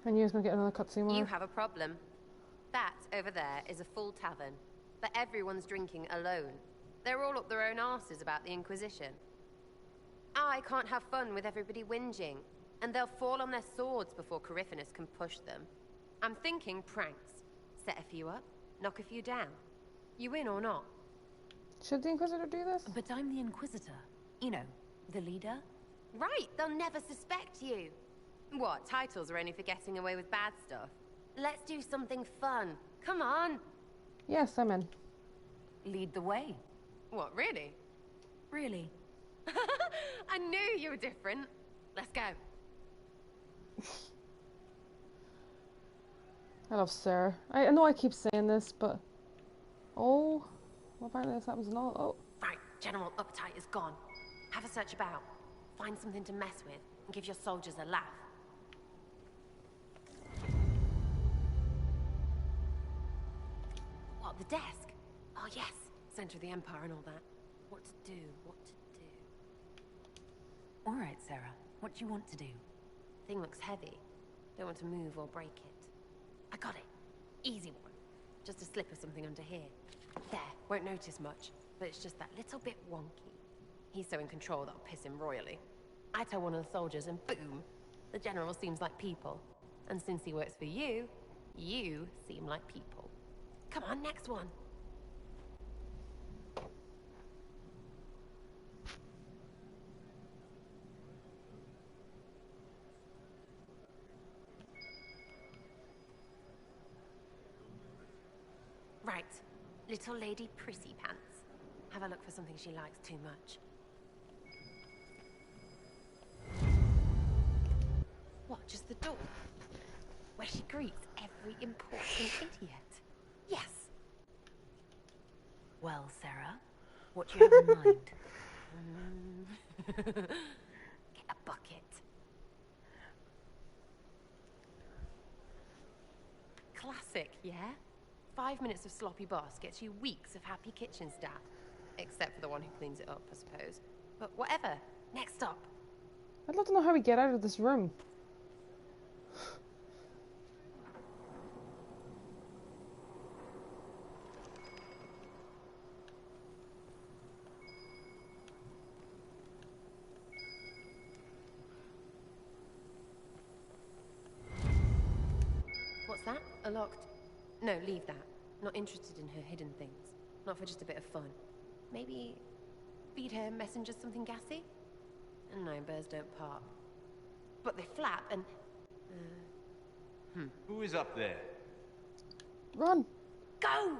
I knew I was going to get another cutscene. You have a problem. That, over there, is a full tavern. But everyone's drinking alone. They're all up their own arses about the Inquisition. I can't have fun with everybody whinging. And they'll fall on their swords before Corypheus can push them. I'm thinking pranks. Set a few up, knock a few down. You win or not? Should the Inquisitor do this? But I'm the Inquisitor. You know, the leader. Right, they'll never suspect you. What, titles are only for getting away with bad stuff? Let's do something fun. Come on. Yes, I'm in. Lead the way. What, really? Really. I knew you were different. Let's go. I love Sarah. I know I keep saying this, but... Oh, well, apparently this happens in all... Oh. Right, general appetite is gone. Have a search about. Find something to mess with, and give your soldiers a laugh. What, the desk? Oh yes, center of the Empire and all that. What to do, what to do. All right, Sarah. What do you want to do? Thing looks heavy. Don't want to move or break it. I got it. Easy one. Just a slip or something under here. There, won't notice much, but it's just that little bit wonky. He's so in control that'll piss him royally. I tell one of the soldiers and boom, the general seems like people. And since he works for you, you seem like people. Come on, next one. Right, little lady prissy pants. Have a look for something she likes too much. What, just the door? Where she greets every important idiot? Yes. Well, Sarah, what do you have in mind? Get a bucket. Classic, yeah? 5 minutes of sloppy boss gets you weeks of happy kitchen staff. Except for the one who cleans it up, I suppose. But whatever. Next stop. I'd love to know how we get out of this room. What's that? A locked... No, leave that. Not interested in her hidden things. Not for just a bit of fun. Maybe... feed her messengers something gassy? No, birds don't part. But they flap and... Who is up there? Run! Go!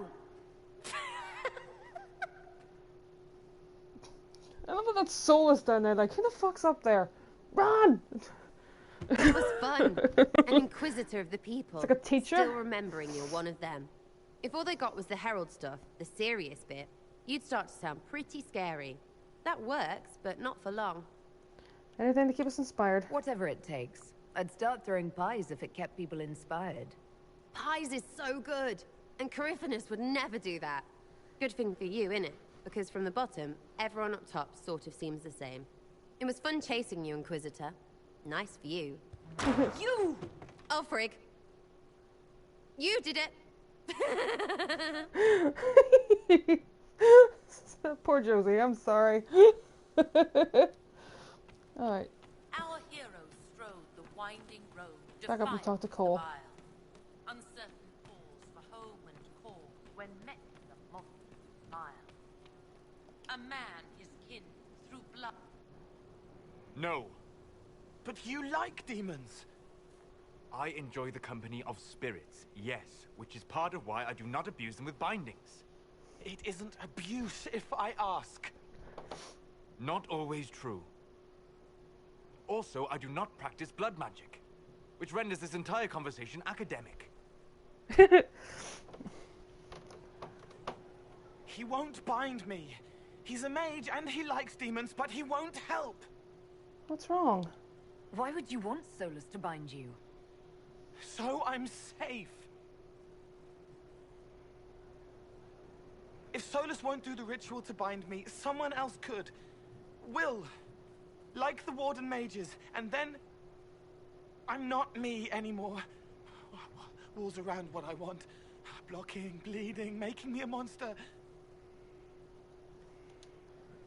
I love that soulless down there, like, who the fuck's up there? Run! It was fun. An inquisitor of the people. It's like a teacher? Still remembering you're one of them. If all they got was the herald stuff, the serious bit, you'd start to sound pretty scary. That works, but not for long. Anything to keep us inspired. Whatever it takes. I'd start throwing pies if it kept people inspired. Pies is so good. And Coryphanus would never do that. Good thing for you, innit? Because from the bottom, everyone up top sort of seems the same. It was fun chasing you, Inquisitor. Nice for you. You! Oh, frig. You did it! Poor Josie, I'm sorry. Alright. Our heroes strode the winding road. Back up and talk to Cole. Uncertain calls for home and call when met with a mock smile. A man his kin through blood. No. But you like demons. I enjoy the company of spirits, yes, which is part of why I do not abuse them with bindings. It isn't abuse if I ask. Not always true. Also, I do not practice blood magic, which renders this entire conversation academic. He won't bind me. He's a mage and he likes demons, but he won't help. What's wrong? Why would you want Solus to bind you? So I'm safe. If Solus won't do the ritual to bind me, someone else could. Will. Like the Warden mages, and then... I'm not me anymore. Walls around what I want. Blocking, bleeding, making me a monster.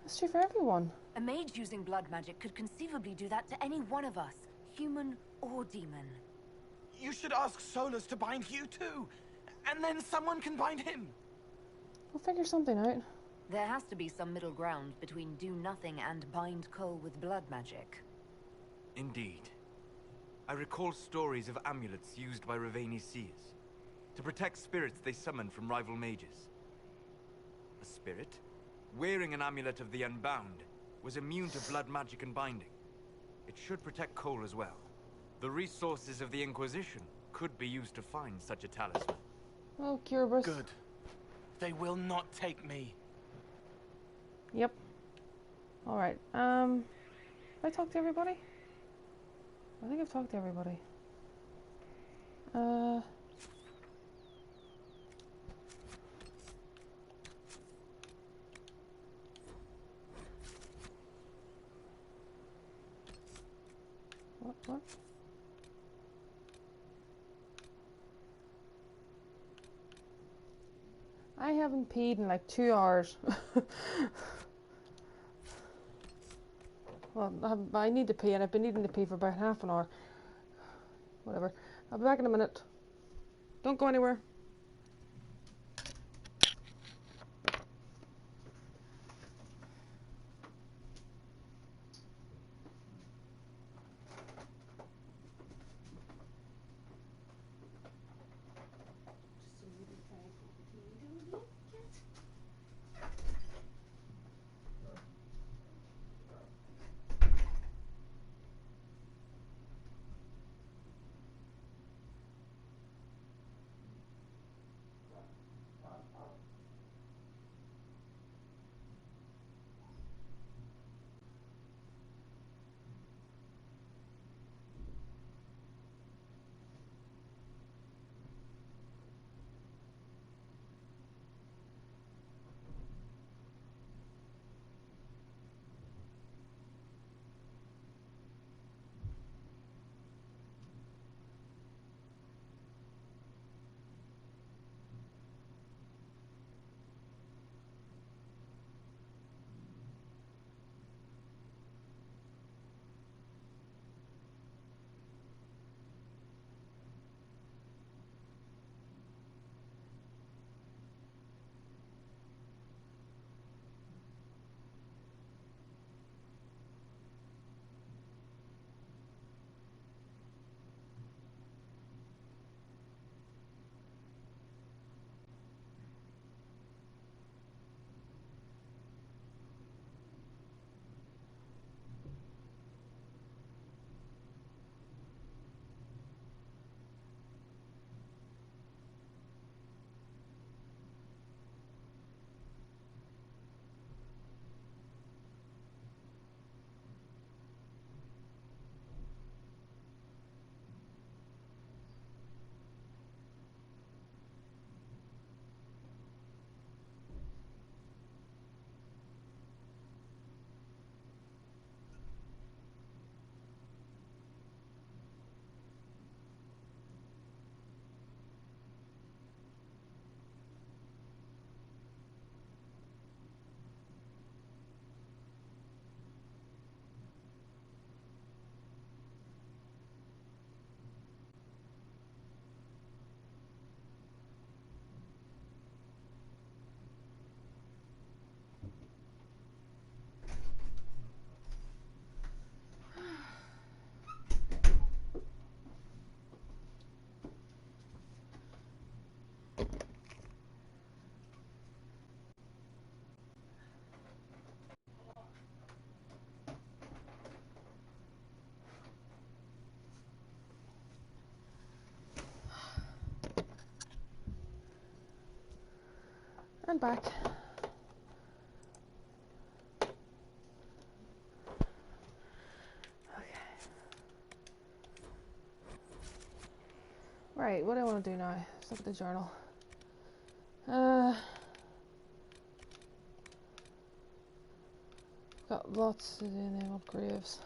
That's true for everyone. A mage using blood magic could conceivably do that to any one of us, human or demon. You should ask Solus to bind you too, and then someone can bind him. We'll figure something out. There has to be some middle ground between do nothing and bind Cole with blood magic. Indeed. I recall stories of amulets used by Ravani's seers to protect spirits they summoned from rival mages. A spirit, wearing an amulet of the Unbound, was immune to blood magic and binding. It should protect Cole as well. The resources of the Inquisition could be used to find such a talisman. Oh, Curibus. Good. They will not take me. Yep. Alright, have I talked to everybody? I think I've talked to everybody. What? I haven't peed in like 2 hours. Well, I need to pee, and I've been needing to pee for about half an hour. Whatever. I'll be back in a minute. Don't go anywhere. And back. Right, what do I want to do now? Let's look at the journal. Got lots to do in the old graves.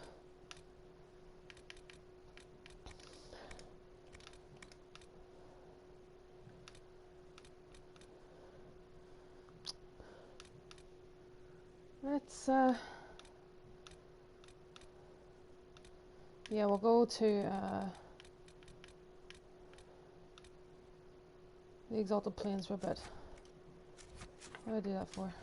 Let's yeah, we'll go to the Exalted Plains for a bit. What do I do that for?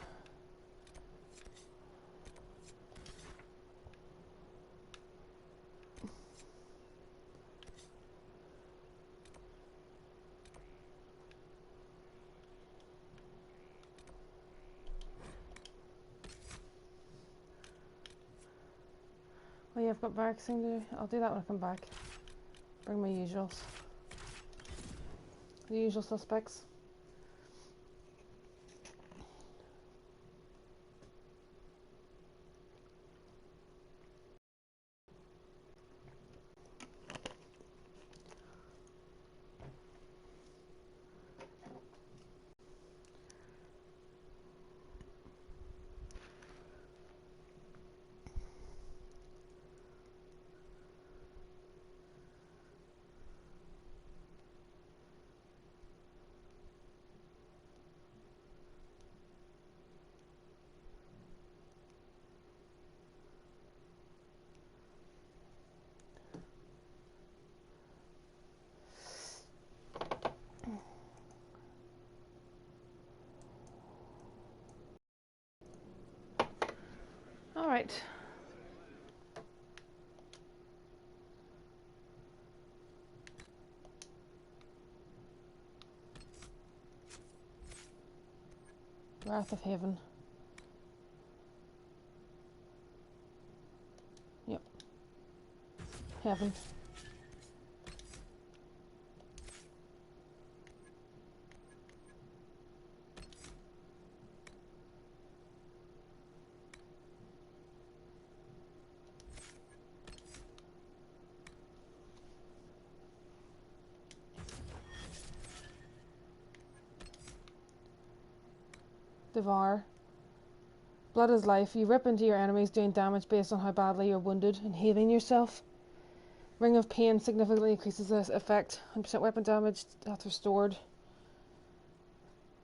Oh yeah, I've got barracking to do. I'll do that when I come back. Bring my usuals. The usual suspects. All right. Wrath of Haven. Yep. Heaven. Devour. Blood is life. You rip into your enemies, doing damage based on how badly you're wounded and healing yourself. Ring of Pain significantly increases this effect. 100% weapon damage, health restored.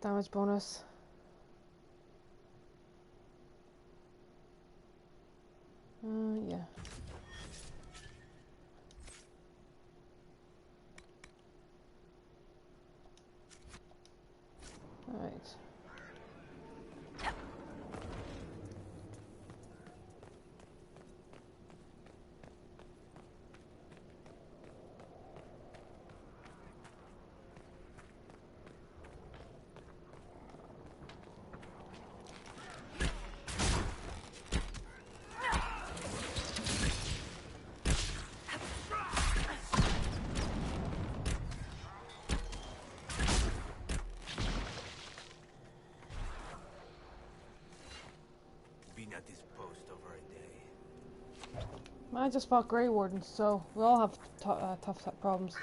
Damage bonus. Yeah. Alright. At this post over a day. I just fought Grey Wardens, so we all have tough problems.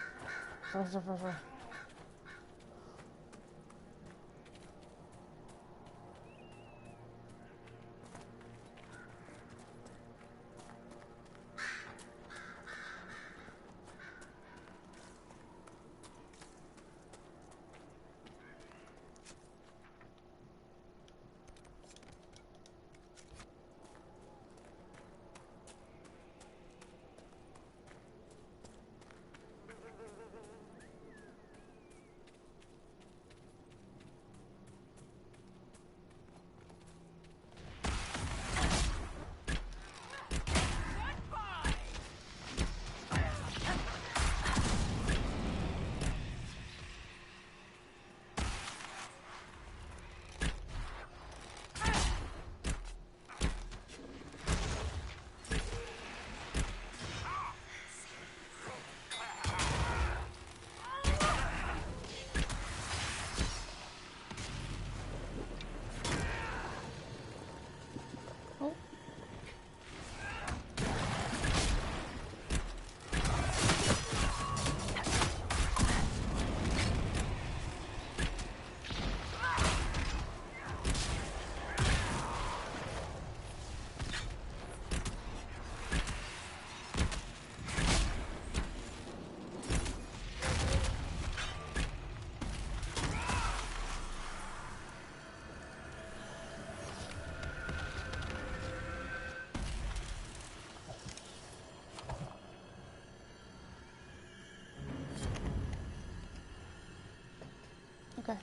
Okay.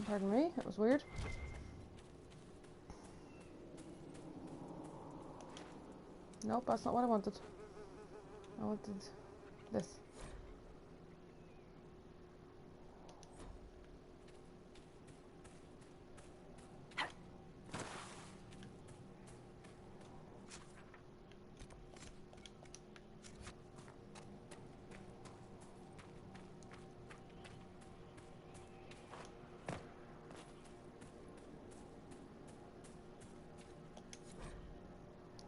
Pardon me, that was weird. Nope, that's not what I wanted. I wanted this.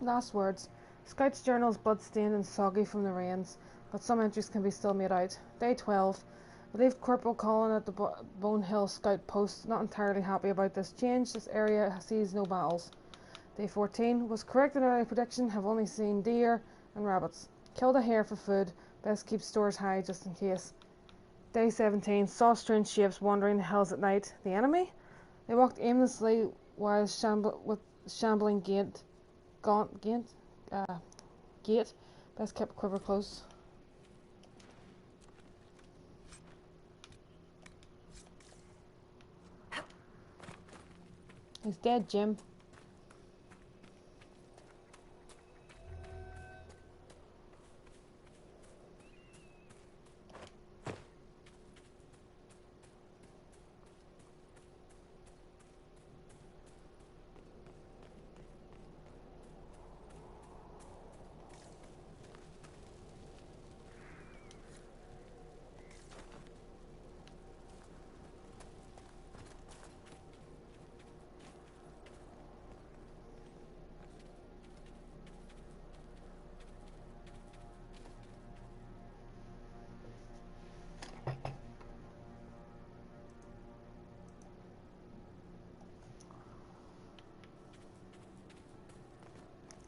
Last words. Scout's journal is blood-stained and soggy from the rains, but some entries can be still made out. Day 12. Relieved Corporal Colin at the Bone Hill Scout Post. Not entirely happy about this change. This area sees no battles. Day 14. Was correct in early prediction. Have only seen deer and rabbits. Killed a hare for food. Best keep stores high just in case. Day 17. Saw strange shapes wandering the hills at night. The enemy? They walked aimlessly while shambling gait. Best kept quiver close. He's dead, Jim.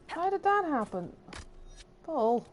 How did that happen? Bull.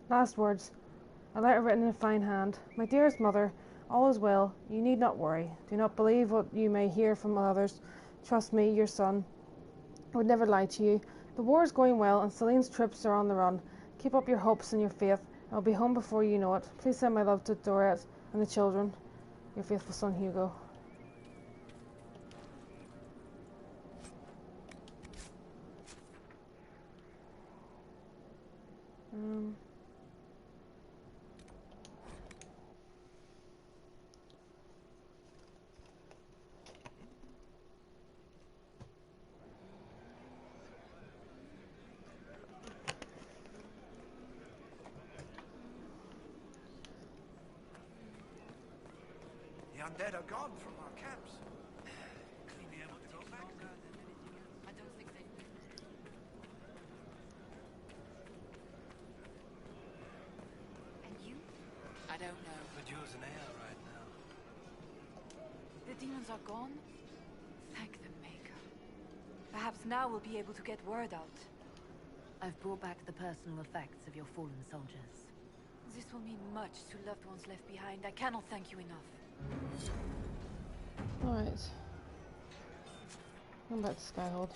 Last words. A letter written in a fine hand. My dearest mother, all is well. You need not worry. Do not believe what you may hear from others. Trust me, your son. I would never lie to you. The war is going well, and Celine's troops are on the run. Keep up your hopes and your faith. I'll be home before you know it. Please send my love to Dorette and the children. Your faithful son, Hugo. The undead are gone from our camps. Will we be able to go back? I don't think they... And you? I don't know. Could use an ale right now. The demons are gone? Thank the Maker. Perhaps now we'll be able to get word out. I've brought back the personal effects of your fallen soldiers. This will mean much to loved ones left behind. I cannot thank you enough. Alright. I'm back to Skyhold.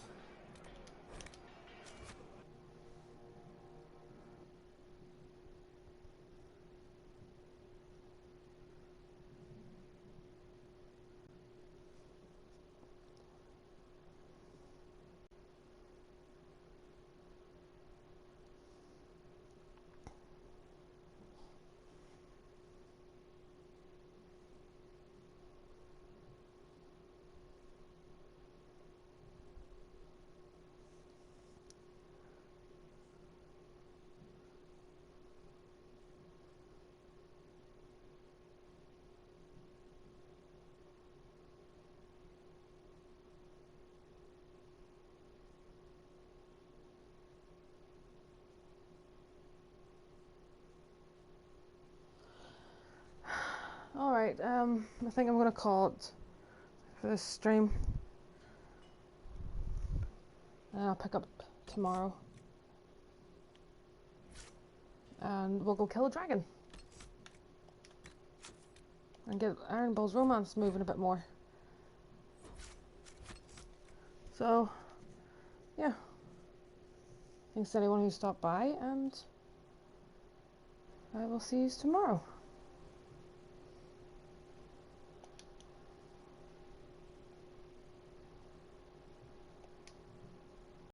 Right, I think I'm gonna call it for this stream. And I'll pick up tomorrow. And we'll go kill a dragon. And get Iron Bull's romance moving a bit more. So, yeah. Thanks to anyone who stopped by, and I will see you tomorrow.